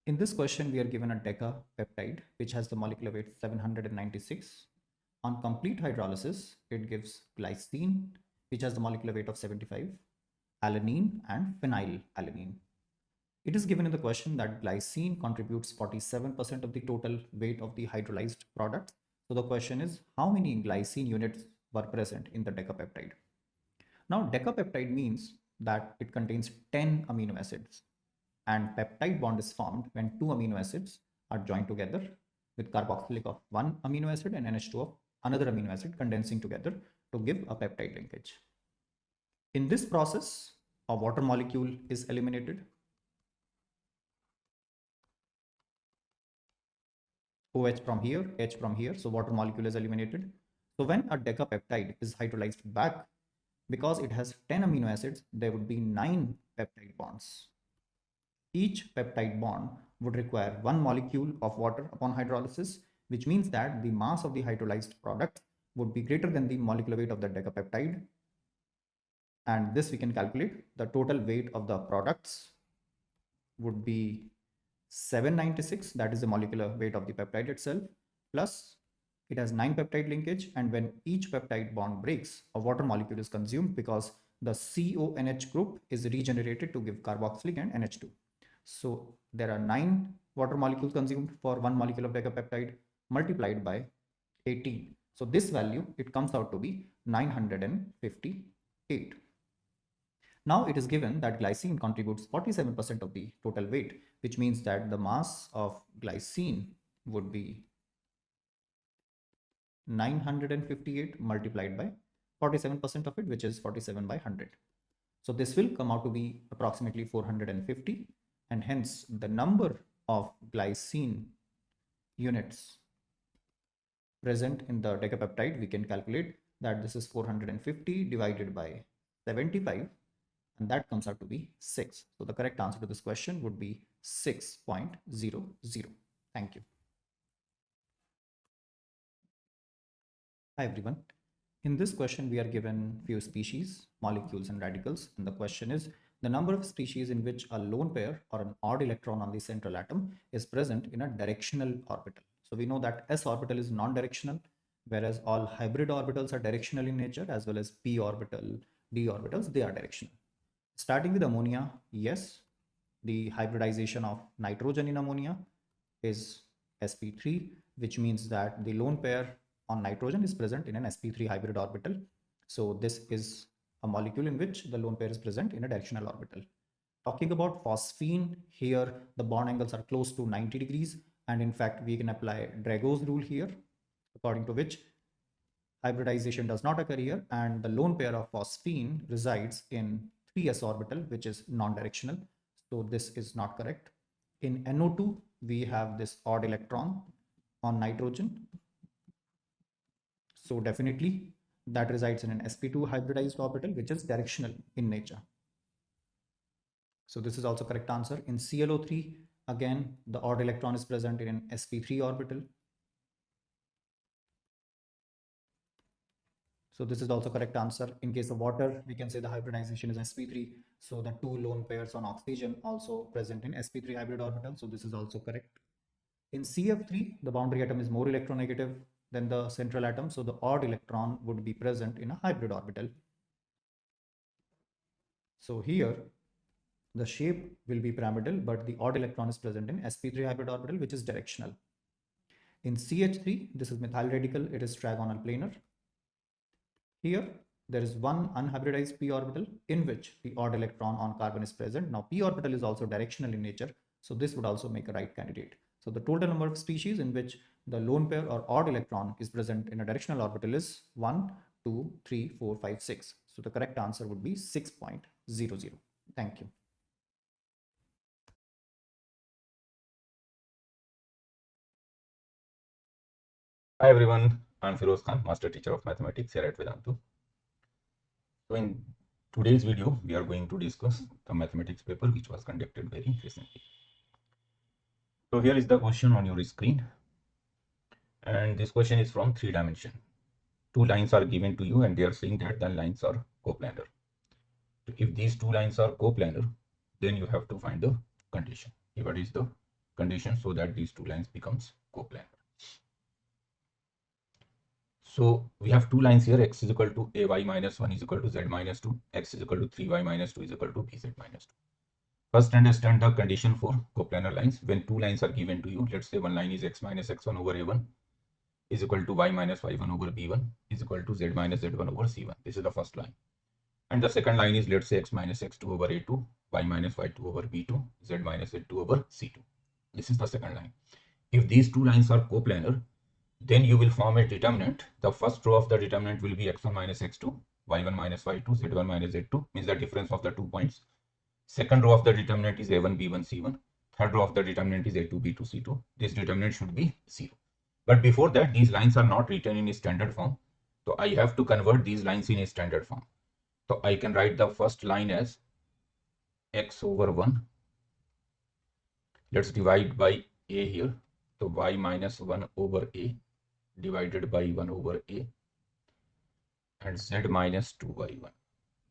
In this question, we are given a decapeptide, which has the molecular weight 796. On complete hydrolysis, it gives glycine, which has the molecular weight of 75. alanine, and phenylalanine. It is given in the question that glycine contributes 47% of the total weight of the hydrolyzed product. So the question is, how many glycine units were present in the decapeptide? Now, decapeptide means that it contains 10 amino acids, and peptide bond is formed when two amino acids are joined together with carboxylic of one amino acid and NH2 of another amino acid condensing together to give a peptide linkage. In this process, a water molecule is eliminated. OH from here, H from here, so water molecule is eliminated. So when a decapeptide is hydrolyzed back, because it has 10 amino acids, there would be 9 peptide bonds. Each peptide bond would require one molecule of water upon hydrolysis, which means that the mass of the hydrolyzed product would be greater than the molecular weight of the decapeptide. And this we can calculate. The total weight of the products would be 796, that is the molecular weight of the peptide itself, plus it has 9 peptide linkage, and when each peptide bond breaks, a water molecule is consumed because the CONH group is regenerated to give carboxylic and NH2. So there are 9 water molecules consumed for 1 molecule of decapeptide multiplied by 18. So this value, it comes out to be 958. Now it is given that glycine contributes 47% of the total weight, which means that the mass of glycine would be 958 multiplied by 47% of it, which is 47 by 100. So this will come out to be approximately 450, and hence the number of glycine units present in the decapeptide, we can calculate that this is 450 divided by 75, and that comes out to be 6. So the correct answer to this question would be 6.00. Thank you. Hi everyone. In this question, we are given few species, molecules and radicals, and the question is the number of species in which a lone pair or an odd electron on the central atom is present in a directional orbital. So we know that s orbital is non-directional, whereas all hybrid orbitals are directional in nature, as well as p orbital, d orbitals, they are directional. Starting with ammonia, yes, the hybridization of nitrogen in ammonia is sp3, which means that the lone pair on nitrogen is present in an sp3 hybrid orbital. So this is a molecule in which the lone pair is present in a directional orbital. Talking about phosphine, here the bond angles are close to 90 degrees, and in fact we can apply Drago's rule here, according to which hybridization does not occur here, and the lone pair of phosphine resides in 3s orbital, which is non-directional. So this is not correct. In NO2, we have this odd electron on nitrogen. So definitely that resides in an sp2 hybridized orbital, which is directional in nature. So this is also correct answer. In ClO3, again, the odd electron is present in an sp3 orbital. So this is also correct answer. In case of water, we can say the hybridization is sp3. So the two lone pairs on oxygen also present in sp3 hybrid orbital. So this is also correct. In CF3, the boundary atom is more electronegative than the central atom. So the odd electron would be present in a hybrid orbital. So here, the shape will be pyramidal, but the odd electron is present in sp3 hybrid orbital, which is directional. In CH3, this is methyl radical. It is trigonal planar. Here, there is one unhybridized p orbital in which the odd electron on carbon is present. Now, p orbital is also directional in nature, so this would also make a right candidate. So the total number of species in which the lone pair or odd electron is present in a directional orbital is 1, 2, 3, 4, 5, 6. So the correct answer would be 6.00. Thank you. Hi everyone, I'm Firoz Khan, Master Teacher of Mathematics here at Vedantu. So in today's video, we are going to discuss the mathematics paper which was conducted very recently. So here is the question on your screen, and this question is from 3 dimension. Two lines are given to you and they are saying that the lines are coplanar. So if these two lines are coplanar, then you have to find the condition. What is the condition so that these two lines becomes coplanar? So we have two lines here, x is equal to ay minus 1 is equal to z minus 2, x is equal to 3y minus 2 is equal to bz minus 2. First, understand the condition for coplanar lines. When two lines are given to you, let's say one line is x minus x1 over a1 is equal to y minus y1 over b1 is equal to z minus z1 over c1. This is the first line. And the second line is, let's say, x minus x2 over a2, y minus y2 over b2, z minus z2 over c2. This is the second line. If these two lines are coplanar, then you will form a determinant. The first row of the determinant will be x1 minus x2, y1 minus y2, z1 minus z2, means the difference of the 2 points. Second row of the determinant is a1, b1, c1. Third row of the determinant is a2, b2, c2. This determinant should be 0. But before that, these lines are not written in a standard form. So I have to convert these lines in a standard form. So I can write the first line as x over 1. Let's divide by a here. So y minus 1 over a divided by 1 over a and z minus 2y1.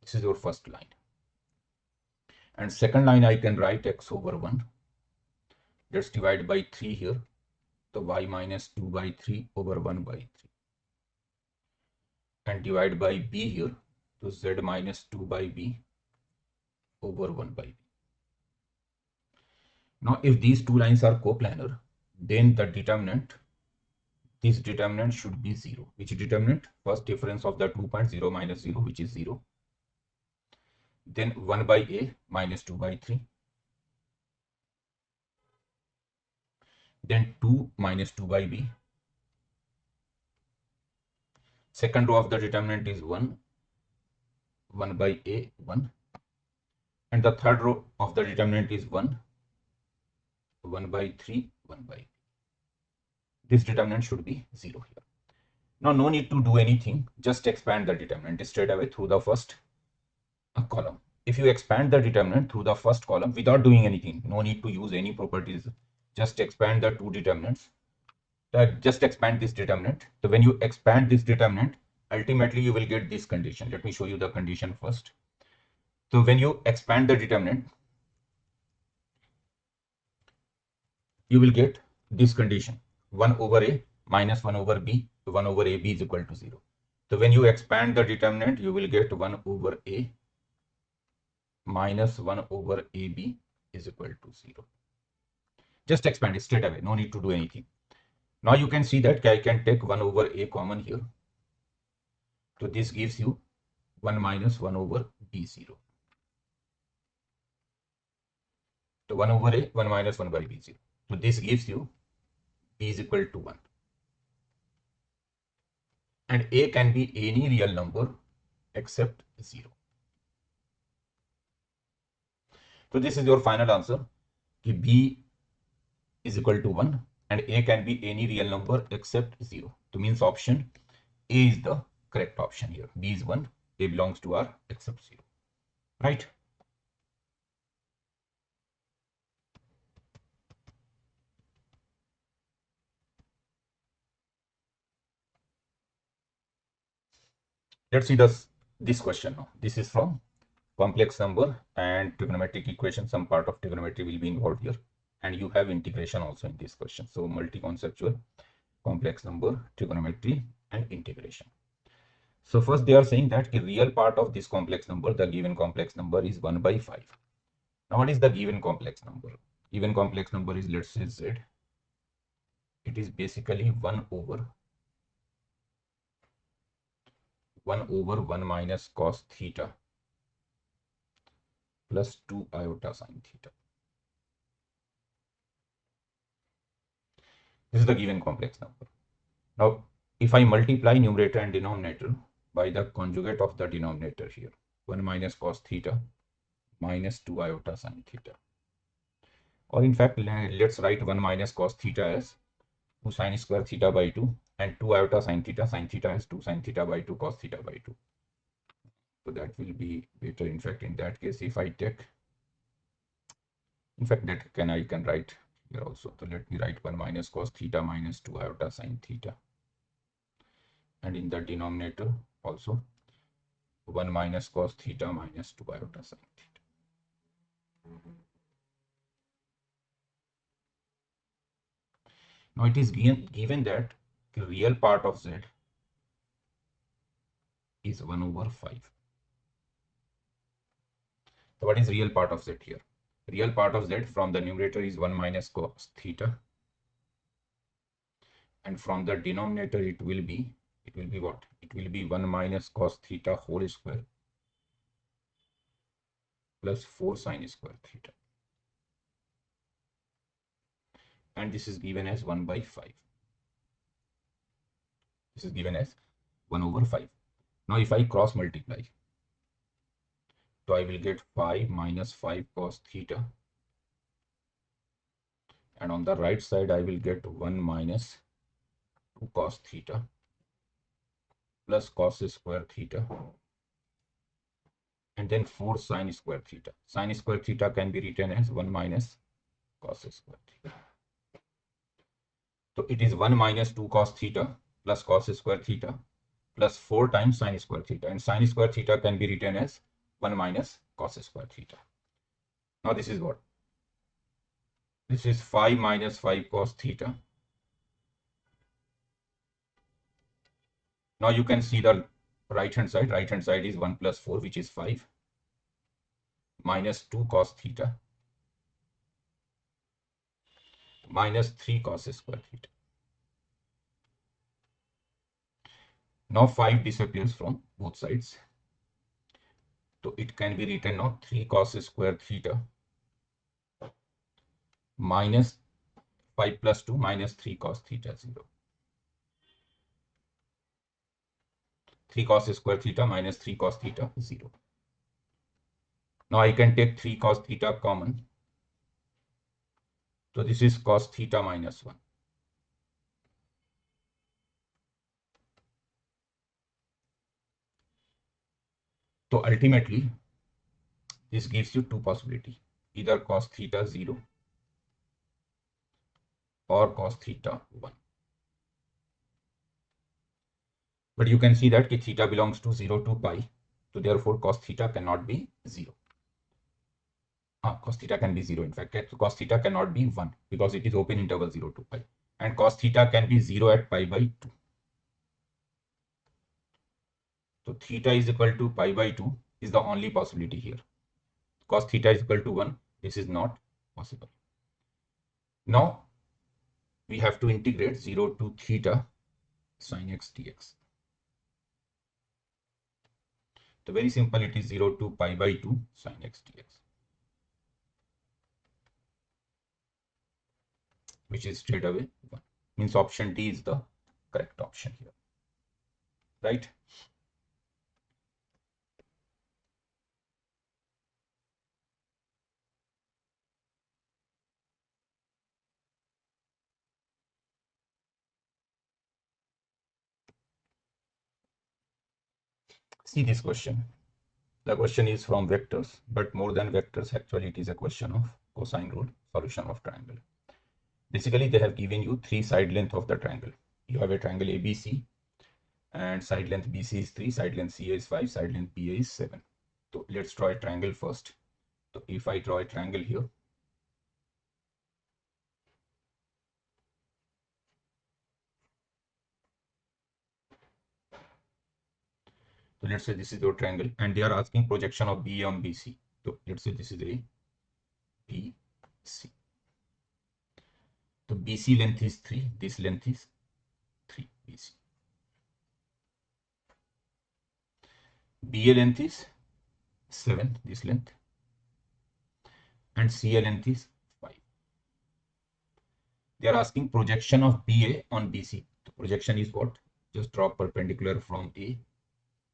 This is your first line. And second line I can write x over 1. Let's divide by 3 here. So y minus 2 by 3 over 1 by 3. And divide by b here. So z minus 2 by b over 1 by b. Now if these two lines are coplanar, then the determinant, this determinant should be 0. Which determinant? First difference of the 2 points, 0 minus 0, which is 0. Then 1 by a minus 2 by 3. Then 2 minus 2 by b. Second row of the determinant is 1, 1 by a, 1. And the third row of the determinant is 1, 1 by 3, 1 by b. This determinant should be 0 here. Now no need to do anything, just expand the determinant straight away through the first column. If you expand the determinant through the first column without doing anything, no need to use any properties, just expand the two determinants. Just expand this determinant. So when you expand this determinant, ultimately you will get this condition. Let me show you the condition first. So when you expand the determinant, you will get this condition: 1 over a minus 1 over b, 1 over ab is equal to 0. So when you expand the determinant, you will get 1 over a minus 1 over ab is equal to 0. Just expand it straight away, no need to do anything. Now you can see that I can take 1 over a common here. So this gives you 1 minus 1 over b0. So 1 over a, 1 minus 1 by b0. So this gives you b is equal to 1. And a can be any real number except 0. So this is your final answer. B is equal to 1 and a can be any real number except 0. So means option A is the correct option here. B is 1, A belongs to R except 0. Right? Let's see this question now. This is from complex number and trigonometric equation. Some part of trigonometry will be involved here. And you have integration also in this question. So multi-conceptual, complex number, trigonometry and integration. So first they are saying that the real part of this complex number, the given complex number is 1 by 5. Now what is the given complex number? Given complex number is, let's say, z. It is basically 1 over 1 minus cos theta plus 2 iota sin theta. This is the given complex number. Now, if I multiply numerator and denominator by the conjugate of the denominator here, 1 minus cos theta minus 2 iota sin theta. Or in fact, let's write 1 minus cos theta as 2 sin square theta by 2 and 2 iota sin theta as 2 sin theta by 2 cos theta by 2. So that will be better. In fact, in that case, if I take, in fact, that I can write here also. So let me write 1 minus cos theta minus 2 iota sin theta. And in the denominator also 1 minus cos theta minus 2 iota sin theta. Now it is given that the real part of z is 1 over 5. So what is real part of z here? Real part of z from the numerator is 1 minus cos theta, and from the denominator it will be what? It will be 1 minus cos theta whole square plus 4 sin square theta, and this is given as 1 by 5. This is given as 1 over 5. Now if I cross multiply, so I will get 5 minus 5 cos theta, and on the right side I will get 1 minus 2 cos theta plus cos square theta, and then 4 sin square theta. Sin square theta can be written as 1 minus cos square theta. So it is 1 minus 2 cos theta plus cos square theta plus 4 times sin square theta, and sin square theta can be written as 1 minus cos square theta. Now this is what? This is 5 minus 5 cos theta. Now you can see the right hand side. Right hand side is 1 plus 4, which is 5, minus 2 cos theta minus 3 cos square theta. Now 5 disappears from both sides. So it can be written now 3 cos square theta minus 5 plus 2 minus 3 cos theta 0. 3 cos square theta minus 3 cos theta 0. Now I can take 3 cos theta common. So this is cos theta minus 1. So ultimately, this gives you two possibilities, either cos theta 0 or cos theta 1. But you can see that theta belongs to 0 to pi. So therefore, cos theta cannot be 0. Cos theta can be 0 in fact. So cos theta cannot be 1 because it is open interval 0 to pi. And cos theta can be 0 at pi by 2. So theta is equal to pi by 2 is the only possibility here. Cos theta is equal to 1. This is not possible. Now we have to integrate 0 to theta sin x dx. So very simple, it is 0 to pi by 2 sin x dx, which is straight away 1. Means option D is the correct option here, right? See this question. The question is from vectors, but more than vectors, actually it is a question of cosine rule, solution of triangle. Basically, they have given you 3 side length of the triangle. You have a triangle ABC, and side length BC is 3, side length CA is 5, side length BA is 7. So let's draw a triangle first. So if I draw a triangle here, so let's say this is your triangle, and they are asking projection of BA on BC. So let's say this is a BC. So BC length is 3, this length is 3 BC. BA length is 7, this length, and CA length is 5. They are asking projection of BA on BC. The projection is what? Just draw perpendicular from A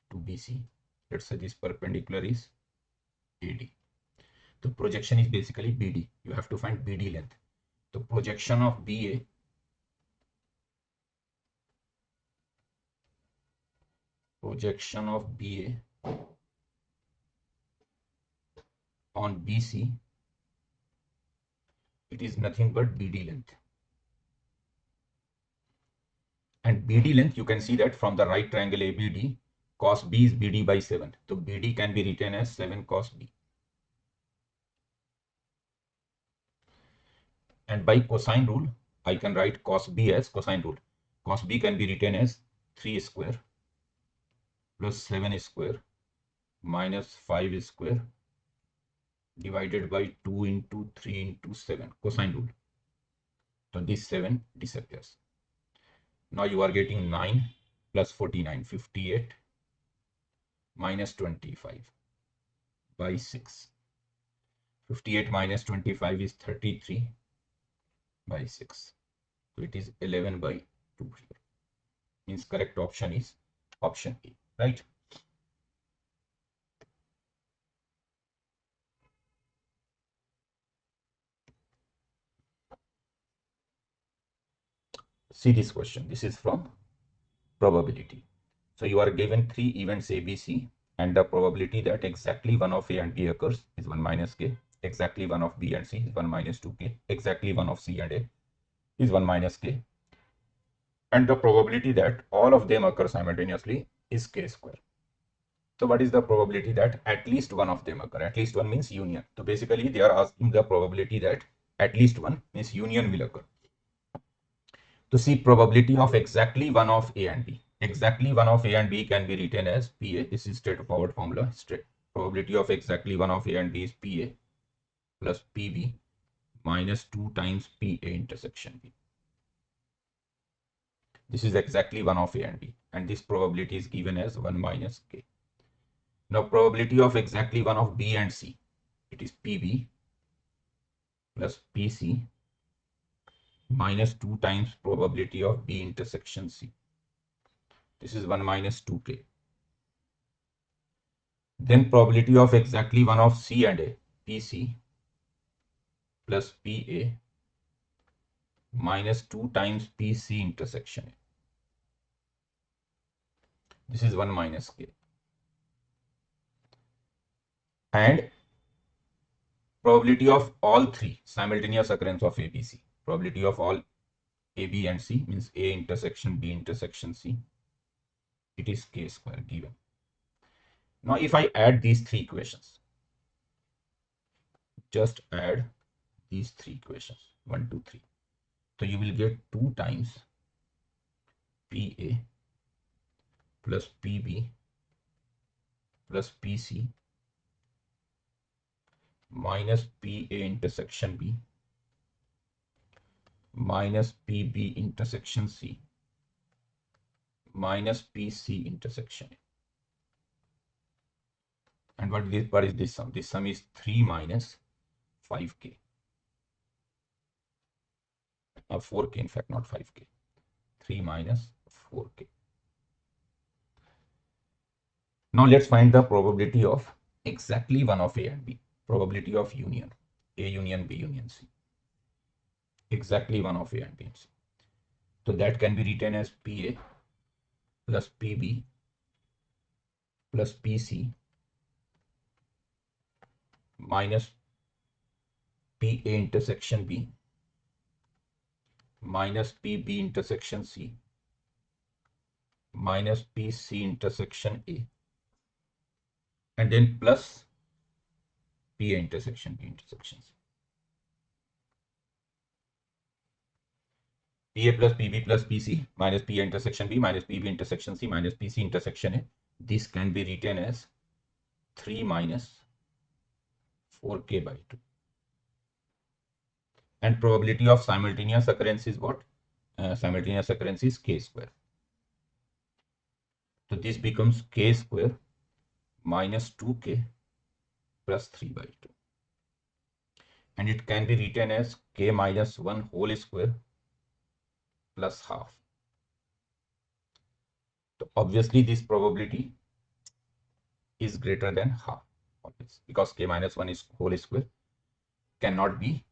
to BC. Let's say this perpendicular is AD. The projection is basically BD. You have to find BD length. The projection of BA on BC, it is nothing but BD length. And BD length, you can see that from the right triangle ABD, cos B is BD by 7. So BD can be written as 7 cos B. And by cosine rule, I can write cos B as cosine rule. Cos B can be written as 3 square plus 7 square minus 5 square divided by 2 into 3 into 7, cosine rule. So this 7 disappears. Now you are getting 9 plus 49, 58 minus 25 by 6. 58 minus 25 is 33 by 6. So it is 11 by 2 here. Means correct option is option A, right? See this question. This is from probability. So you are given 3 events A, B, C, and the probability that exactly one of A and B occurs is 1 minus K, exactly one of B and C is 1 minus 2K, exactly one of C and A is 1 minus K, and the probability that all of them occur simultaneously is K square. So what is the probability that at least one of them occur? At least one means union. So basically they are asking the probability that at least one means union will occur. To see probability of exactly one of A and B. Exactly one of A and B can be written as PA. This is straightforward formula. Probability of exactly one of A and B is PA plus PB minus 2 times PA intersection B. This is exactly one of A and B, and this probability is given as 1 minus K. Now probability of exactly one of B and C, it is PB plus PC minus 2 times probability of B intersection C. This is 1 minus 2K. Then probability of exactly one of C and A, PC plus PA minus 2 times PC intersection A. This is 1 minus K. And probability of all three simultaneous occurrence of ABC. Probability of all A, B and C means A intersection B intersection C. It is K square given. Now if I add these three equations, just add these three equations, 1, 2, 3. So you will get 2 times PA plus PB plus PC minus PA intersection B minus PB intersection C minus PC intersection A. And what is this sum? This sum is 3 minus 5K. 4K, in fact, not 5K. 3 minus 4K. Now let's find the probability of exactly one of A and B. Probability of union. A union B union C. Exactly one of A and B and C. So that can be written as PA plus PB plus PC minus PA intersection B minus PB intersection C minus PC intersection A, and then plus PA intersection B intersection C. PA plus PB plus PC minus PA intersection B minus PB intersection C minus PC intersection A. This can be written as 3 minus 4K by 2. And probability of simultaneous occurrence is what? Simultaneous occurrence is K square. So this becomes K square minus 2K plus 3 by 2. And it can be written as K minus 1 whole square plus half. So obviously this probability is greater than half, always, because K minus 1 is whole square cannot be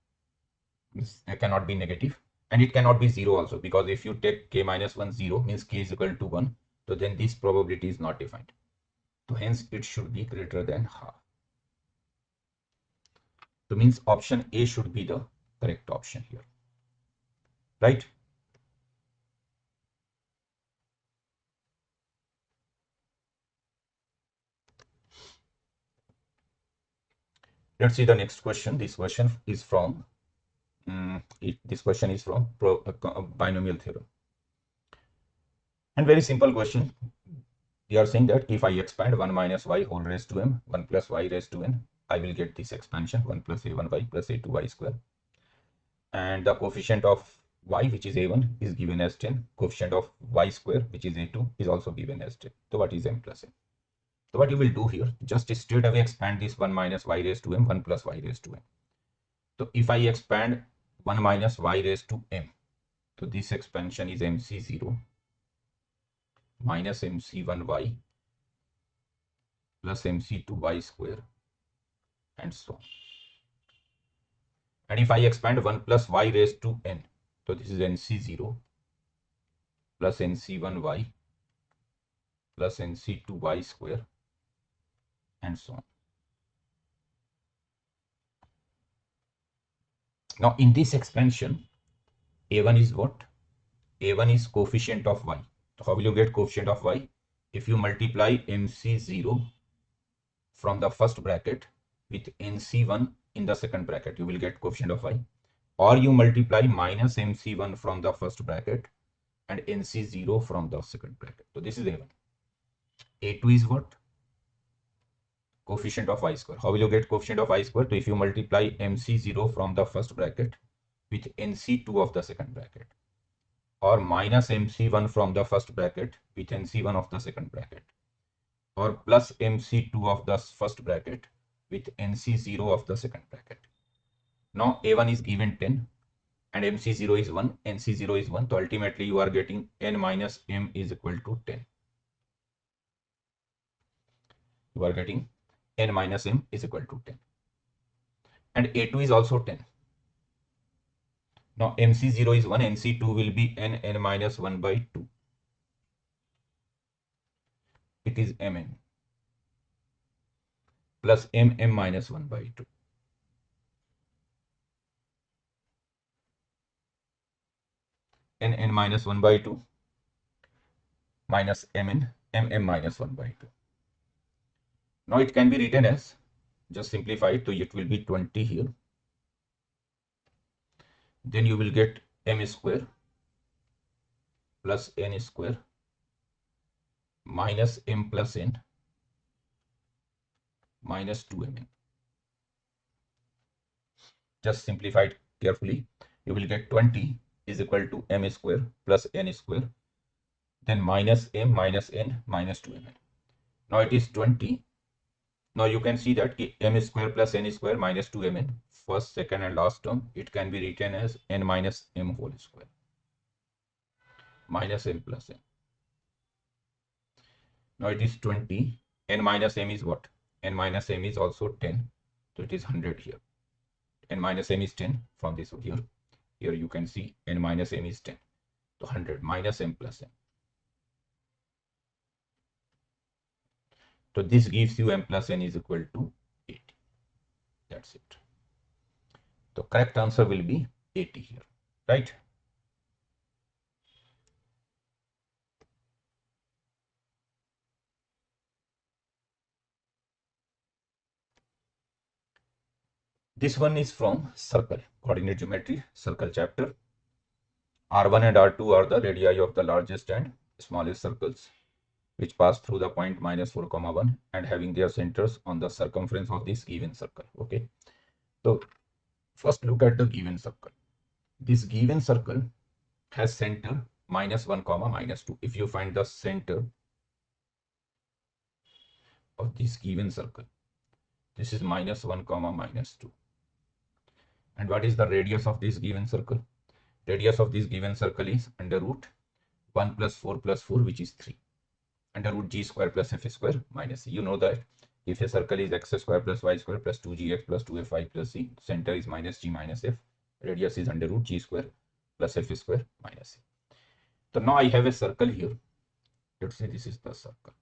negative, and it cannot be 0 also, because if you take K minus 1 0 means K is equal to 1, so then this probability is not defined. So hence it should be greater than half. So means option A should be the correct option here, right? Let's see the next question. This question is from binomial theorem, and very simple question. we are saying that if I expand 1 minus y whole raised to m, 1 plus y raised to n, I will get this expansion 1 plus a1y plus a2y square. And the coefficient of y, which is a1, is given as 10. Coefficient of y square, which is a2, is also given as 10. So what is m plus n? So what you will do here, just straight away expand this 1 minus y raised to m, 1 plus y raised to m. So if I expand 1 minus y raised to m, so this expansion is mc0 minus mc1y plus mc2y square and so on. And if I expand 1 plus y raised to n, so this is nc0 plus nc1y plus nc2y square and so on. Now in this expansion, a1 is what? A1 is coefficient of y. So how will you get coefficient of y? If you multiply mc0 from the first bracket with nc1 in the second bracket, you will get coefficient of y. Or you multiply minus mc1 from the first bracket and nc0 from the second bracket. So this is a1. A2 is what? Coefficient of y square. How will you get coefficient of y square? So if you multiply mc0 from the first bracket with nc2 of the second bracket, or minus mc1 from the first bracket with nc1 of the second bracket, or plus mc2 of the first bracket with nc0 of the second bracket. Now a1 is given 10 and mc0 is 1, nc0 is 1. So ultimately you are getting n minus m is equal to 10. You are getting n minus m is equal to 10. And a2 is also 10. Now mc0 is 1, nc2 will be n minus 1 by 2. It is mn plus mm minus 1 by 2. n minus 1 by 2 minus mm minus 1 by 2. Now it can be written as, just simplify it, so it will be 20 here. Then you will get m square plus n square minus m plus n minus 2mn. Just simplify it carefully. You will get 20 is equal to m square plus n square, then minus m minus n minus 2mn. Now it is 20. Now you can see that m square plus n square minus 2mn, first, second and last term, it can be written as n minus m whole square minus m plus n. Now it is 20. N minus m is what? N minus m is also 10. So it is 100 here. N minus m is 10 from this here. Here you can see n minus m is 10. So 100 minus m plus n. So this gives you m plus n is equal to 80. That's it. So correct answer will be 80 here, right? This one is from circle, coordinate geometry, circle chapter. R1 and R2 are the radii of the largest and smallest circles, which pass through the point minus 4, 1 and having their centers on the circumference of this given circle. Okay. So first look at the given circle. This given circle has center minus 1, minus 2. If you find the center of this given circle, this is minus 1, minus 2. And what is the radius of this given circle? Radius of this given circle is under root 1 plus 4 plus 4, which is 3. Under root g square plus f square minus c. You know that if a circle is x square plus y square plus 2gx plus 2fy plus c, center is minus g minus f. Radius is under root g square plus f square minus c. So now I have a circle here. Let's say this is the circle.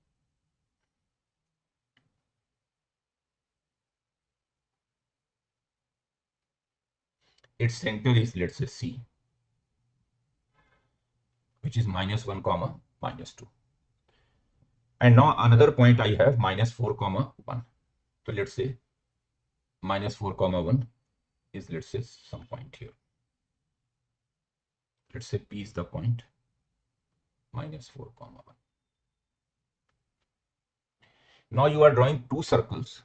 Its center is, let's say, c, which is minus 1, minus 2. And now another point I have minus 4, 1. So let's say minus 4, 1 is, let's say, some point here. Let's say P is the point minus 4, 1. Now you are drawing two circles.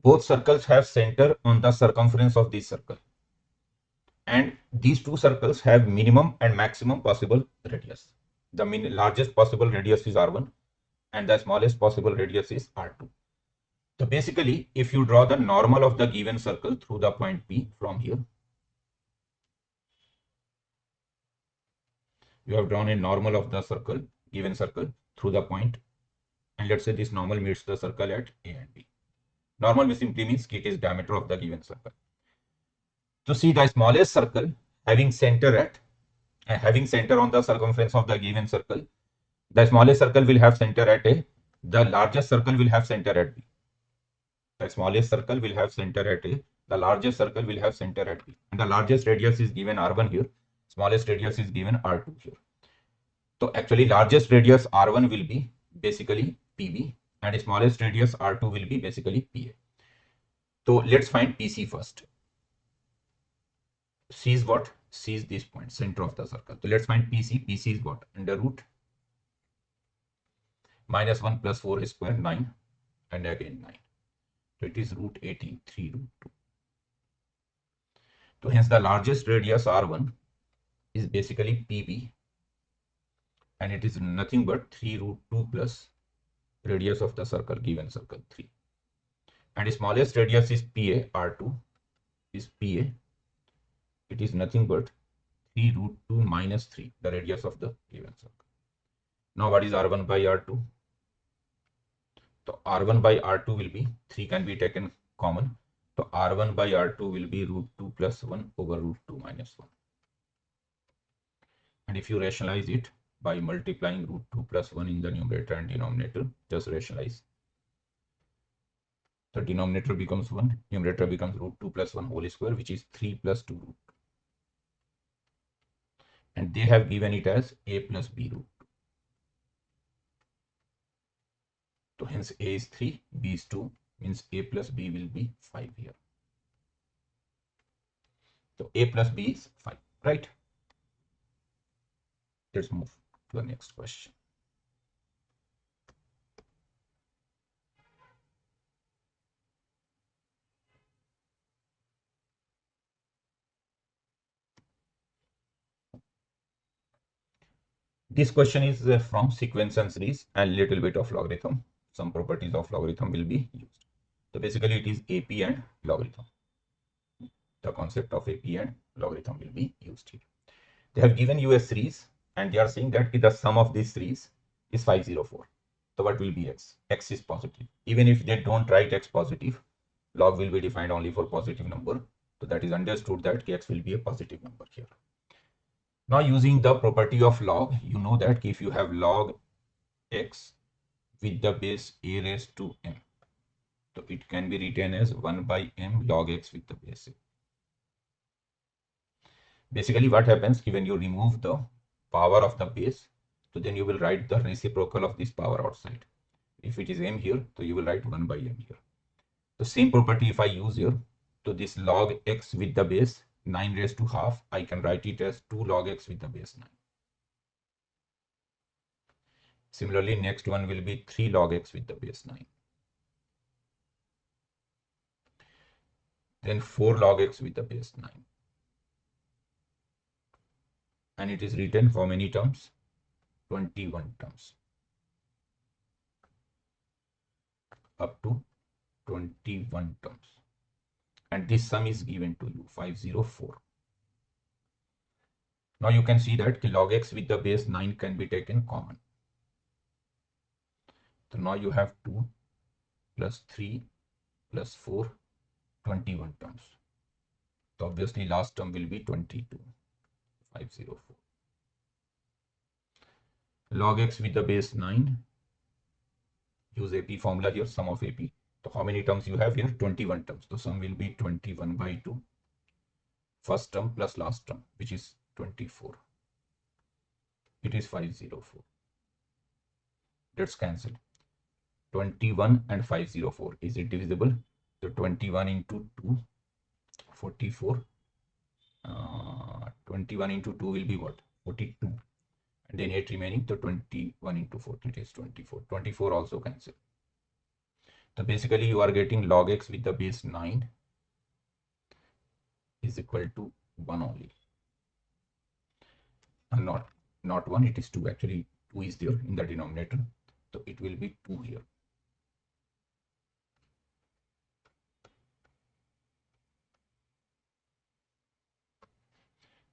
Both circles have center on the circumference of this circle. And these two circles have minimum and maximum possible radius. The largest possible radius is R1 and the smallest possible radius is R2. So basically, if you draw the normal of the given circle through the point P from here, you have drawn a normal of the circle, given circle through the point, and let's say this normal meets the circle at A and B. Normal simply means it is diameter of the given circle. So see the smallest circle having center on the circumference of the given circle. The smallest circle will have center at A. The largest circle will have center at B. The smallest circle will have center at A. The largest circle will have center at B. And the largest radius is given R1 here. Smallest radius is given R2 here. So actually largest radius R1 will be basically PB and smallest radius R2 will be basically PA. So let's find PC first. C is what? C is this point, center of the circle. So let's find PC. PC is what? Under root -1 plus 4 square 9 and again 9. So it is root 18, 3 root 2. So hence the largest radius R1 is basically PB and it is nothing but 3 root 2 plus radius of the circle, given circle 3. And smallest radius is PA, R2 is PA. It is nothing but 3 root 2 minus 3, the radius of the given circle. Now what is R1 by R2? So R1 by R2 will be, 3 can be taken common. So R1 by R2 will be root 2 plus 1 over root 2 minus 1. And if you rationalize it by multiplying root 2 plus 1 in the numerator and denominator, just rationalize. The denominator becomes 1, numerator becomes root 2 plus 1 whole square, which is 3 plus 2 root 2. And they have given it as A plus B root 2. So hence A is 3, B is 2, means A plus B will be 5 here. So A plus B is 5, right? Let's move to the next question. This question is from sequence and series and little bit of logarithm. Some properties of logarithm will be used. So basically it is AP and logarithm. The concept of AP and logarithm will be used here. They have given you a series and they are saying that the sum of this series is 504. So what will be x? X is positive. Even if they don't write x positive, log will be defined only for positive number. So that is understood that x will be a positive number here. Now using the property of log, you know that if you have log x with the base a raised to m, so it can be written as 1 by m log x with the base a. Basically what happens when you remove the power of the base, so then you will write the reciprocal of this power outside. If it is m here, so you will write 1 by m here. The same property if I use here, so this log x with the base 9 raised to half, I can write it as 2 log x with the base 9. Similarly, next one will be 3 log x with the base 9. Then 4 log x with the base 9. And it is written how many terms? 21 terms. Up to 21 terms. And this sum is given to you, 504. Now you can see that the log x with the base 9 can be taken common. So now you have 2 plus 3 plus 4, 21 terms. So obviously last term will be 22, 504. Log x with the base 9, use AP formula here, sum of AP. So how many terms you have here? 21 terms. So sum will be 21 by 2. First term plus last term, which is 24. It is 504. Let's cancel. 21 and 504. Is it divisible? So 21 into 2, 44. 21 into 2 will be what? 42. And then 8 remaining. So 21 into 4, it is 24. 24 also cancel. So basically you are getting log x with the base 9 is equal to 1 only. And not 1, it is 2. Actually 2 is there in the denominator. So it will be 2 here.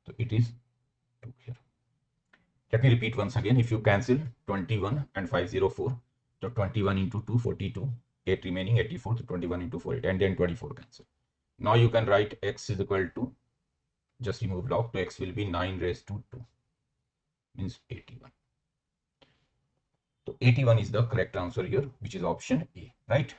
So it is 2 here. Let me repeat once again. If you cancel 21 and 504, so 21 into 2, 42, 8 remaining, 84, so 21 into 4, 8, and then 24 cancel. Now you can write x is equal to, just remove log, so x will be 9 raised to 2, means 81. So 81 is the correct answer here, which is option A, right?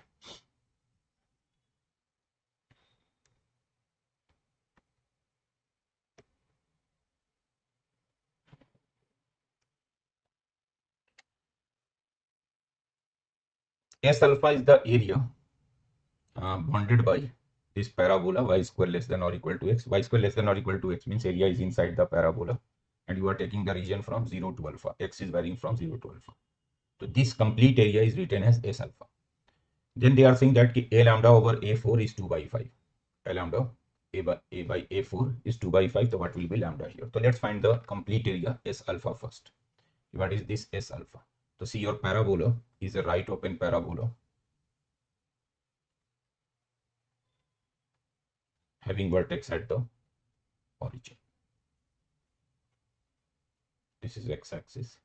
S alpha is the area bounded by this parabola y square less than or equal to x. Y square less than or equal to x means area is inside the parabola, and you are taking the region from 0 to alpha. X is varying from 0 to alpha. So this complete area is written as S alpha. Then they are saying that A lambda over A4 is 2 by 5. A lambda A by A4 is 2 by 5. So what will be lambda here? So let's find the complete area S alpha first. What is this S alpha? So see, your parabola is a right open parabola having vertex at the origin. This is x-axis.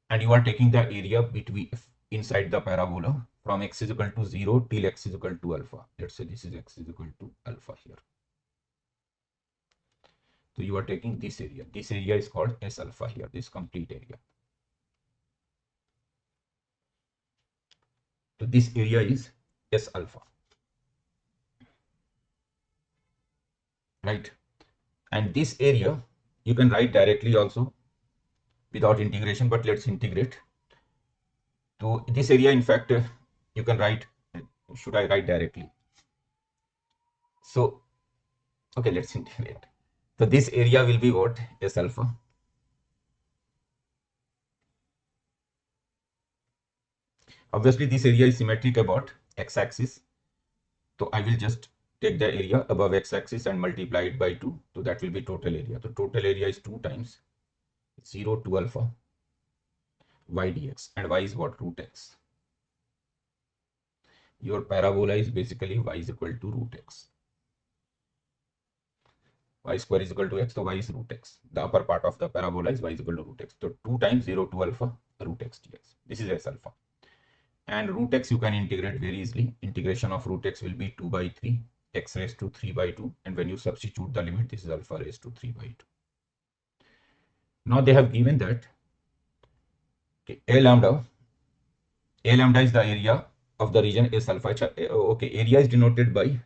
And you are taking the area between inside the parabola from x is equal to 0 till x is equal to alpha. Let's say this is x is equal to alpha here. So you are taking this area. This area is called S alpha here, this complete area. So this area is S alpha, right? And this area you can write directly also without integration, but let's integrate. So this area, in fact, you can write, should I write directly? So, okay, let's integrate. So this area will be what? S alpha. Obviously, this area is symmetric about x-axis. So I will just take the area above x-axis and multiply it by 2. So that will be total area. So total area is 2 times 0 to alpha y dx. And y is what? Root x. Your parabola is basically y is equal to root x. Y square is equal to x, so y is root x. The upper part of the parabola is y is equal to root x. So 2 times 0 to alpha root x dx. This is S alpha. And root x you can integrate very easily. Integration of root x will be 2 by 3, x raised to 3 by 2. And when you substitute the limit, this is alpha raised to 3 by 2. Now they have given that okay, A lambda is the area of the region S alpha. Okay, area is denoted by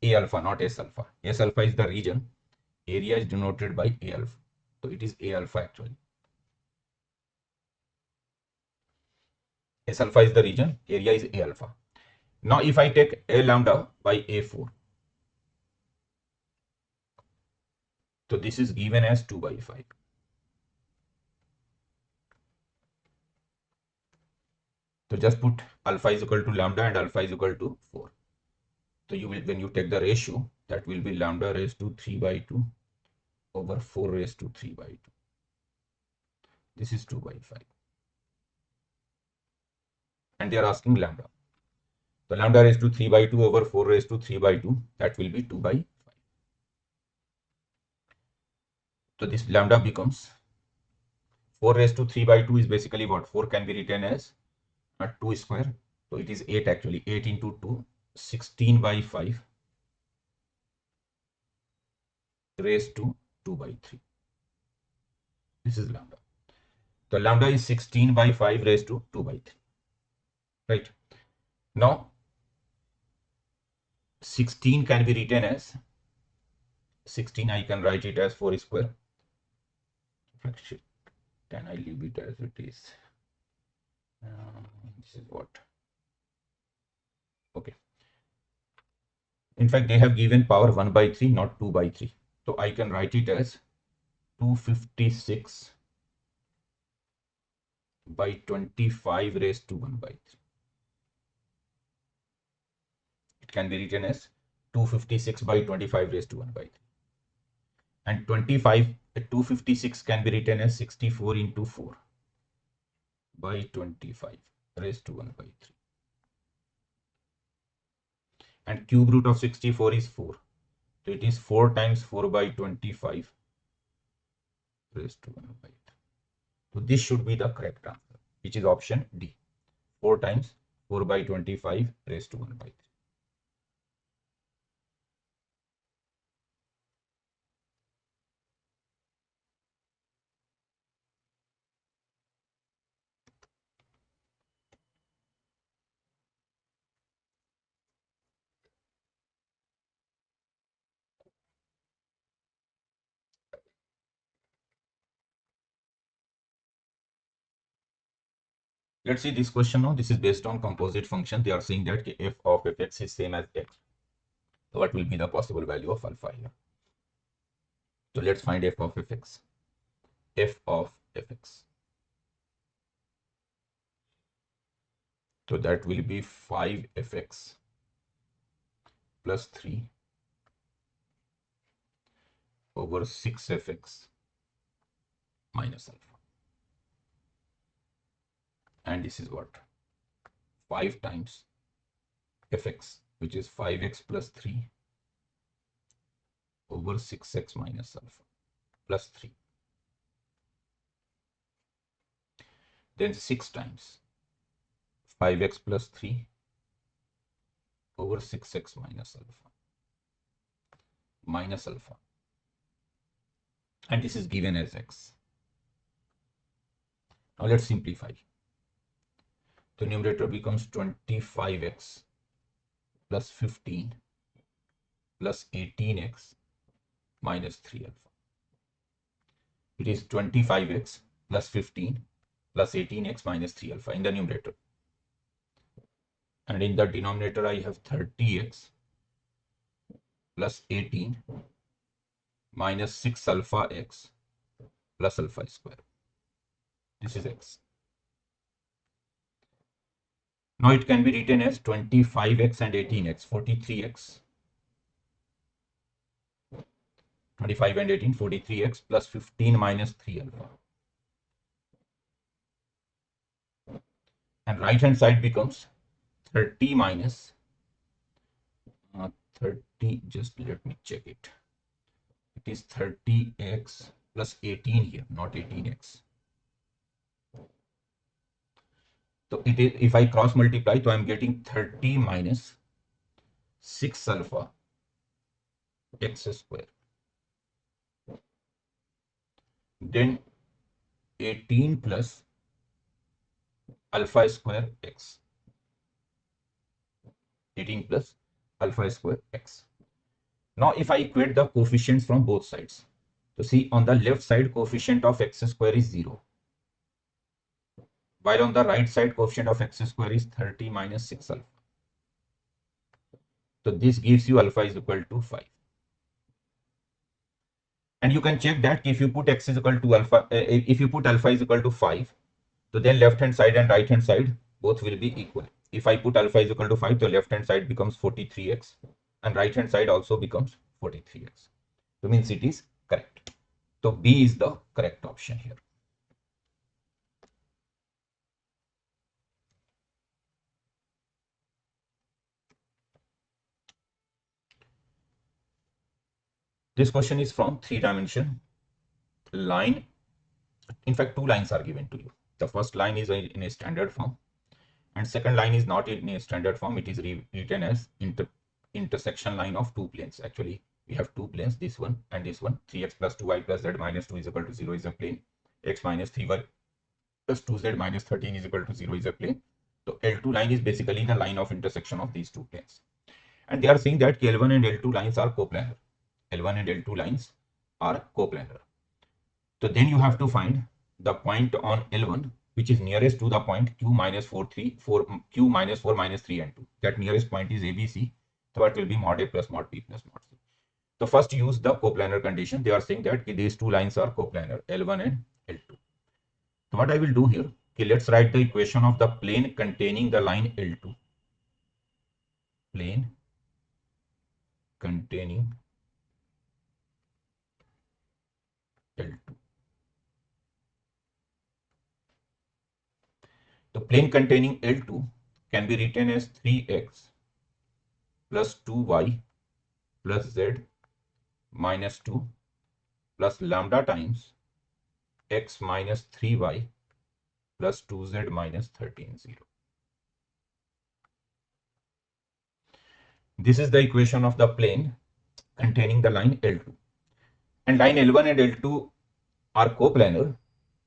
A alpha, not S alpha. S alpha is the region. Area is denoted by A alpha. So it is A alpha actually. S alpha is the region, area is A alpha. Now if I take A lambda by A4, so this is given as 2 by 5. So just put alpha is equal to lambda and alpha is equal to 4. So you will, when you take the ratio, that will be lambda raised to 3 by 2 over 4 raised to 3 by 2. This is 2 by 5. And they are asking lambda. So lambda raised to 3 by 2 over 4 raised to 3 by 2, that will be 2 by 5. So this lambda becomes 4 raised to 3 by 2 is basically what? 4 can be written as 2 square. So it is 8 actually. 8 into 2, 16 by 5 raised to 2 by 3. This is lambda. So lambda is 16 by 5 raised to 2 by 3. Right. Now 16 can be written as 16. I can write it as 4 square. Fraction. Can I leave it as it is? This is what? Okay. In fact, they have given power 1 by 3, not 2 by 3. So I can write it as 256 by 25 raised to 1 by 3. can be written as 256 by 25 raised to 1 by 3. And 256 can be written as 64 into 4 by 25 raised to 1 by 3. And cube root of 64 is 4. So it is 4 times 4 by 25 raised to 1 by 3. So this should be the correct answer, which is option D. 4 times 4 by 25 raised to 1 by 3. Let's see this question now. This is based on composite function. They are saying that f of fx is same as x. So what will be the possible value of alpha here? So let's find f of fx. F of fx. So that will be 5fx plus 3 over 6fx minus alpha. And this is what? 5 times fx, which is 5x plus 3 over 6x minus alpha plus 3. Then 6 times 5x plus 3 over 6x minus alpha. And this is given as x. Now let's simplify. The numerator becomes 25x plus 15 plus 18x minus 3 alpha. It is 25x plus 15 plus 18x minus 3 alpha in the numerator. And in the denominator, I have 30x plus 18 minus 6 alpha x plus alpha square. This is x. Now it can be written as 25x and 18x, 43x. 25 and 18, 43x plus 15 minus 3 alpha. And right hand side becomes 30 minus 30, just let me check it. It is 30x plus 18 here, not 18x. So it is, if I cross multiply, so I am getting 30 minus 6 alpha x square. Then 18 plus alpha square x. 18 plus alpha square x. Now if I equate the coefficients from both sides, so see on the left side coefficient of x square is 0, while on the right side coefficient of x square is 30 minus 6 alpha. So this gives you alpha is equal to 5. And you can check that if you put x is equal to alpha, if you put alpha is equal to 5, so then left hand side and right hand side both will be equal. If I put alpha is equal to 5, the left hand side becomes 43x and right hand side also becomes 43x. So means it is correct. So B is the correct option here. This question is from 3-dimension line. In fact, 2 lines are given to you. The first line is in a standard form and second line is not in a standard form. It is written as intersection line of 2 planes. Actually, we have 2 planes, this one and this one. 3x plus 2y plus z minus 2 is equal to 0 is a plane. X minus 3y plus 2z minus 13 is equal to 0 is a plane. So L2 line is basically the line of intersection of these 2 planes. And they are saying that L1 and L2 lines are coplanar. L1 and L2 lines are coplanar. So then you have to find the point on L1 which is nearest to the point Q minus 4 minus 3 and 2. That nearest point is ABC. So it will be mod A plus mod B plus mod C. So first use the coplanar condition. They are saying that these 2 lines are coplanar, L1 and L2. So what I will do here, let's write the equation of the plane containing the line L2. Plane containing L2. The plane containing L2 can be written as 3x plus 2y plus z minus 2 plus lambda times x minus 3y plus 2z minus 13, 0. This is the equation of the plane containing the line L2. And line L1 and L2 are coplanar.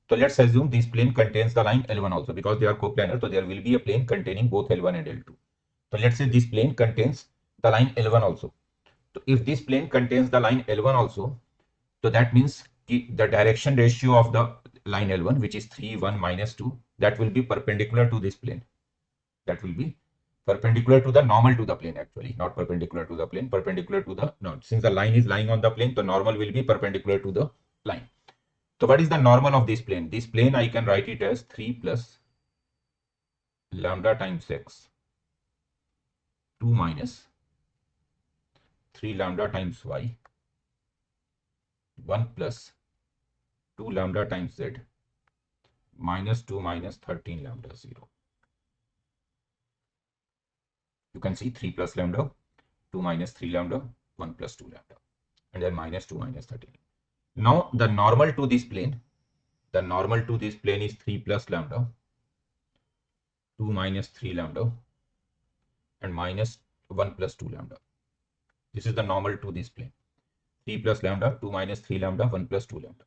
So let's assume this plane contains the line L1 also, because they are coplanar. So there will be a plane containing both L1 and L2. So let's say this plane contains the line L1 also. So if this plane contains the line L1 also, so that means the direction ratio of the line L1, which is 3, 1, minus 2, that will be perpendicular to this plane. That will be perpendicular to the normal to the plane, actually, not perpendicular to the plane, perpendicular to the, no, since the line is lying on the plane, the normal will be perpendicular to the line. So what is the normal of this plane? This plane I can write it as 3 plus lambda times x, 2 minus 3 lambda times y, 1 plus 2 lambda times z, minus 2 minus 13 lambda 0. You can see 3 plus lambda, 2 minus 3 lambda, 1 plus 2 lambda, and then minus 2 minus 13. Now the normal to this plane, is 3 plus lambda, 2 minus 3 lambda, and minus 1 plus 2 lambda. This is the normal to this plane. 3 plus lambda, 2 minus 3 lambda, 1 plus 2 lambda.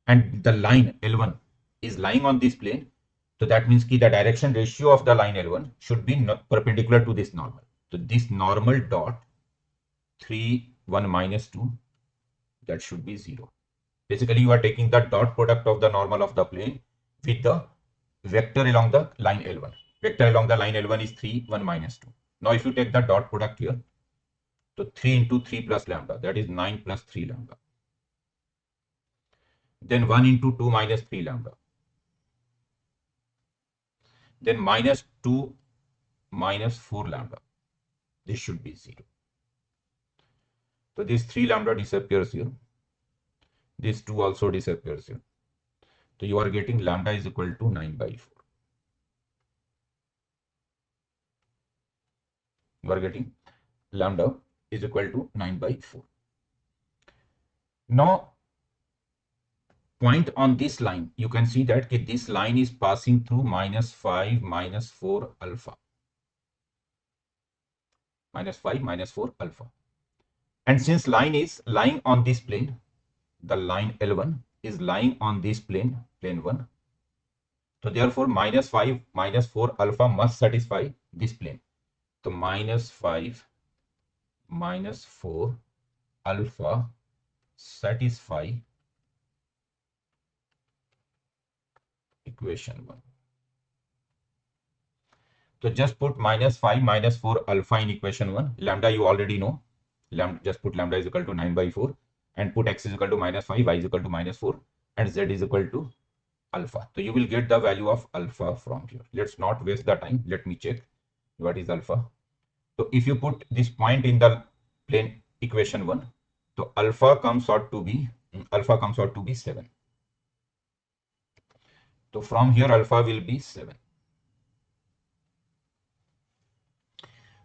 And the line L1 is lying on this plane. So that means the direction ratio of the line L1 should be perpendicular to this normal. So this normal dot 3, 1 minus 2, that should be 0. Basically, you are taking the dot product of the normal of the plane with the vector along the line L1. Vector along the line L1 is 3, 1 minus 2. Now, if you take the dot product here, so 3 into 3 plus lambda, that is 9 plus 3 lambda. Then 1 into 2 minus 3 lambda. Then minus 2 minus 4 lambda. This should be 0. So this 3 lambda disappears here. This 2 also disappears here. So you are getting lambda is equal to 9 by 4. You are getting lambda is equal to 9 by 4. Now, point on this line, you can see that this line is passing through minus 5, minus 4 alpha. Minus 5, minus 4 alpha. And since line is lying on this plane, the line L1 is lying on this plane, plane 1. So therefore, minus 5, minus 4 alpha must satisfy this plane. So minus 5, minus 4 alpha satisfy equation 1. So just put minus 5, minus 4 alpha in equation 1. Lambda you already know. Lambda, just put lambda is equal to 9 by 4 and put x is equal to minus 5, y is equal to minus 4 and z is equal to alpha. So you will get the value of alpha from here. Let's not waste the time. Let me check what is alpha. So if you put this point in the plane equation 1, so alpha comes out to be 7. So from here alpha will be 7.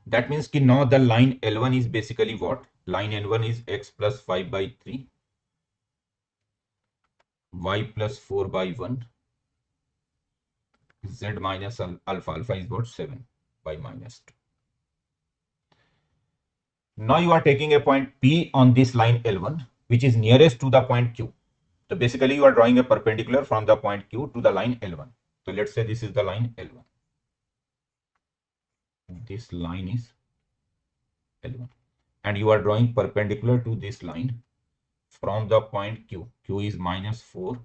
That means कि now the line L1 is basically what? Line L1 is x plus 5 by 3, y plus 4 by 1, z minus alpha. Alpha is what? 7 by minus 2. Now you are taking a point P on this line L1, which is nearest to the point Q. So basically you are drawing a perpendicular from the point Q to the line L1. So let's say this is the line L1. This line is L1. And you are drawing perpendicular to this line from the point Q. Q is minus 4,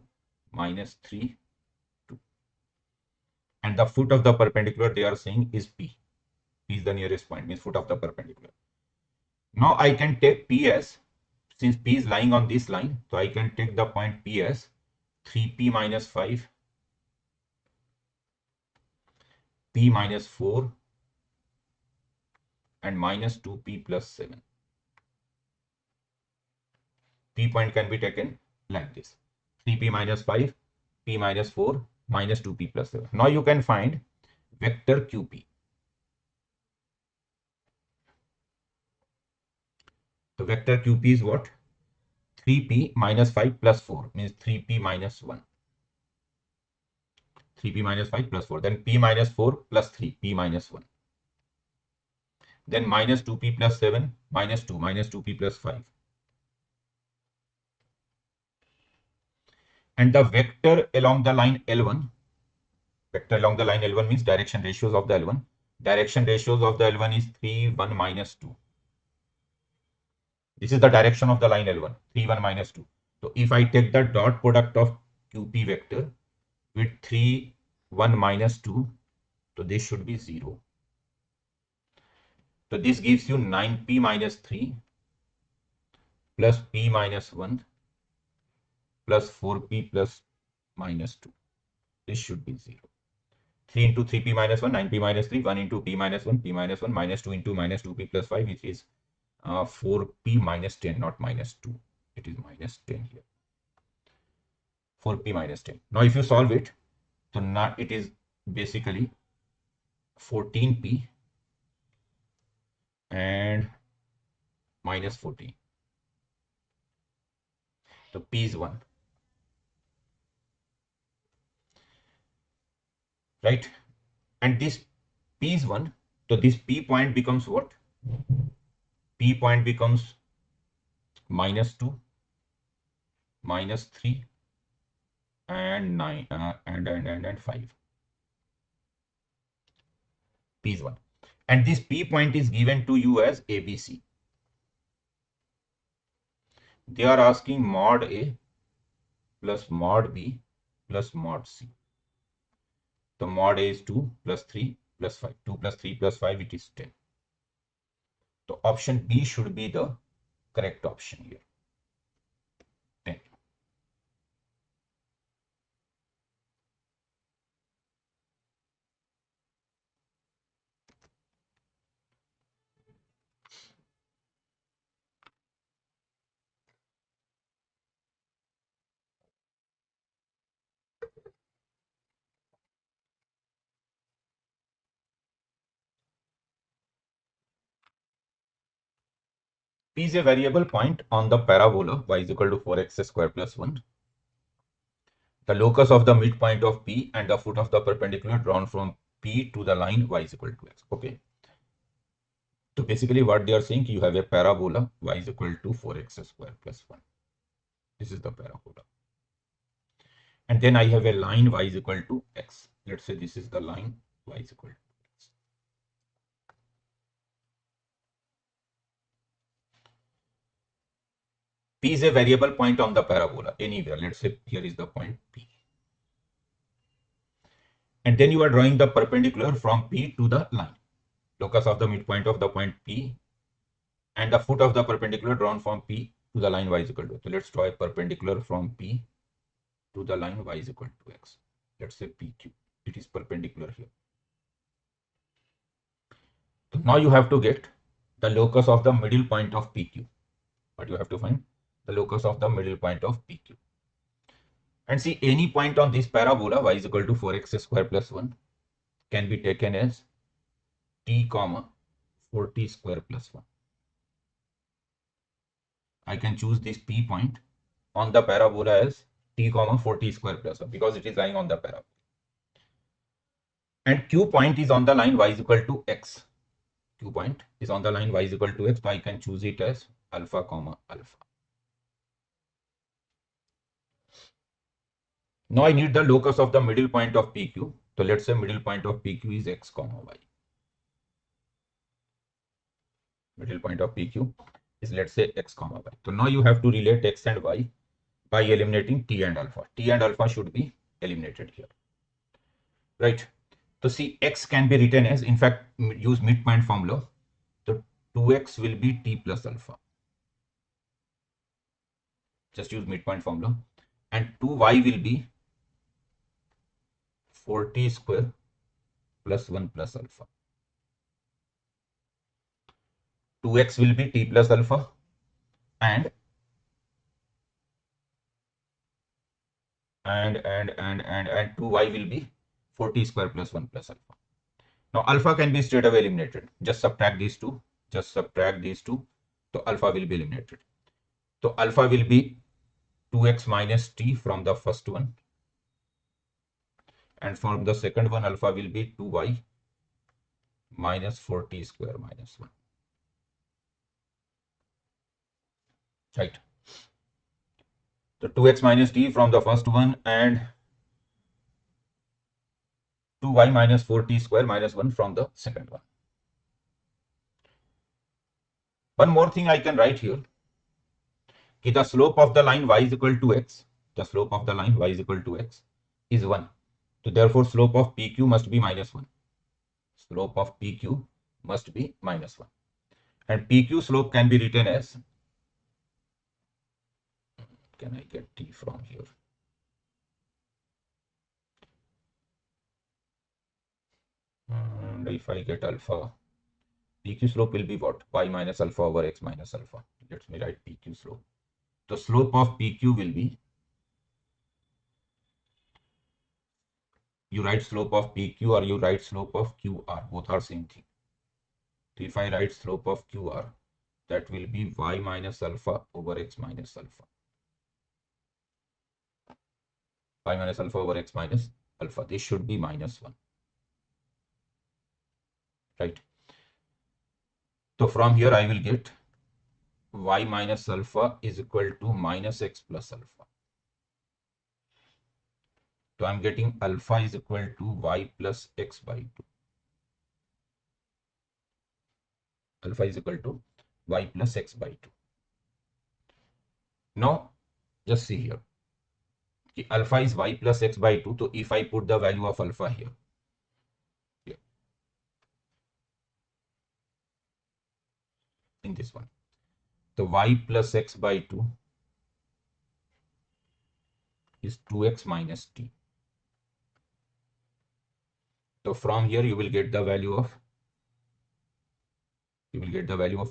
minus 3, 2. And the foot of the perpendicular they are saying is P. P is the nearest point, means foot of the perpendicular. Now I can take P as, since P is lying on this line, so I can take the point P as 3P minus 5, P minus 4, and minus 2P plus 7. P point can be taken like this. 3p minus 5, p minus 4, minus 2p plus 7. Now you can find vector QP. The vector QP is what? 3p minus 5 plus 4 means 3p minus 1. 3p minus 5 plus 4. Then p minus 4 plus 3, p minus 1. Then minus 2p plus 7, minus 2, minus 2p plus 5. And the vector along the line L1, vector along the line L1 means direction ratios of the L1. Direction ratios of the L1 is 3, 1, minus 2. This is the direction of the line L1, 3, 1, minus 2. So if I take the dot product of QP vector with 3, 1, minus 2, so this should be 0. So this gives you 9p minus 3 plus p minus 1 plus 4p plus minus 2. This should be 0. 3 into 3p minus 1, 9p minus 3, 1 into p minus 1, p minus 1, minus 2 into minus 2p plus 5, which is 4p minus 10, not minus 2. It is minus 10 here. 4p minus 10. Now if you solve it, so now it is basically 14p and minus 14. So p is 1. Right? And this p is 1. So this p point becomes what? P point becomes minus 2, minus 3, and 9 and 5. P is 1. And this P point is given to you as ABC. They are asking mod A plus mod B plus mod C. The mod A is 2 plus 3 plus 5. 2 plus 3 plus 5, it is 10. So option B should be the correct option here. 10. P is a variable point on the parabola y is equal to 4x square plus 1. The locus of the midpoint of P and the foot of the perpendicular drawn from P to the line y is equal to x. Okay. So basically what they are saying, you have a parabola y is equal to 4x square plus 1. This is the parabola. And then I have a line y is equal to x. Let's say this is the line y is equal to x. P is a variable point on the parabola anywhere. Let's say here is the point P. And then you are drawing the perpendicular from P to the line. Locus of the midpoint of the point P and the foot of the perpendicular drawn from P to the line y is equal to. So let's draw a perpendicular from P to the line y is equal to x. Let's say PQ. It is perpendicular here. So now you have to get the locus of the middle point of PQ. But you have to find the locus of the middle point of PQ. And see, any point on this parabola y is equal to 4x square plus 1 can be taken as t comma 4t square plus 1. I can choose this P point on the parabola as t comma 4t square plus 1 because it is lying on the parabola. And Q point is on the line y is equal to x. Q point is on the line y is equal to x, so I can choose it as alpha comma alpha. Now I need the locus of the middle point of PQ. So let's say middle point of PQ is x comma y. Middle point of PQ is, let's say, x comma y. So now you have to relate x and y by eliminating t and alpha. T and alpha should be eliminated here. Right. So see, x can be written as, in fact, use midpoint formula. So 2x will be t plus alpha. Just use midpoint formula. And 2y will be 4t square plus 1 plus alpha. 2x will be t plus alpha and and 2y will be 4t square plus 1 plus alpha. Now alpha can be straight away eliminated. Just subtract these two. Just subtract these two. So alpha will be eliminated. So alpha will be 2x minus t from the first one. And from the second one, alpha will be 2y minus 4t square minus 1. Right. So 2x minus t from the first one and 2y minus 4t square minus 1 from the second one. One more thing I can write here. The slope of the line y is equal to x. The slope of the line y is equal to x is 1. So therefore slope of PQ must be minus 1. Slope of PQ must be minus 1. And PQ slope can be written as, can I get T from here? And if I get alpha, PQ slope will be what? Y minus alpha over x minus alpha. Let me write PQ slope. The slope of PQ will be, you write slope of PQ or you write slope of QR, both are same thing. So if I write slope of QR, that will be y minus alpha over x minus alpha. Y minus alpha over x minus alpha. This should be minus 1. Right. So from here I will get y minus alpha is equal to minus x plus alpha. So I'm getting alpha is equal to y plus x by 2. Alpha is equal to y plus x by 2. Now just see here. Alpha is y plus x by 2. So if I put the value of alpha here, in this one, the y plus x by 2 is 2x minus t. So from here you will get the value of,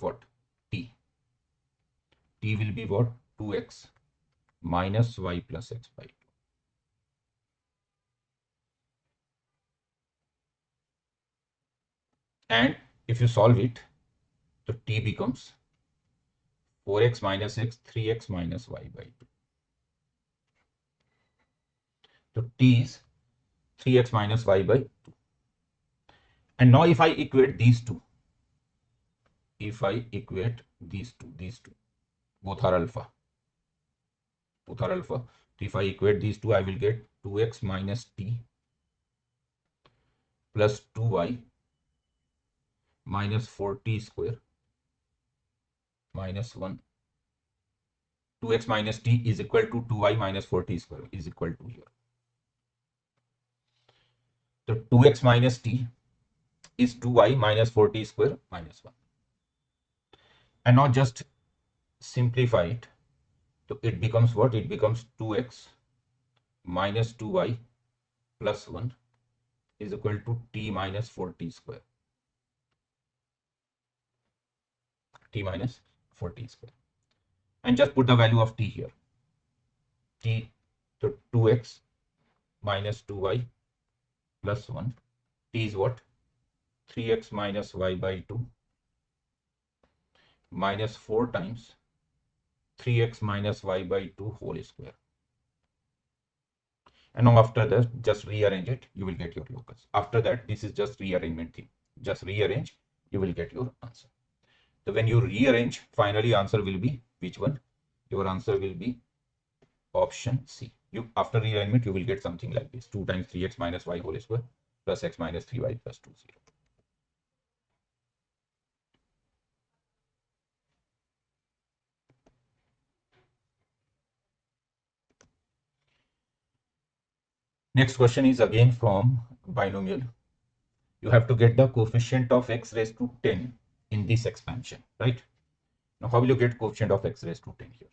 what? T. T will be what? 2x minus y plus x by 2. And if you solve it, so t becomes 4x minus x, 3x minus y by 2. So t is 3x minus y by 2. And now if I equate these two, these two, both are alpha. So if I equate these two, I will get 2x minus t plus 2y minus 4t square minus 1. 2x minus t is equal to 2y minus 4t square is equal to here. So 2x minus t is 2y minus 4t square minus 1. And now just simplify it. So it becomes what? It becomes 2x minus 2y plus 1 is equal to t minus 4t square. T minus 4t square. And just put the value of t here. T, so 2x minus 2y plus 1. T is what? 3x minus y by 2 minus 4 times 3x minus y by 2 whole square. And now after that, just rearrange it, you will get your locus. After that, this is just rearrangement thing. Just rearrange, you will get your answer. So when you rearrange, finally answer will be which one? Your answer will be option C. After rearrangement, you will get something like this. 2 times 3x minus y whole square plus x minus 3y plus 2, 0. Next question is again from binomial. You have to get the coefficient of x raised to 10 in this expansion, right? Now, how will you get coefficient of x raised to 10 here?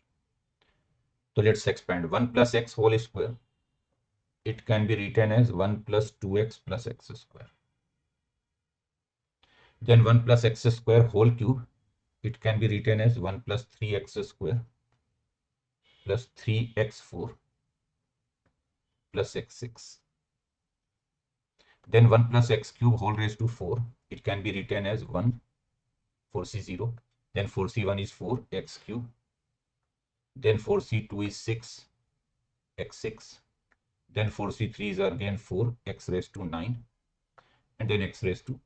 So let's expand 1 plus x whole square. It can be written as 1 plus 2x plus x square. Then 1 plus x square whole cube. It can be written as 1 plus 3x square plus 3x4 plus x6. Then 1 plus x cube whole raised to 4. It can be written as 1, 4c0. Then 4c1 is 4, x cube. Then 4c2 is 6, x6. Then 4c3 is again 4, x raised to 9. And then x raised to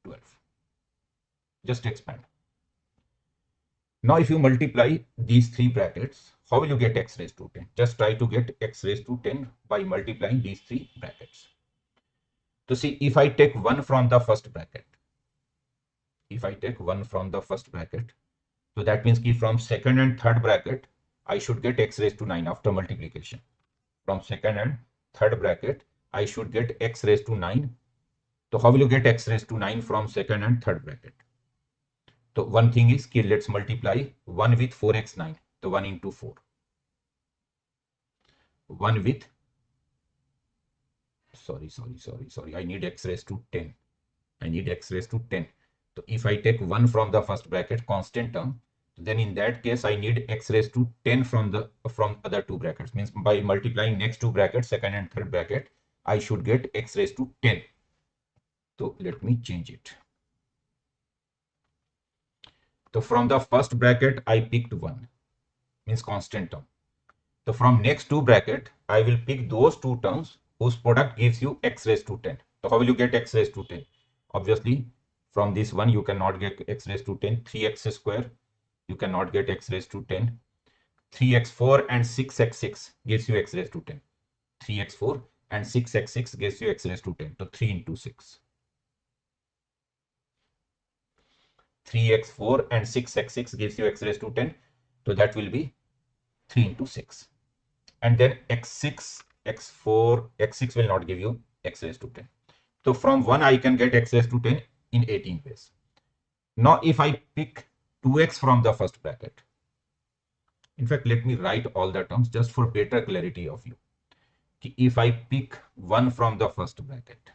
12. Just expand. Now if you multiply these three brackets, how will you get x raised to 10? Just try to get x raised to 10 by multiplying these three brackets. So see, if I take 1 from the first bracket, so that means that from second and third bracket, I should get x raised to 9 after multiplication. From second and third bracket, I should get x raised to 9. So how will you get x raised to 9 from second and third bracket? So one thing is, let's multiply 1 with 4x9. So 1 into 4. 1 with, sorry. I need x raised to 10. So if I take 1 from the first bracket, constant term, then in that case, I need x raised to 10 from other two brackets. Means by multiplying next two brackets, second and third bracket, I should get x raised to 10. So let me change it. So from the first bracket, I picked 1, means constant term. So from next two bracket, I will pick those two terms whose product gives you x raised to 10. So how will you get x raised to 10? Obviously, from this one, you cannot get x raised to 10. 3x square, you cannot get x raised to 10. 3x4 and 6x6 gives you x raised to 10. 3x4 and 6x6 gives you x raised to 10. So 3 into 6. 3x4 and 6x6 gives you x raised to 10. So that will be 3 into 6. And then x6, x4, x6 will not give you x raised to 10. So from 1, I can get x raised to 10 in 18 ways. Now, if I pick 2x from the first bracket, in fact, let me write all the terms just for better clarity of you. If I pick 1 from the first bracket,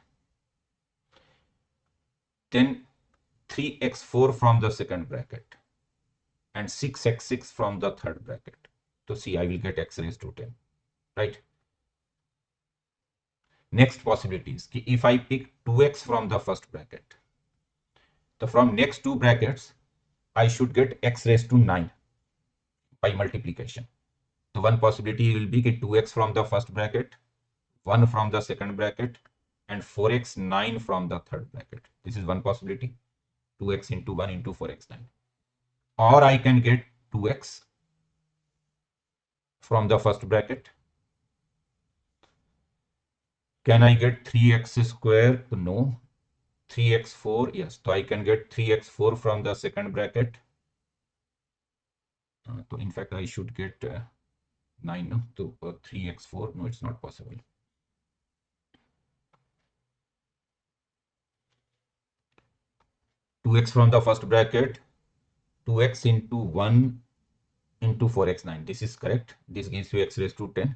then 3x4 from the second bracket, and 6x6 from the third bracket. So see, I will get x raised to 10, right? Next possibility is if I pick 2x from the first bracket, so from next two brackets, I should get x raised to 9 by multiplication. So one possibility will be 2x from the first bracket, 1 from the second bracket, and 4x 9 from the third bracket. This is one possibility. 2x into 1 into 4x 9. Or I can get 2x from the first bracket. Can I get 3x square? No. 3x4, yes. So I can get 3x4 from the second bracket. So in fact, I should get 9. No? So 3x4, no, it's not possible. 2x from the first bracket, 2x into 1 into 4x 9. This is correct. This gives you x raised to 10.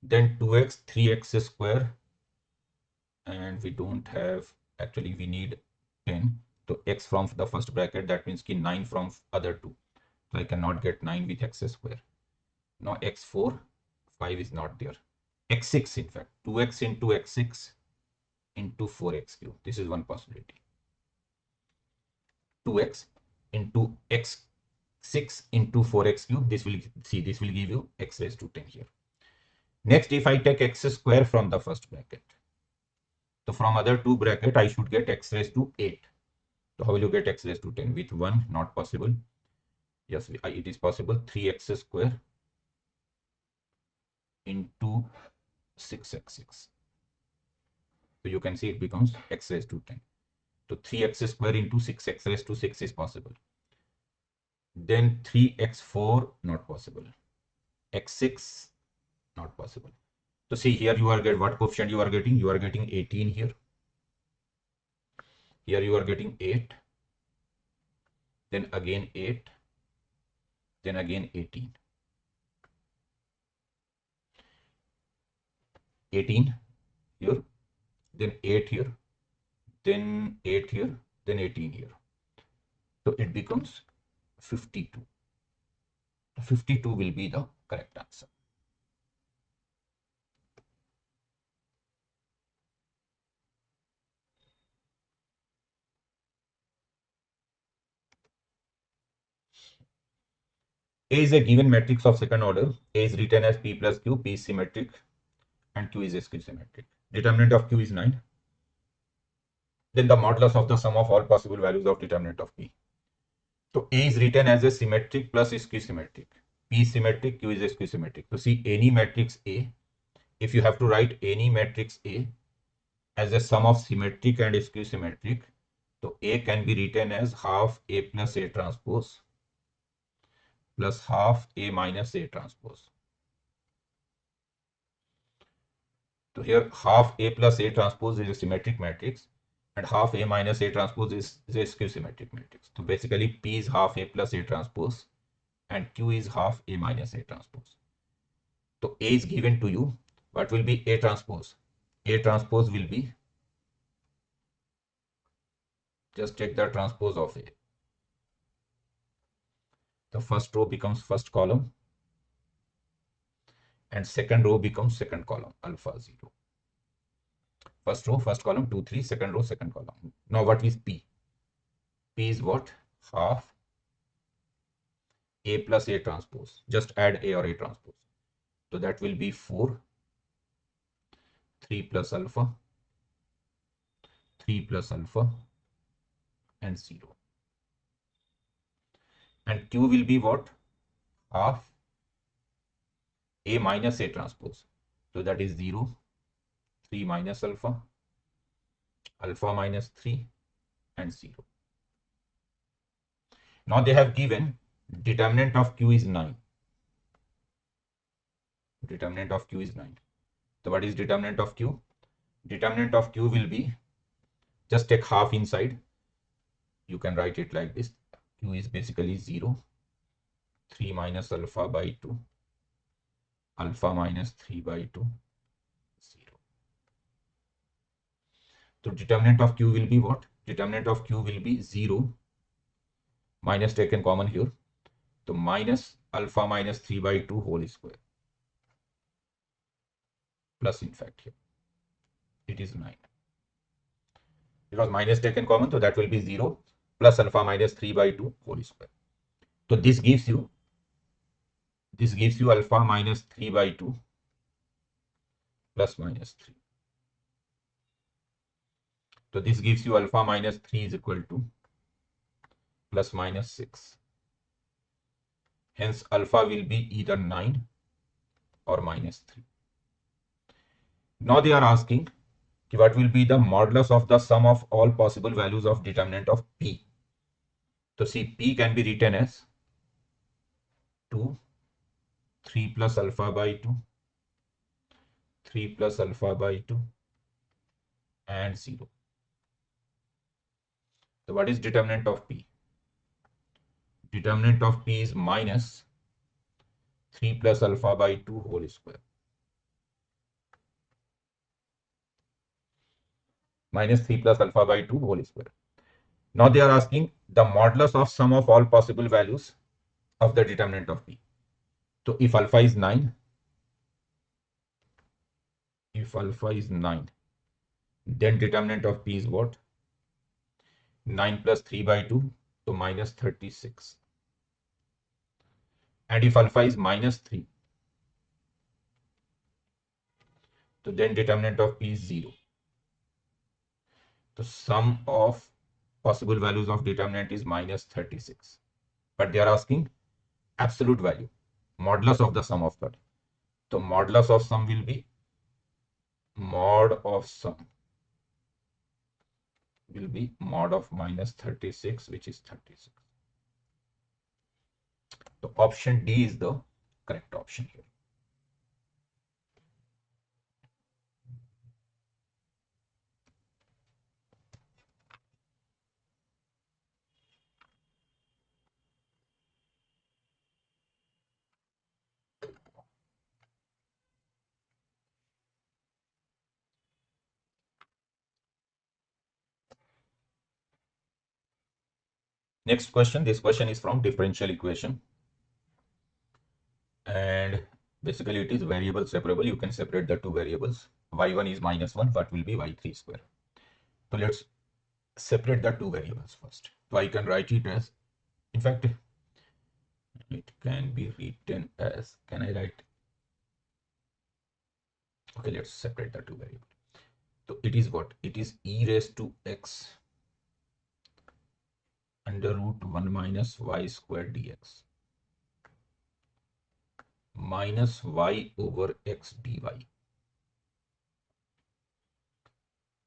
Then 2x, 3x square, and we don't have, actually we need 10. So x from the first bracket, that means 9 from other two. So I cannot get 9 with x square. Now x4, 5 is not there. x6, in fact, 2x into x6 into 4x cube. This is one possibility. 2x into x6 into 4x cube. This will give you x raised to 10 here. Next, if I take x square from the first bracket, so from other two bracket, I should get x raised to 8. So how will you get x raised to 10? With 1, not possible. Yes, it is possible. 3x square into 6x6. So you can see it becomes x raised to 10. So 3x square into 6x raised to 6 is possible. Then 3x4, not possible. x6, not possible. So see, here you are getting what coefficient you are getting? You are getting 18 here. Here you are getting 8. Then again 8. Then again 18. 18 here. Then 8 here. Then 8 here. Then 18 here. So it becomes 52. 52 will be the correct answer. A is a given matrix of second order. A is written as P plus Q. P is symmetric and Q is skew symmetric. Determinant of Q is 9. Then the modulus of the sum of all possible values of determinant of P. So A is written as a symmetric plus skew symmetric. P is symmetric, Q is a skew symmetric. So see any matrix A, if you have to write any matrix A as a sum of symmetric and skew symmetric, so A can be written as half A plus A transpose plus half A minus A transpose. So here half A plus A transpose is a symmetric matrix and half A minus A transpose is a skew symmetric matrix. So basically P is half A plus A transpose and Q is half A minus A transpose. So A is given to you. What will be A transpose? A transpose will be, just take the transpose of A. The first row becomes first column and second row becomes second column, alpha 0. First row, first column, 2, 3, second row, second column. Now what is P? P is what? Half A plus A transpose. Just add A or A transpose. So that will be 4, 3 plus alpha, 3 plus alpha and 0. And Q will be what? Half A minus A transpose. So that is 0, 3 minus alpha, alpha minus 3 and 0. Now they have given determinant of Q is 9. Determinant of Q is 9. So what is determinant of Q? Determinant of Q will be, just take half inside. You can write it like this. Q is basically 0, 3 minus alpha by 2, alpha minus 3 by 2, 0. So determinant of Q will be what? Determinant of Q will be 0, minus taken common here. So minus alpha minus 3 by 2 whole square. Plus in fact here. It is 9. Because minus taken common, so that will be 0 plus alpha minus 3 by 2 whole square. So this gives you alpha minus 3 by 2 plus minus 3. So this gives you alpha minus 3 is equal to plus minus 6. Hence alpha will be either 9 or minus 3. Now they are asking what will be the modulus of the sum of all possible values of determinant of P. So see, P can be written as 2, 3 plus alpha by 2, 3 plus alpha by 2 and 0. So what is determinant of P? Determinant of P is minus 3 plus alpha by 2 whole square. Minus 3 plus alpha by 2 whole square. Now they are asking the modulus of sum of all possible values of the determinant of P. So if alpha is 9, then determinant of P is what? 9 plus 3 by 2, so minus 36. And if alpha is minus 3, so then determinant of P is 0. The sum of possible values of determinant is minus 36. But they are asking absolute value, modulus of the sum of that. So modulus of sum will be mod of minus 36, which is 36. So option D is the correct option here. Next question. This question is from differential equation. And basically it is variable separable. You can separate the two variables. Y1 is minus 1. What will be y3 square? So let's separate the two variables first. So I can write it as, in fact, it can be written as, can I write? Okay, let's separate the two variables. So it is what? It is e raised to x under root 1 minus y squared dx minus y over x dy.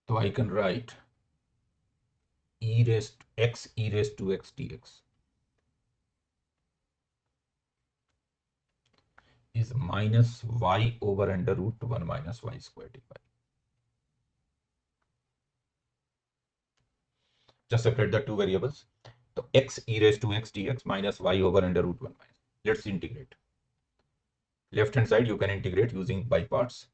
So I can write e raised to x dx is minus y over under root 1 minus y squared dy. Just separate the two variables. So x e raised to x dx minus y over under root 1 minus. Let's integrate. Left hand side you can integrate using by parts.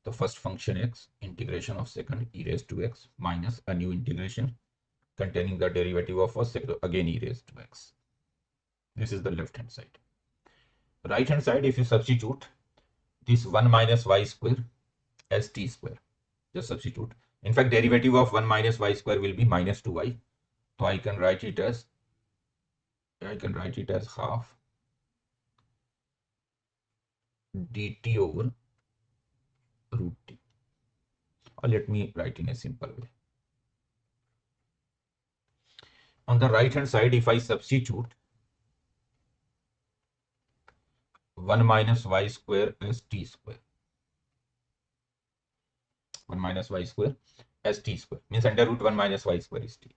The first function x, integration of second e raised to x minus a new integration containing the derivative of first, again e raised to x. This is the left hand side. Right hand side, if you substitute this 1 minus y square as t square, just substitute. In fact, derivative of 1 minus y square will be minus 2y. So I can write it as half dt over root t. Or let me write in a simple way. On the right hand side, if I substitute 1 minus y square as t square, 1 minus y square as t square means under root 1 minus y square is t.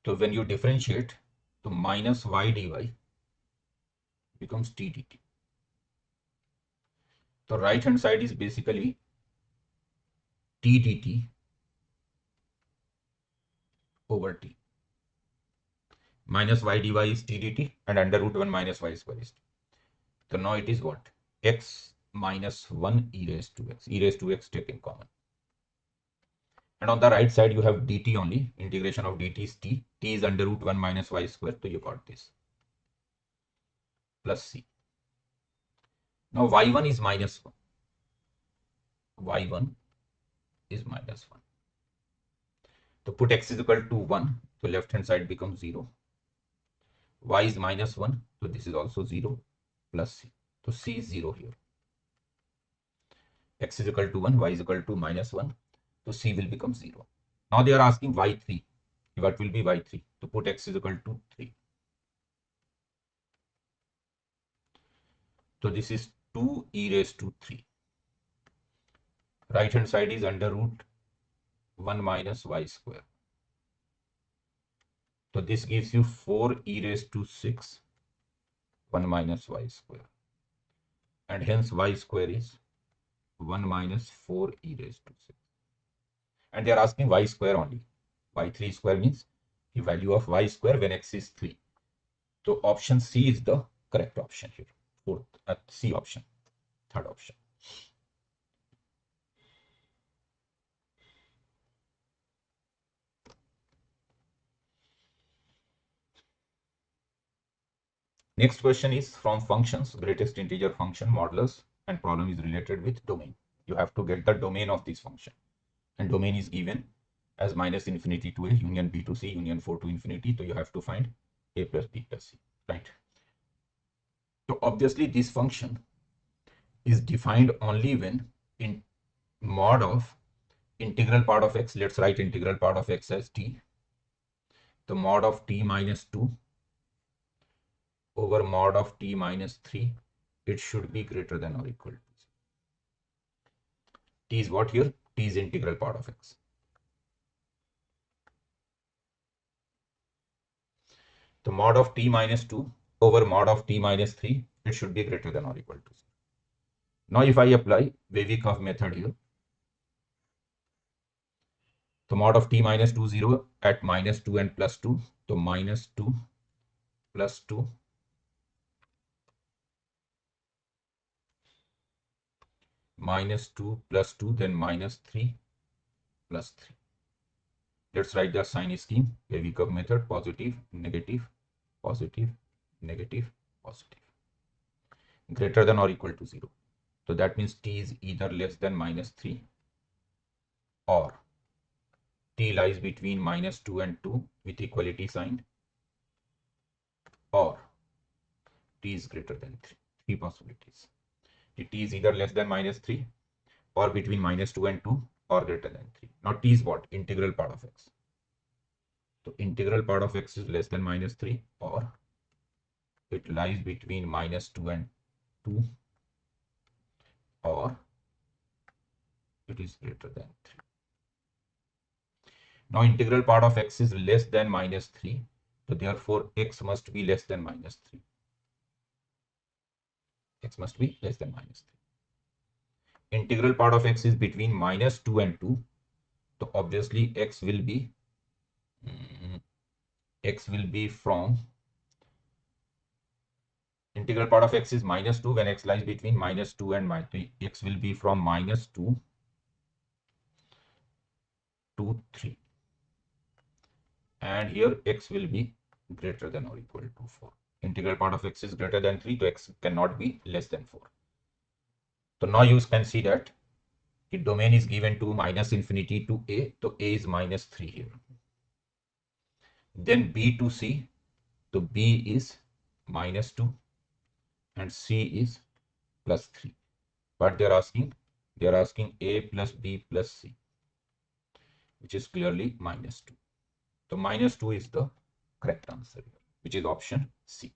So when you differentiate, to minus y dy becomes t dt. So right hand side is basically t dt over t. Minus y dy is t dt and under root 1 minus y square is t. So now it is what? X minus 1 e raised to x. E raised to x taken common. And on the right side you have dt only. Integration of dt is t. T is under root 1 minus y square. So you got this. Plus c. Now y1 is minus 1. Y1 is minus 1. So put x is equal to 1. So left hand side becomes 0. Y is minus 1. So this is also 0 plus c. So c is 0 here. X is equal to 1. Y is equal to minus 1. So c will become 0. Now they are asking y3. What will be y3? So put x is equal to 3. So this is 2 e raised to 3. Right hand side is under root 1 minus y square. So this gives you 4 e raised to 6 1 minus y square. And hence y square is 1 minus 4 e raised to 6. And they are asking y square only. Y3 square means the value of y square when x is 3. So option C is the correct option here. Fourth, C option, third option. Next question is from functions, greatest integer function, modulus, and problem is related with domain. You have to get the domain of this function. And domain is given as minus infinity to a, union b to c, union 4 to infinity. So you have to find a plus b plus c, right? So obviously this function is defined only when in mod of integral part of x, let's write integral part of x as t, the mod of t minus 2 over mod of t minus 3, it should be greater than or equal to 0. T is what here? T is integral part of x. The mod of t minus 2 over mod of t minus 3, it should be greater than or equal to 0. Now if I apply Wavy-Curve method here, the mod of t minus 2 0 at minus 2 and plus 2, so minus 2 plus 2 minus 2 plus 2, then minus 3 plus 3. Let's write the sign scheme. Wavy-Curve method, positive, negative, positive, negative, positive. Greater than or equal to 0. So that means t is either less than minus 3 or t lies between minus 2 and 2 with equality sign, or t is greater than 3. Three possibilities. T is either less than -3 or between -2 and 2 or greater than 3. Now t is what? Integral part of x. So integral part of x is less than -3 or it lies between -2 and 2 or it is greater than 3. Now integral part of x is less than -3. So therefore x must be less than -3. X must be less than -3. Integral part of x is between -2 and 2. So obviously x will be from integral part of x is -2 when x lies between -2 and -3. X will be from -2 to 3. And here x will be greater than or equal to 4. Integral part of x is greater than 3, so x cannot be less than 4. So now you can see that the domain is given to -infinity to a, so a is -3 here. Then b to c, so b is -2 and c is +3. But they are asking a plus b plus c, which is clearly -2. So -2 is the correct answer here, which is option C.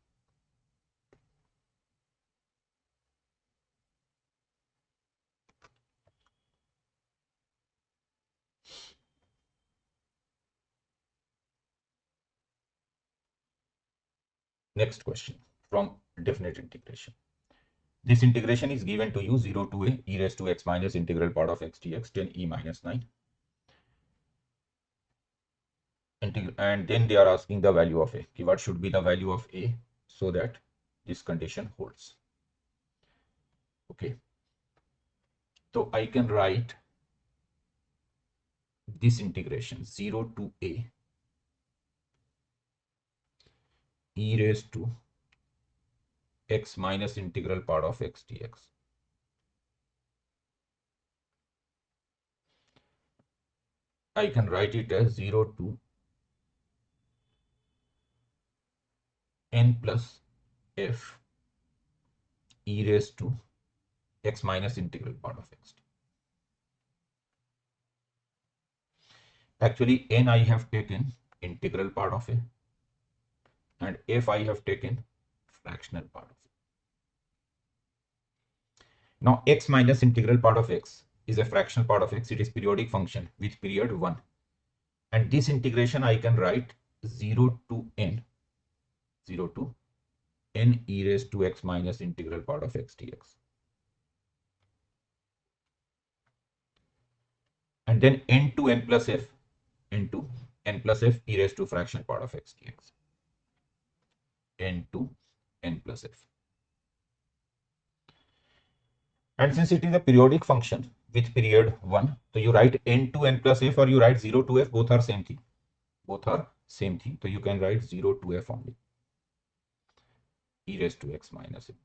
Next question from definite integration. This integration is given to you 0 to a e raised to x minus integral part of x dx 10 e minus 9. And then they are asking the value of a. What should be the value of a so that this condition holds? Okay. So I can write this integration 0 to a e raised to x minus integral part of x dx. I can write it as 0 to n plus f e raised to x minus integral part of x. Actually, n I have taken integral part of a and f I have taken fractional part of it. Now x minus integral part of x is a fractional part of x. It is periodic function with period 1. And this integration I can write 0 to n e raised to x minus integral part of x dx. And then n to n plus f into n plus f e raised to fractional part of x dx. N to n plus f. And since it is a periodic function with period 1, so you write n to n plus f or you write 0 to f, both are same thing. Both are same thing. So you can write 0 to f only. E raised to x minus it.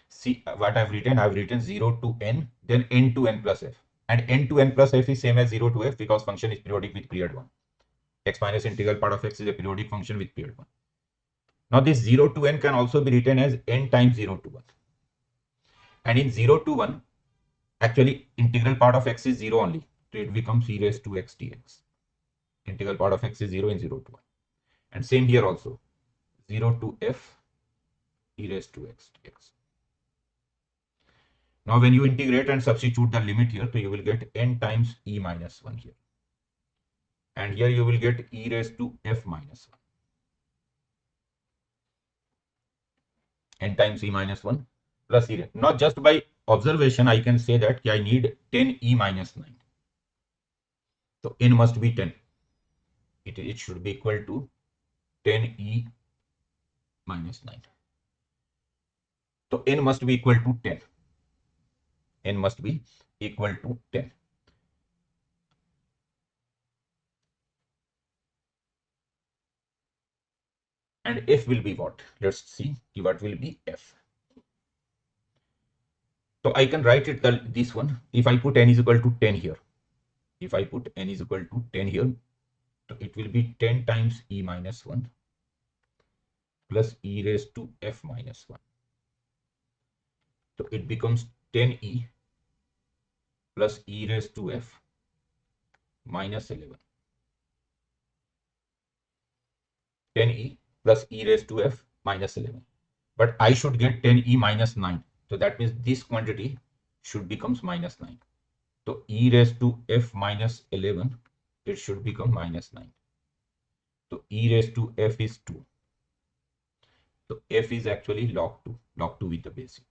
See what I've written 0 to n, then n to n plus f. And n to n plus f is same as 0 to f because function is periodic with period 1. X minus integral part of x is a periodic function with period 1. Now this 0 to n can also be written as n times 0 to 1. And in 0 to 1, actually integral part of x is 0 only. So it becomes e raised to x dx. Integral part of x is 0 in 0 to 1. And same here also. 0 to f e raised to x dx. Now when you integrate and substitute the limit here, so you will get n times e minus 1 here. And here you will get e raised to f minus 1. N times e minus 1 plus e raised. Now just by observation, I can say that I need 10 e minus 9. So n must be 10. It should be equal to 10 e minus 9. So n must be equal to 10. N must be equal to 10. And f will be what? Let's see what will be f. So I can write it this one. If I put n is equal to 10 here. If I put n is equal to 10 here, so it will be 10 times e minus 1 plus e raised to f minus 1. So it becomes 10e plus e raised to f minus 11. 10e plus e raised to f minus 11. But I should get 10e minus 9. So that means this quantity should becomes minus 9. So e raised to f minus 11, it should become minus 9. So e raised to f is 2. So f is actually log 2 with the base e.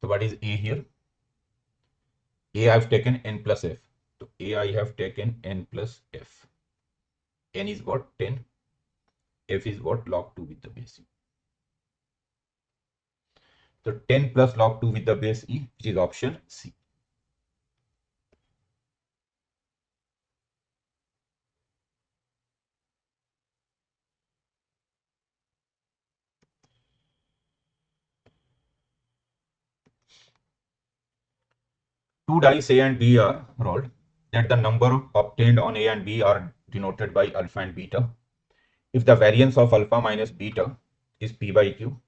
So what is a here? A I have taken n plus f. So a I have taken n plus f. N is what? 10. F is what? Log 2 with the base e. So 10 plus log 2 with the base e, which is option C. Two dice A and B are rolled. That the number obtained on A and B are denoted by alpha and beta. If the variance of alpha minus beta is P by Q,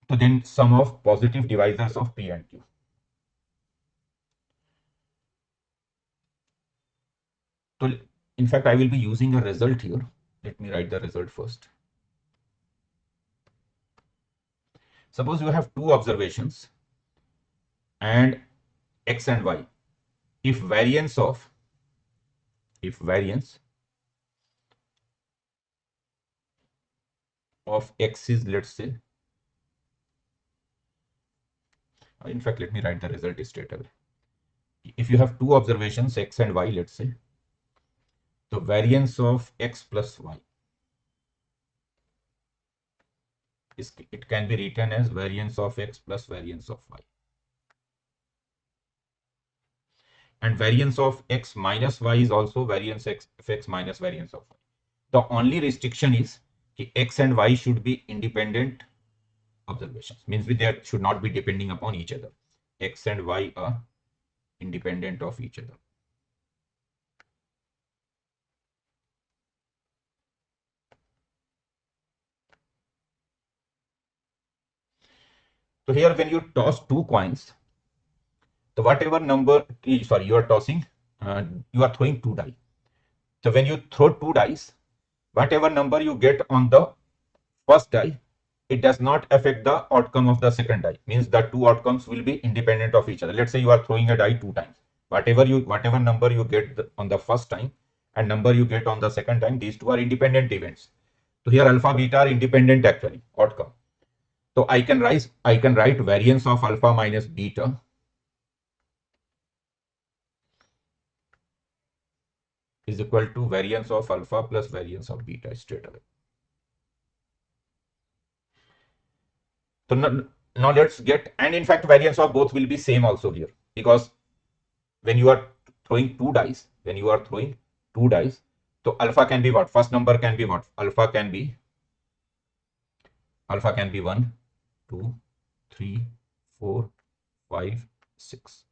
so then sum of positive divisors of P and Q. So in fact, I will be using a result here. Let me write the result first. Suppose you have two observations and x and y. If variance of x is, let's say, in fact, let me write the result straight away. If you have two observations x and y, let's say, the variance of x plus y is, it can be written as variance of x plus variance of y. And variance of x minus y is also variance of x minus variance of y. The only restriction is that x and y should be independent observations. Means they should not be depending upon each other. X and y are independent of each other. So here when you toss two coins, so whatever number, sorry, you are tossing, you are throwing two die. So when you throw two dice, whatever number you get on the first die, it does not affect the outcome of the second die. Means the two outcomes will be independent of each other. Let's say you are throwing a die two times. Whatever number you get on the first time and number you get on the second time, these two are independent events. So here alpha beta are independent actually outcome. So I can write variance of alpha minus beta is equal to variance of alpha plus variance of beta straight away. So now let's get, and in fact variance of both will be same also here, because when you are throwing two dice, so alpha can be what? First number can be what? Alpha can be 1, 2, 3, 4, 5, 6.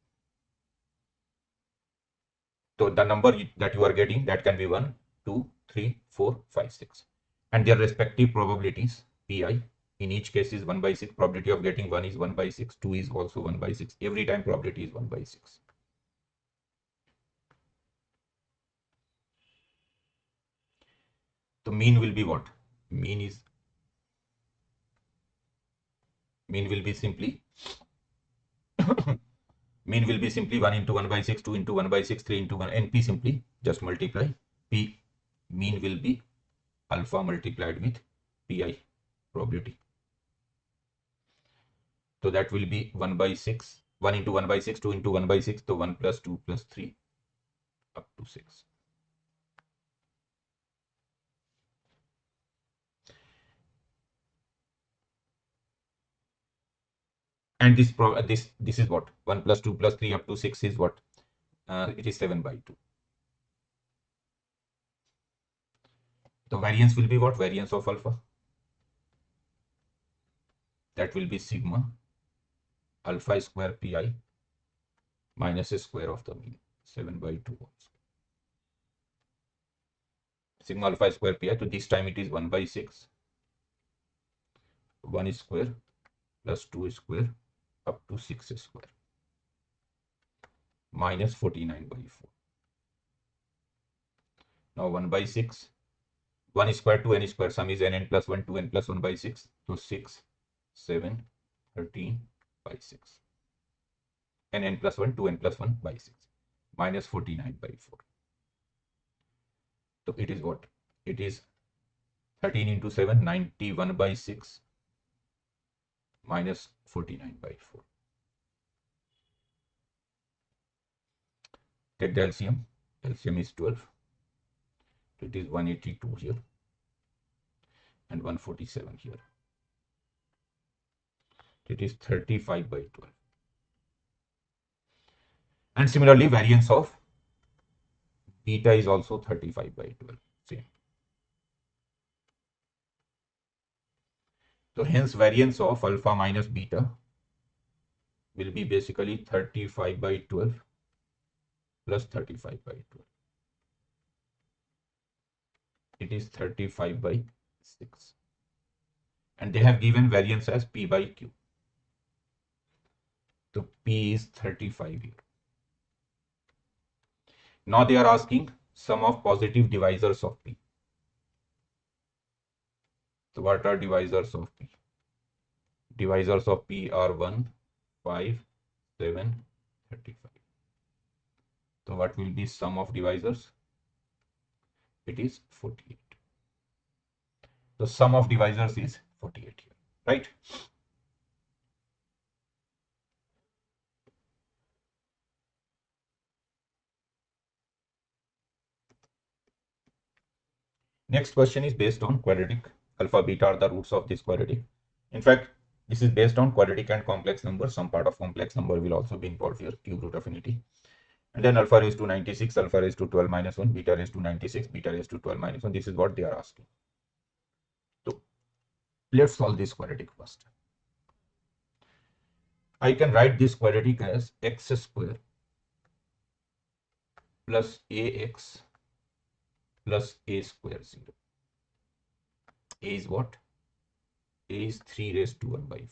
So the number that you are getting, that can be 1, 2, 3, 4, 5, 6. And their respective probabilities, Pi, in each case is 1 by 6. Probability of getting 1 is 1 by 6. 2 is also 1 by 6. Every time probability is 1 by 6. The mean will be what? Mean will be simply mean will be simply 1 into 1 by 6, 2 into 1 by 6, 3 into 1, and P simply just multiply. P mean will be alpha multiplied with Pi probability. So that will be 1 by 6, 1 into 1 by 6, 2 into 1 by 6, so 1 plus 2 plus 3 up to 6. And this is what? 1 plus 2 plus 3 up to 6 is what? It is 7 by 2. The variance will be what? Variance of alpha. That will be sigma alpha square Pi minus a square of the mean, 7 by 2 also. sigma alpha square pi. So this time it is 1 by 6, 1 square plus 2 square up to 6 square minus 49 by 4. Now 1 by 6, 1 square to n square, sum is n plus 1 to n plus 1 by 6. So 6, 7, 13 by 6. n plus 1 to n plus 1 by 6 minus 49 by 4. So it is what? It is 13 into 7, 91 by 6 minus 49 by 4. Take the LCM. LCM is 12. It is 182 here and 147 here. It is 35 by 12. And similarly, variance of beta is also 35 by 12. Same. So hence variance of alpha minus beta will be basically 35 by 12 plus 35 by 12. It is 35 by 6. And they have given variance as P by Q. So P is 35 here. Now they are asking sum of positive divisors of P. So what are divisors of P? Divisors of P are 1, 5, 7, 35. So what will be sum of divisors? It is 48. So sum of divisors is 48 here, right? Next question is based on quadratic. Alpha, beta are the roots of this quadratic. In fact, this is based on quadratic and complex number. Some part of complex number will also be involved here, cube root affinity. And then alpha raised to 96, alpha raised to 12 minus 1, beta raised to 96, beta raised to 12 minus 1. This is what they are asking. So let's solve this quadratic first. I can write this quadratic as x square plus ax plus a square 0. A is what? A is 3 raised to 1 by 4.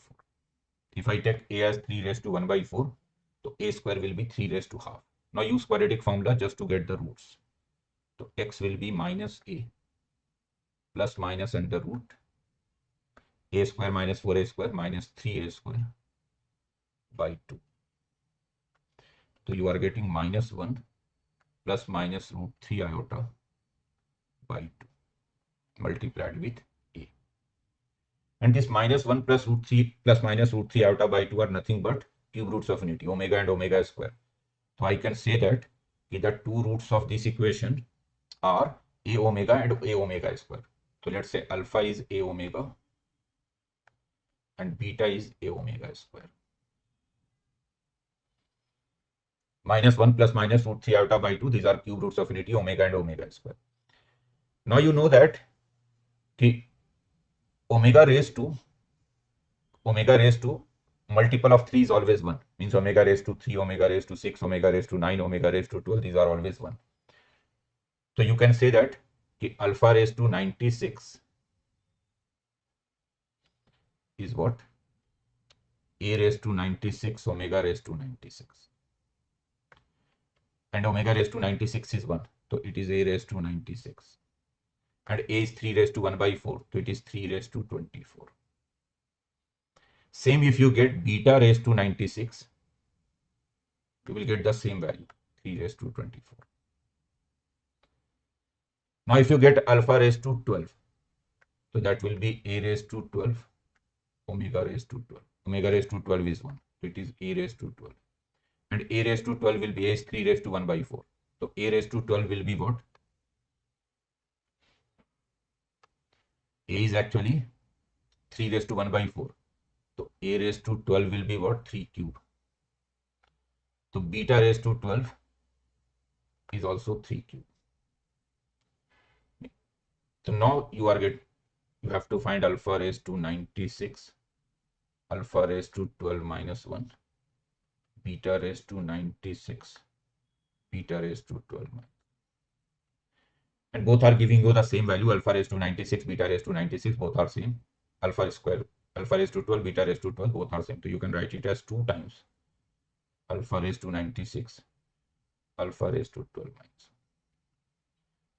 If I take a as 3 raised to 1 by 4, so a square will be 3 raised to half. Now use quadratic formula just to get the roots. So x will be minus a plus minus under root a square minus 4a square minus 3a square by 2. So you are getting minus 1 plus minus root 3 iota by 2 multiplied with a. And this minus 1 plus root 3 plus minus root 3 iota by 2 are nothing but cube roots of unity, omega and omega square. So I can say that the two roots of this equation are a omega and a omega square. So let's say alpha is a omega and beta is a omega square. Minus 1 plus minus root 3 iota by 2, these are cube roots of unity, omega and omega square. Now you know that the omega raised to multiple of 3 is always 1. Means omega raised to 3, omega raised to 6, omega raised to 9, omega raised to 12, these are always 1. So you can say that the alpha raised to 96 is what? A raised to 96, omega raised to 96. And omega raised to 96 is 1. So it is a raised to 96. And a is 3 raised to 1 by 4. So it is 3 raised to 24. Same if you get beta raised to 96, you will get the same value, 3 raised to 24. Now if you get alpha raised to 12, so that will be a raised to 12, omega raised to 12. Omega raised to 12 is 1. So it is a raised to 12. And a raised to 12 will be a is 3 raised to 1 by 4. So a raised to 12 will be what? A is actually 3 raised to 1 by 4. So a raised to 12 will be what? 3 cube. So beta raised to 12 is also 3 cube. So now you have to find alpha raised to 96, alpha raised to 12 minus 1, beta raised to 96, beta raised to 12 minus. and both are giving you the same value, alpha raised to 96, beta raised to 96, both are same. Alpha square, alpha raised to 12, beta raised to 12, both are same. So you can write it as 2 times alpha raised to 96, alpha raised to 12 minus.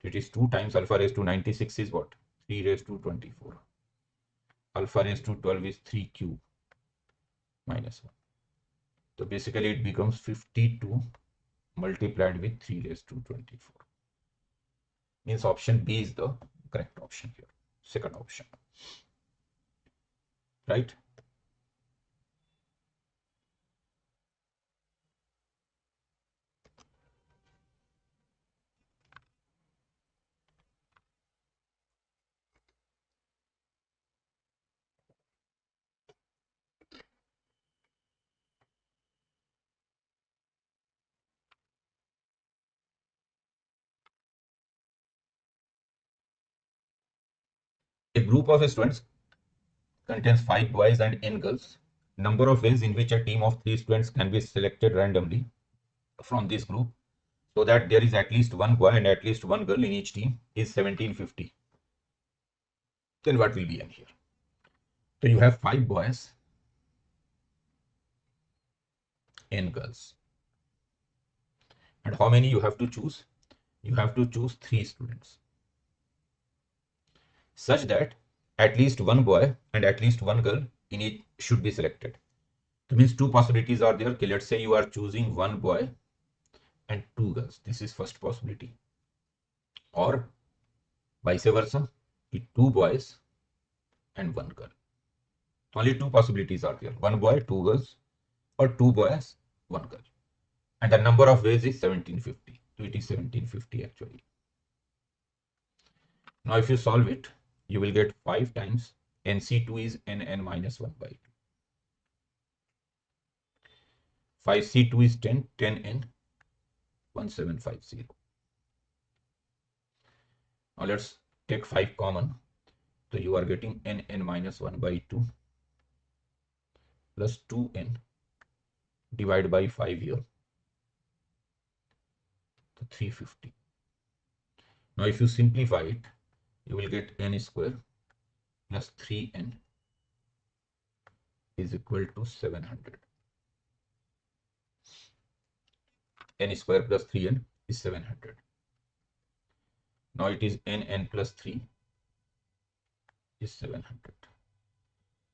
It is 2 times alpha raised to 96 is what? 3 raised to 24. Alpha raised to 12 is 3 cube minus 1. So basically it becomes 52 multiplied with 3 raised to 24. Means option B is the correct option here. Second option. Right? A group of students contains 5 boys and n girls. Number of ways in which a team of 3 students can be selected randomly from this group so that there is at least one boy and at least one girl in each team is 1750. Then what will be n here? So you have 5 boys, n girls. And how many you have to choose? You have to choose 3 students. Such that at least one boy and at least one girl in each should be selected. That means 2 possibilities are there. Okay, let's say you are choosing one boy and 2 girls. This is first possibility. Or vice versa, 2 boys and 1 girl. Only 2 possibilities are there. 1 boy, 2 girls, or 2 boys, 1 girl. And the number of ways is 1750. So it is 1750 actually. Now if you solve it, you will get 5 times NC2 is NN minus 1 by 2. 5C2 is 10, 10N, 1750. Now let's take 5 common. So you are getting NN minus 1 by 2 plus 2N divided by 5 here. So 350. Now if you simplify it, you will get N square plus 3N is equal to 700. N square plus 3N is 700. Now it is N plus 3 is 700.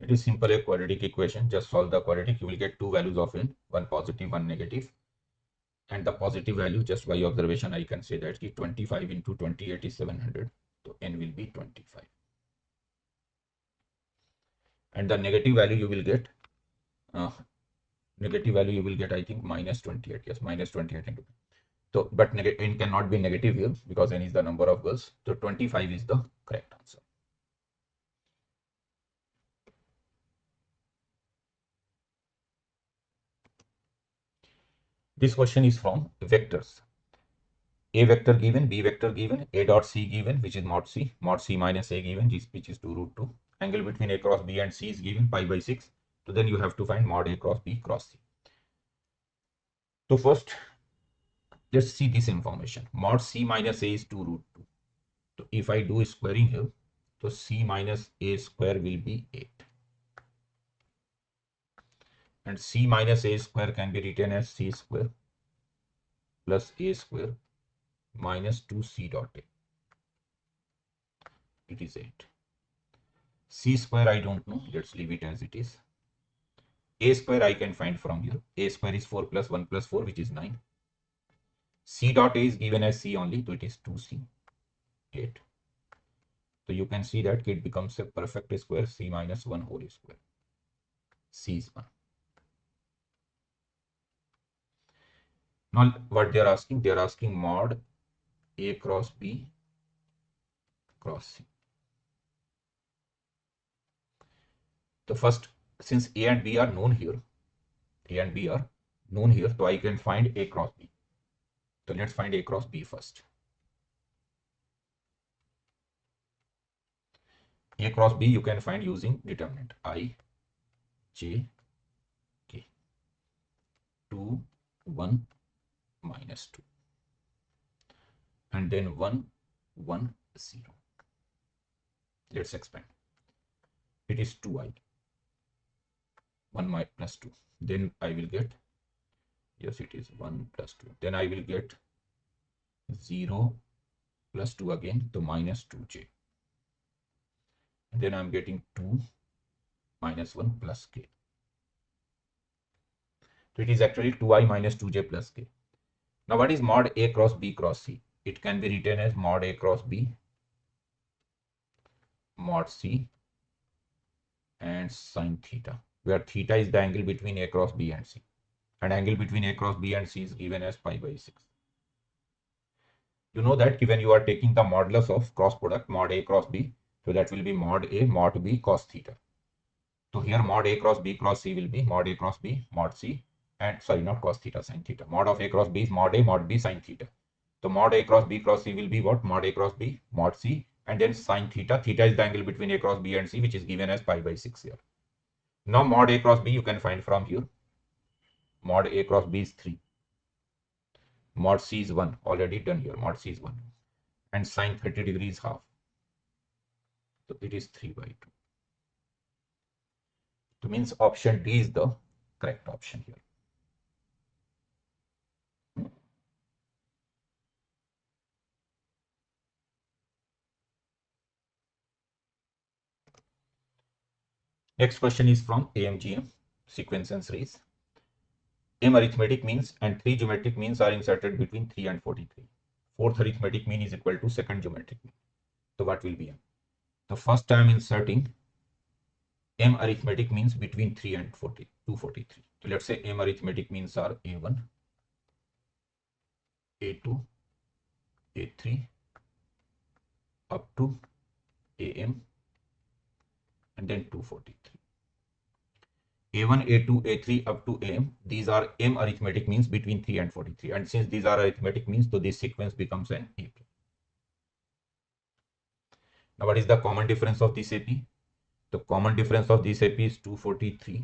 It is simple a quadratic equation. Just solve the quadratic. You will get 2 values of N, one positive, one negative. And the positive value, just by observation, I can say that 25 into 28 is 700. So N will be 25. And the negative value you will get, I think minus 28. Yes, minus 28 into. So, but N cannot be negative here because N is the number of girls. So 25 is the correct answer. This question is from vectors. A vector given, B vector given, A dot C given, which is mod C minus A given, which is 2 root 2. Angle between A cross B and C is given, pi by 6. So then you have to find mod A cross B cross C. So first, let's see this information. Mod C minus A is 2 root 2. So if I do squaring here, so C minus A square will be 8. And C minus A square can be written as C square plus A square minus 2C dot A. It is 8. C square I don't know. Let's leave it as it is. A square I can find from here. A square is 4 plus 1 plus 4, which is 9. C dot A is given as C only, so it is 2C, 8. So you can see that it becomes a perfect square, C minus 1 whole square. C is 1. Now what they are asking? They are asking mod A cross B cross C. The first, since A and B are known here, so I can find A cross B. So let's find A cross B first. A cross B you can find using determinant I, J, K. 2, 1, minus 2. And then 1, 1, 0. Let's expand. It is 2i. 1 plus 2. Then I will get, yes, it is 1 plus 2. Then I will get 0 plus 2 again, so minus 2j. And then I'm getting 2 minus 1 plus k. So it is actually 2i minus 2j plus k. Now what is mod A cross B cross C? It can be written as mod A cross B, mod C, and sine theta, where theta is the angle between A cross B and C. And angle between A cross B and C is given as pi by 6. You know that when you are taking the modulus of cross product mod A cross B, so that will be mod A mod B cos theta. So here mod A cross B cross C will be mod A cross B mod C, and sorry, not cos theta, sin theta. Mod of A cross B is mod A mod B sin theta. So mod A cross B cross C will be what? Mod A cross B mod C, and then sin theta. Theta is the angle between A cross B and C, which is given as pi by 6 here. Now mod A cross B you can find from here. Mod A cross B is 3. Mod C is 1. Already done here. Mod C is 1. And sine 30 degrees half. So it is 3 by 2. So means option D is the correct option here. Next question is from AMGM sequence and series. M arithmetic means and 3 geometric means are inserted between 3 and 43. Fourth arithmetic mean is equal to second geometric mean. So what will be M? The first time inserting M arithmetic means between 3 and 243. So let's say M arithmetic means are A1, A2, A3 up to AM and then 243. A1, A2, A3 up to AM, these are M arithmetic means between 3 and 43. And since these are arithmetic means, so this sequence becomes an AP. Now what is the common difference of this AP? The common difference of this AP is 243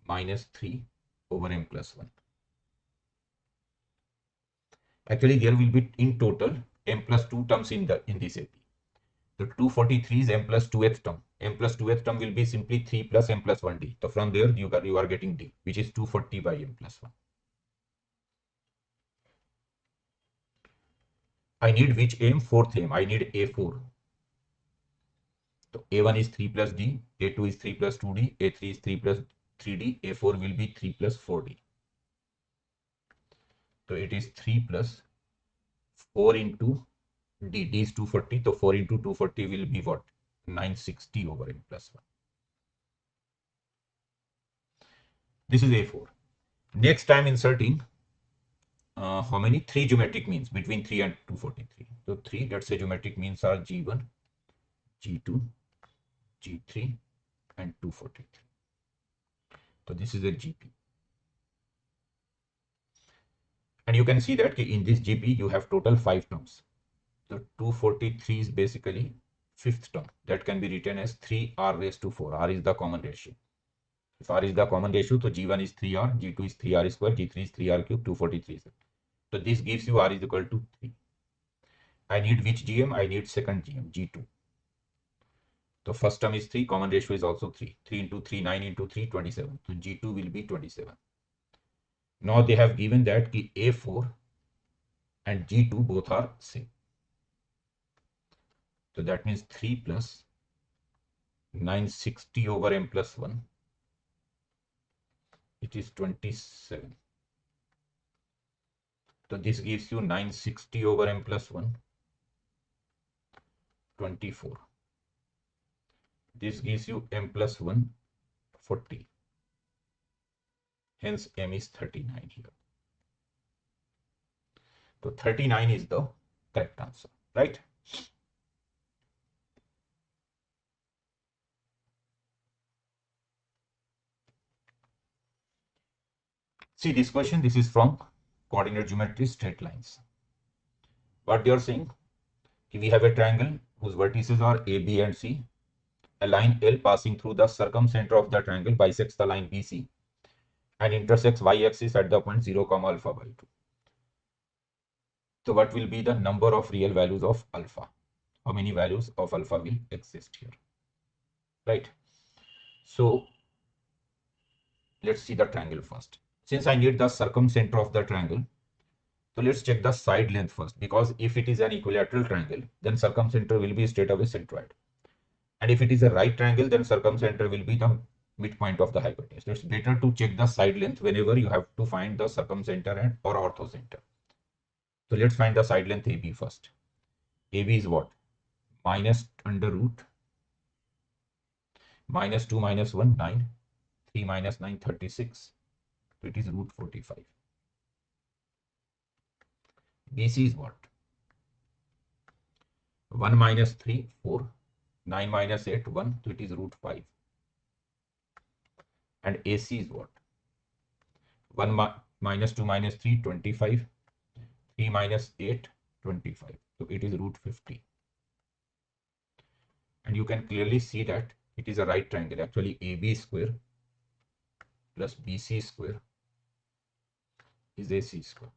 minus 3 over M plus 1. Actually, there will be in total M plus 2 terms in this AP. The 243 is M plus 2th term. M plus 2th term will be simply 3 plus M plus 1D. So from there you are getting D, which is 240 by M plus 1. I need which M? Fourth M. I need A4. So A1 is 3 plus D, A2 is 3 plus 2D, A3 is 3 plus 3D, A4 will be 3 plus 4D. So it is 3 plus 4 into D. D is 240. So 4 into 240 will be what? 960 over M plus 1. This is A4. Next time inserting how many? 3 geometric means between 3 and 243. So 3, let's say geometric means are G1, G2, G3 and 243. So this is a GP. And you can see that in this GP you have total 5 terms. So 243 is basically 5th term. That can be written as 3R raised to 4. R is the common ratio. If R is the common ratio, so G1 is 3R, G2 is 3R square, G3 is 3R cube, 243 is. So this gives you R is equal to 3. I need which GM? I need second GM, G2. So first term is 3, common ratio is also 3. 3 into 3, 9 into 3, 27. So G2 will be 27. Now they have given that ki A4 and G2 both are same. So that means 3 plus 960 over M plus 1. It is 27. So this gives you 960 over M plus 1, 24. This gives you M plus 1, 40. Hence M is 39 here. So 39 is the correct answer, right? See this question, this is from coordinate geometry, straight lines. What they are saying, we have a triangle whose vertices are A, B and C. A line L passing through the circumcenter of the triangle bisects the line BC and intersects y-axis at the point 0, alpha by 2. So what will be the number of real values of alpha? How many values of alpha will exist here, right? So let's see the triangle first. Since I need the circumcenter of the triangle, so let's check the side length first, because if it is an equilateral triangle, then circumcenter will be straight away centroid. And if it is a right triangle, then circumcenter will be the midpoint of the hypotenuse. So it's better to check the side length whenever you have to find the circumcenter and or orthocenter. So let's find the side length AB first. AB is what? Minus under root minus 2 minus 1, 9, 3 minus 9, 36. So it is root 45. BC is what? 1 minus 3, 4, 9 minus 8, 1. So it is root 5. And AC is what? 1 minus 2 minus 3, 25. 3 minus 8, 25. So it is root 50. And you can clearly see that it is a right triangle. Actually, AB square plus BC square is AC square.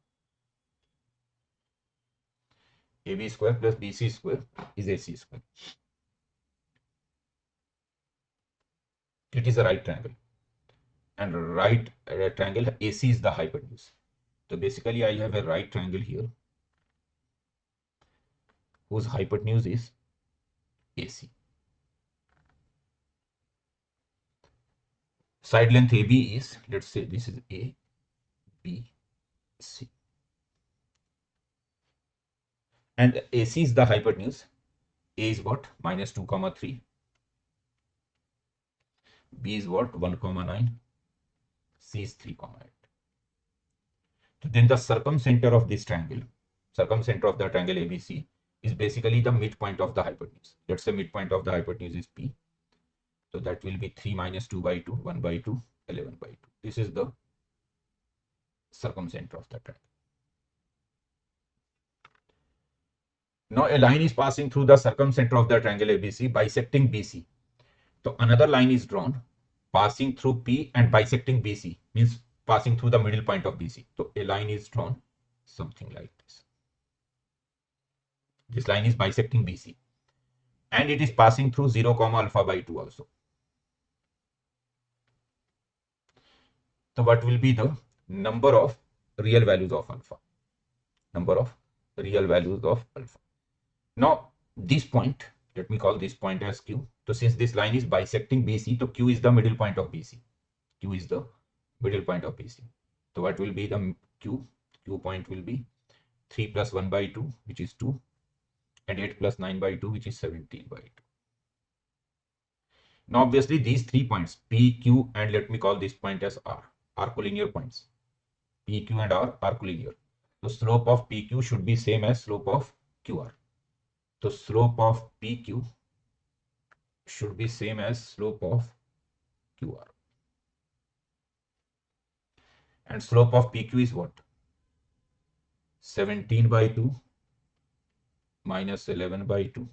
AB square plus BC square is AC square. It is a right triangle. And right triangle AC is the hypotenuse. So basically I have a right triangle here whose hypotenuse is AC. Side length AB is, let's say this is A, B, C. And AC is the hypotenuse. A is what? Minus 2 comma 3. B is what? 1 comma 9. C is 3 comma 8. So then the circumcenter of this triangle, circumcenter of the triangle ABC is basically the midpoint of the hypotenuse. Let's say midpoint of the hypotenuse is P. So that will be 3 minus 2 by 2, 1 by 2, 11 by 2. This is the circumcenter of the triangle. Now a line is passing through the circumcenter of the triangle ABC, bisecting BC. So another line is drawn passing through P and bisecting BC, means passing through the middle point of BC. So a line is drawn something like this. This line is bisecting BC and it is passing through 0 comma alpha by 2 also. So what will be the number of real values of alpha? Number of real values of alpha. Now this point, let me call this point as Q. So since this line is bisecting BC, so Q is the middle point of BC. Q is the middle point of BC. So what will be the Q? Q point will be 3 plus 1 by 2, which is 2, and 8 plus 9 by 2, which is 17 by 2. Now obviously these 3 points, P, Q, and let me call this point as R, are collinear points. P, Q, and R are collinear. So slope of PQ should be same as slope of QR. So slope of PQ should be same as slope of QR. And slope of PQ is what? 17 by 2 minus 11 by 2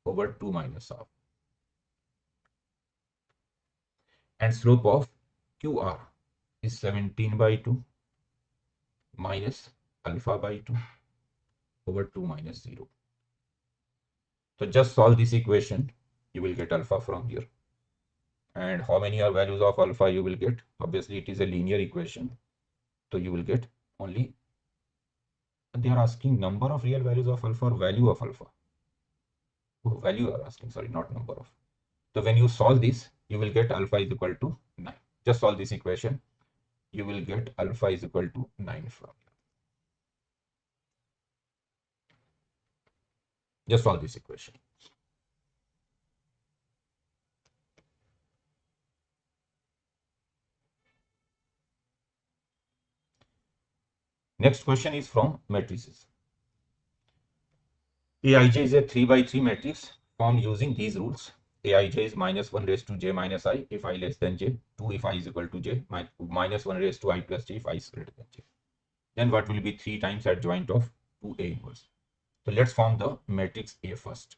over 2 minus half. And slope of QR is 17 by 2 minus alpha by 2 over 2 minus 0. So just solve this equation, you will get alpha from here. And how many are values of alpha you will get? Obviously it is a linear equation, so you will get only, they are asking number of real values of alpha or value of alpha. Oh, value are asking, sorry, not number of. So when you solve this, you will get alpha is equal to 9. Just solve this equation, you will get alpha is equal to 9 from here. Just solve this equation. Next question is from matrices. Aij is a 3 by 3 matrix formed using these rules. Aij is minus 1 raised to j minus I if I less than j, 2 if I is equal to j, minus 1 raised to I plus j if I is greater than j. Then what will be 3 times adjoint of 2A inverse? So let's form the matrix A first.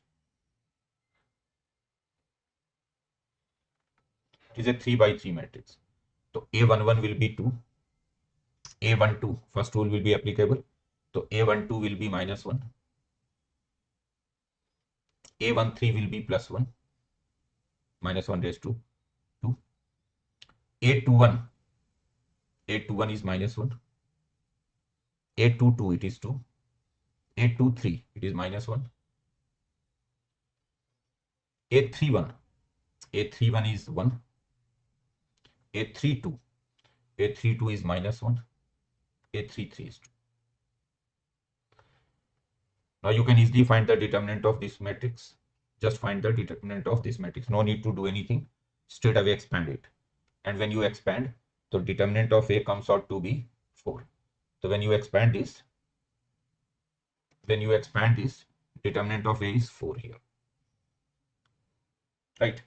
It is a 3 by 3 matrix. So A11 will be 2. A12, first rule will be applicable. So A12 will be -1. A13 will be +1, -1 raised to 2. A21, A21 is -1. A22 it is 2. A23 it is -1. A31, A31 is 1. A32, A32 is -1. A33 is 2. Now you can easily find the determinant of this matrix. Just find the determinant of this matrix. No need to do anything. Straight away expand it. And when you expand, the determinant of A comes out to be 4. So when you expand this, determinant of A is 4 here. Right.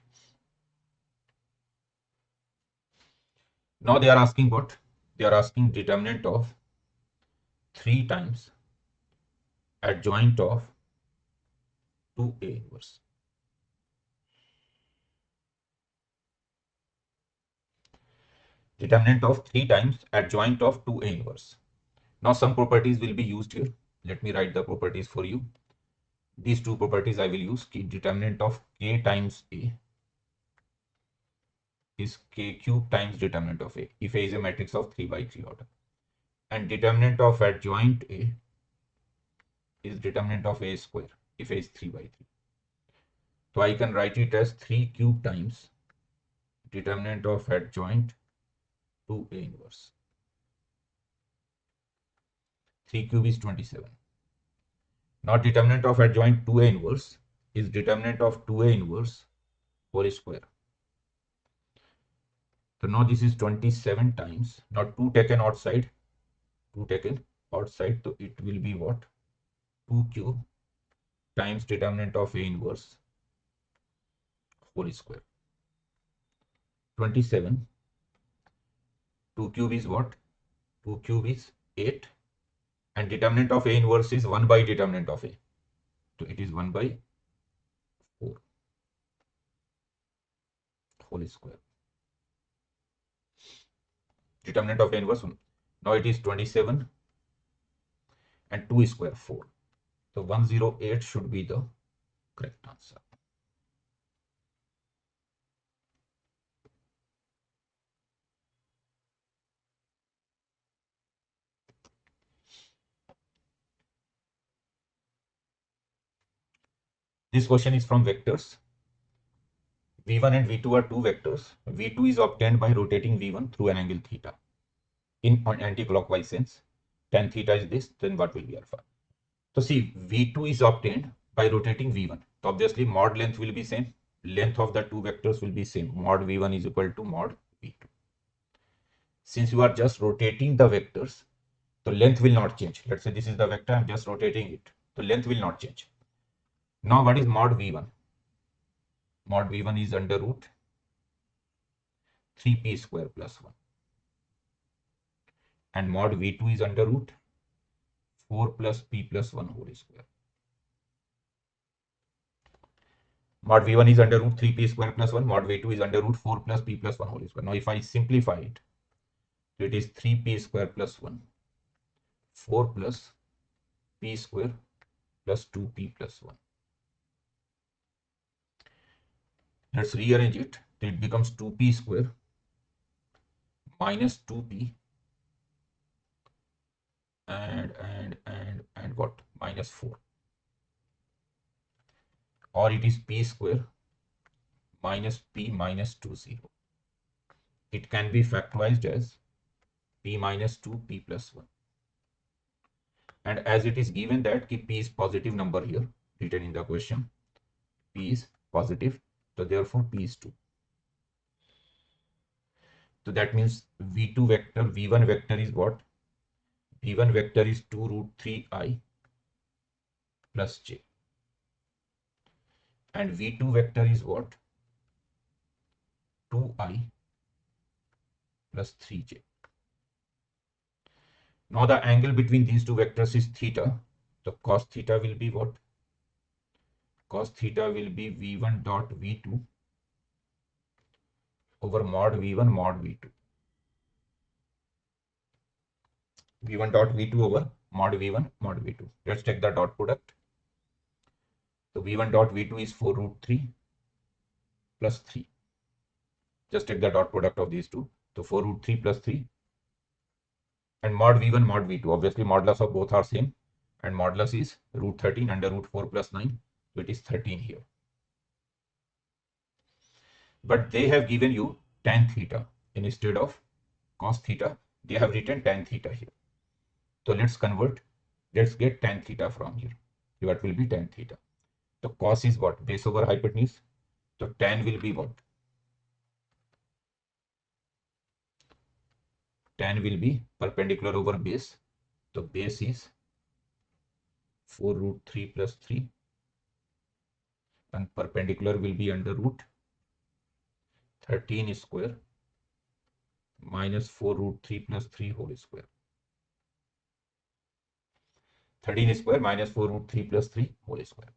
Now they are asking what? They are asking determinant of 3 times adjoint of 2A inverse. Determinant of 3 times adjoint of 2A inverse. Now some properties will be used here. Let me write the properties for you. These two properties I will use. Determinant of K times A is K cube times determinant of A, if A is a matrix of 3 by 3 order. And determinant of adjoint A is determinant of A square, if A is 3 by 3. So I can write it as 3 cube times determinant of adjoint 2A inverse. 3 cube is 27. Now determinant of adjoint 2A inverse is determinant of 2A inverse whole square. So now this is 27 times, now 2 taken outside, so it will be what? 2 cube times determinant of A inverse whole square. 27, 2 cube is what? 2 cube is 8, and determinant of A inverse is 1 by determinant of A. So it is 1 by 4 whole square. Determinant of A inverse 1. Now it is 27 and 2 square 4. So 108 should be the correct answer. This question is from vectors. V1 and V2 are two vectors. V2 is obtained by rotating V1 through an angle theta in anti-clockwise sense. Tan theta is this, then what will be alpha? So see, V2 is obtained by rotating V1. So obviously mod length will be same. Length of the two vectors will be same. Mod V1 is equal to mod V2. Since you are just rotating the vectors, the length will not change. Let's say this is the vector, I'm just rotating it. The length will not change. Now what is mod V1? Mod V1 is under root 3p square plus 1. And mod V2 is under root 4 plus p plus 1 whole square. Mod V1 is under root 3p square plus 1. Mod V2 is under root 4 plus p plus 1 whole square. Now if I simplify it, it is 3p square plus 1, 4 plus p square plus 2p plus 1. Let's rearrange it. It becomes 2p square minus 2p and what? Minus 4. Or it is p square minus p minus 2 0. It can be factorized as p minus 2 p plus 1. And as it is given that p is positive number here written in the question, p is positive, so therefore p is 2. So that means v2 vector, v1 vector is what? v1 vector is 2 root 3i plus j. And v2 vector is what? 2i plus 3j. Now the angle between these two vectors is theta. So cos theta will be what? Cos theta will be v1 dot v2 over mod v1 mod v2. v1 dot v2 over mod V1, mod V2. Let's take the dot product. So V1 dot V2 is 4 root 3 plus 3. Just take the dot product of these two. So 4 root 3 plus 3. And mod V1, mod V2. Obviously, modulus of both are same. And modulus is root 13 under root 4 plus 9. So it is 13 here. But they have given you tan theta instead of cos theta. They have written tan theta here. So let's convert. Let's get tan theta from here. So what will be tan theta? So cos is what? Base over hypotenuse. So tan will be what? Tan will be perpendicular over base. So base is 4 root 3 plus 3. And perpendicular will be under root 13 square minus 4 root 3 plus 3 whole square. 13 square minus 4 root 3 plus 3 whole square.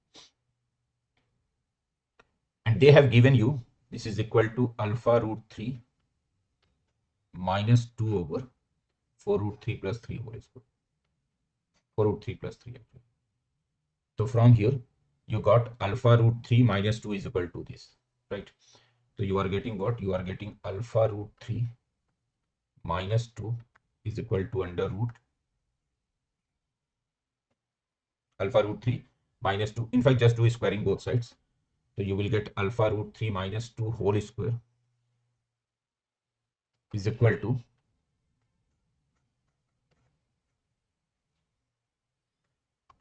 And they have given you this is equal to alpha root 3 minus 2 over 4 root 3 plus 3 whole square. 4 root 3 plus 3 actually. So from here you got alpha root 3 minus 2 is equal to this, right? So you are getting what? You are getting alpha root 3 minus 2 is equal to under root alpha root 3 minus 2. In fact, just do squaring both sides. So you will get alpha root 3 minus 2 whole square is equal to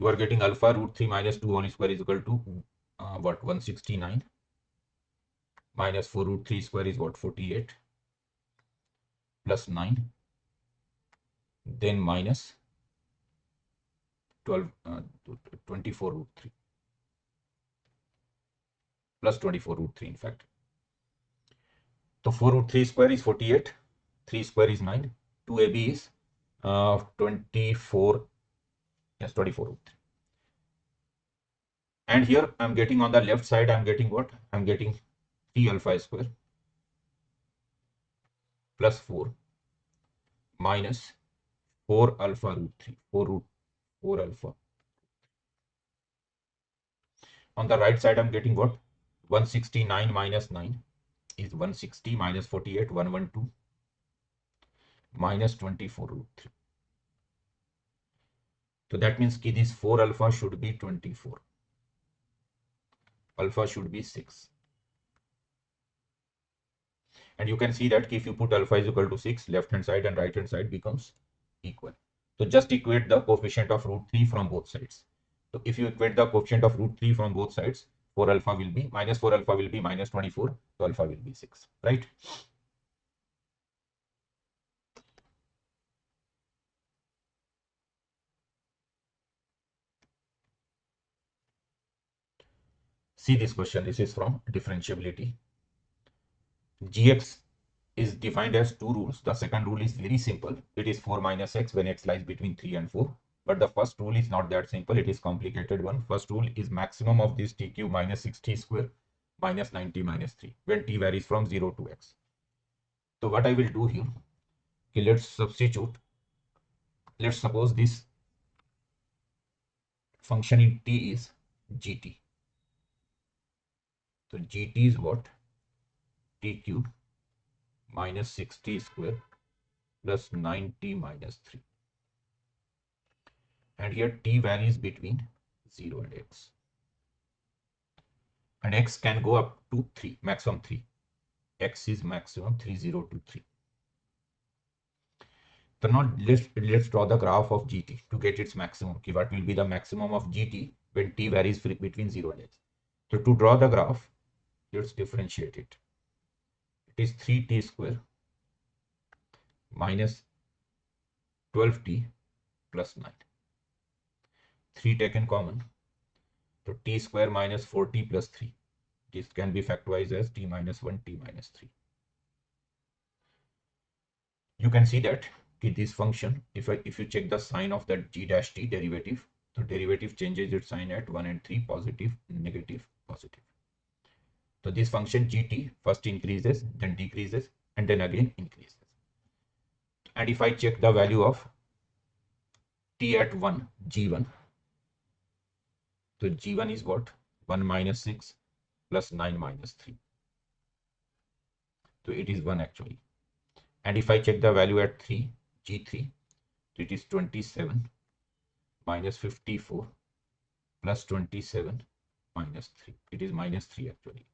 you are getting alpha root 3 minus 2 whole square is equal to what 169 minus 4 root 3 square is what 48 plus 9 then minus 12 24 root 3 plus 24 root 3 in fact. So 4 root 3 square is 48, 3 square is 9, 2ab is 24, yes 24 root 3. And here I'm getting on the left side, I'm getting what? I'm getting 3 alpha square plus 4 minus 4 alpha root 3, 4 root 4 alpha. On the right side, I'm getting what? 169 minus 9 is 160 minus 48, 112 minus 24 root 3. So that means ki this 4 alpha should be 24. Alpha should be 6. And you can see that if you put alpha is equal to 6, left hand side and right hand side becomes equal. So just equate the coefficient of root 3 from both sides. So if you equate the coefficient of root 3 from both sides, 4 alpha will be minus 4 alpha will be minus 24. So alpha will be 6, right? See this question. This is from differentiability. Gx is defined as two rules. The second rule is very simple. It is 4 minus x when x lies between 3 and 4. But the first rule is not that simple. It is complicated one. First rule is maximum of this t cube minus 6t square minus 9t minus 3 when t varies from 0 to x. So what I will do here, okay, let's substitute. Let's suppose this function in t is gt. So gt is what? T cube minus 6t square plus 9t minus 3. And here t varies between 0 and x. And x can go up to 3, maximum 3. X is maximum 3, 0 to 3. So now let's draw the graph of gt to get its maximum. Okay, what will be the maximum of gt when t varies between 0 and x? So to draw the graph, let's differentiate it. It is 3t square minus 12t plus 9. 3 taken common. So t square minus 4t plus 3. This can be factorized as t minus 1, t minus 3. You can see that this function, if you check the sign of that g dash t derivative, so derivative changes its sign at 1 and 3, positive, negative, positive. So this function gt first increases, then decreases, and then again increases. And if I check the value of T at 1, G1. So G1 is what? 1 minus 6 plus 9 minus 3. So it is 1 actually. And if I check the value at 3, G3, so it is 27 minus 54 plus 27 minus 3. It is minus 3 actually.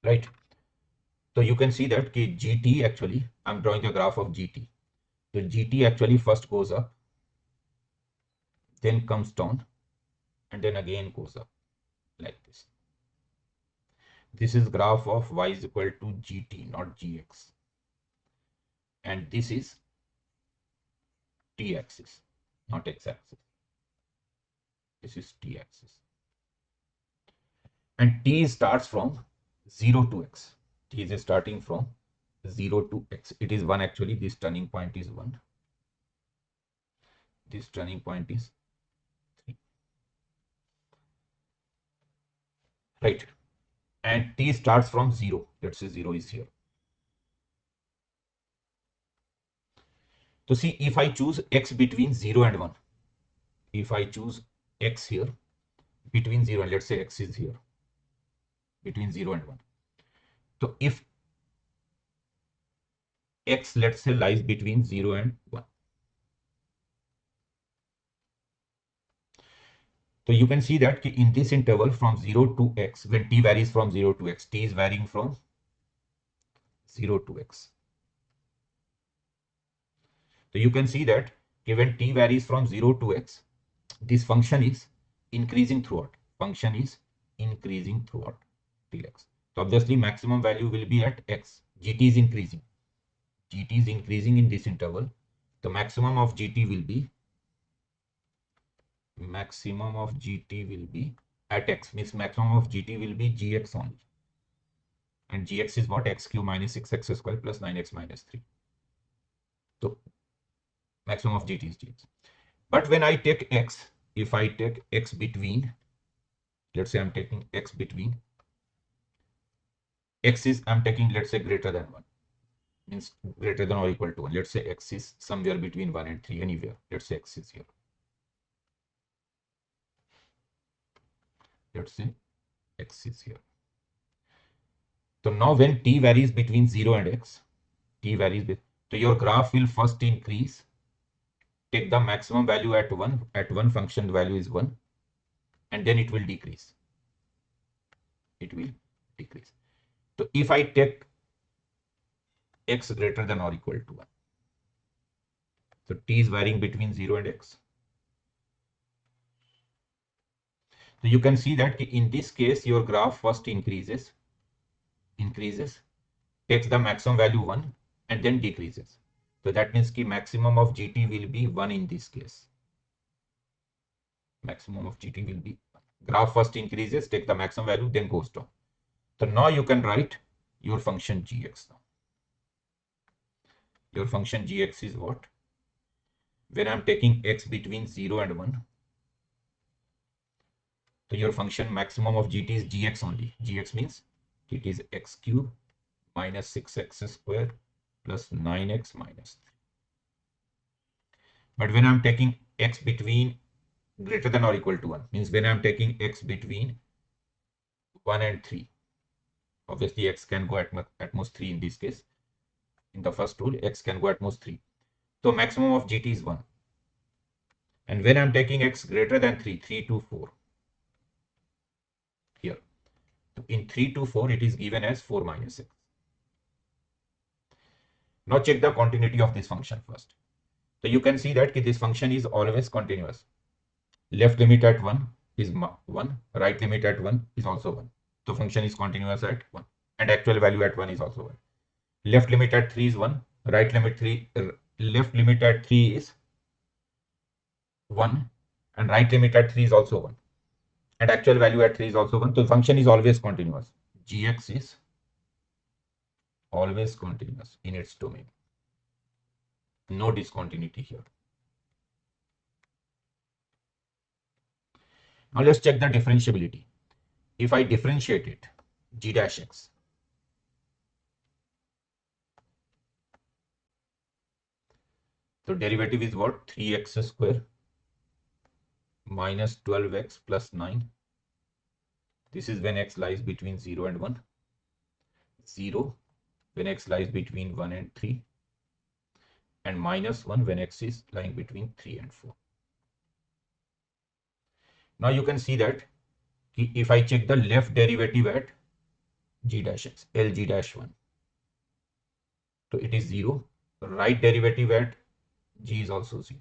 Right? So you can see that GT actually, I'm drawing a graph of GT. So GT actually first goes up, then comes down, and then again goes up like this. This is graph of y is equal to GT, not GX. And this is T axis, not X axis. This is T axis. And T starts from 0 to X. T is starting from 0 to X. It is 1 actually. This turning point is 1. This turning point is 3. Right. And T starts from 0. Let's say 0 is here. So see, if I choose X between 0 and 1, if I choose X here between 0 and let's say X is here between 0 and 1. So if X, let's say, lies between 0 and 1. So you can see that in this interval from 0 to X, when T varies from 0 to X, T is varying from 0 to X. So you can see that when T varies from 0 to X, this function is increasing throughout. Function is increasing throughout till X. So obviously maximum value will be at X. GT is increasing. GT is increasing in this interval. The maximum of GT will be at X, means maximum of GT will be GX only. And GX is what? X cube minus 6x square plus 9x minus 3. So maximum of GT is GX. But when I take X, if I take X between, let's say I'm taking X between, X is, I'm taking, let's say, greater than 1. Means greater than or equal to 1. Let's say X is somewhere between 1 and 3, anywhere. Let's say X is here. Let's say X is here. So now when T varies between 0 and X, T varies with, so your graph will first increase, take the maximum value at 1 function value is 1, and then it will decrease. It will decrease. So if I take X greater than or equal to 1, so T is varying between 0 and X. So you can see that in this case, your graph first increases, takes the maximum value 1 and then decreases. So that means the maximum of GT will be 1 in this case. Maximum of GT will be 1. Graph first increases, take the maximum value, then goes down. So now you can write your function GX now. Your function GX is what? When I'm taking X between 0 and 1, so your function maximum of GT is GX only. GX means it is X cube minus 6x square plus 9x minus 3. But when I'm taking X between greater than or equal to 1, means when I'm taking X between 1 and 3, obviously X can go at most 3 in this case. In the first rule, X can go at most 3. So maximum of GT is 1. And when I'm taking X greater than 3, 3 to 4, here. So in 3 to 4, it is given as 4 minus X. Now check the continuity of this function first. So you can see that this function is always continuous. Left limit at 1 is 1, right limit at 1 is also 1. So function is continuous at 1, and actual value at 1 is also 1. Left limit at 3 is 1, right limit 3, left limit at 3 is 1, and right limit at 3 is also 1, and actual value at 3 is also 1. So function is always continuous. GX is always continuous in its domain. No discontinuity here. Now let's check the differentiability. If I differentiate it, G dash X, So derivative is what? 3x square minus 12x plus 9. This is when x lies between 0 and 1. 0 when x lies between 1 and 3. And minus 1 when x is lying between 3 and 4. Now you can see that if I check the left derivative at g dash x, Lg dash 1, so it is 0. The right derivative at g is also 0.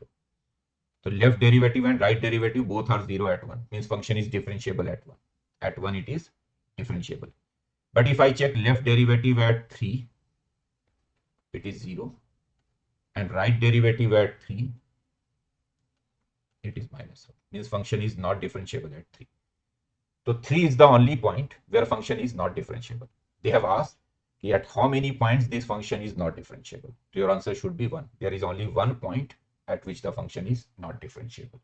So left derivative and right derivative both are 0 at 1, means function is differentiable at 1. At 1 it is differentiable. But if I check left derivative at 3, it is 0. And right derivative at 3, it is minus 1. Means function is not differentiable at 3. So 3 is the only point where function is not differentiable. They have asked at how many points this function is not differentiable. So your answer should be 1. There is only one point at which the function is not differentiable.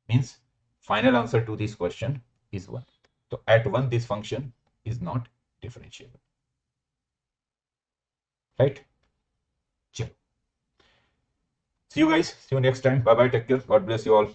Means final answer to this question is 1. So at 1 this function is not differentiable. Right? Chalo. See you guys. See you next time. Bye bye. Take care. God bless you all.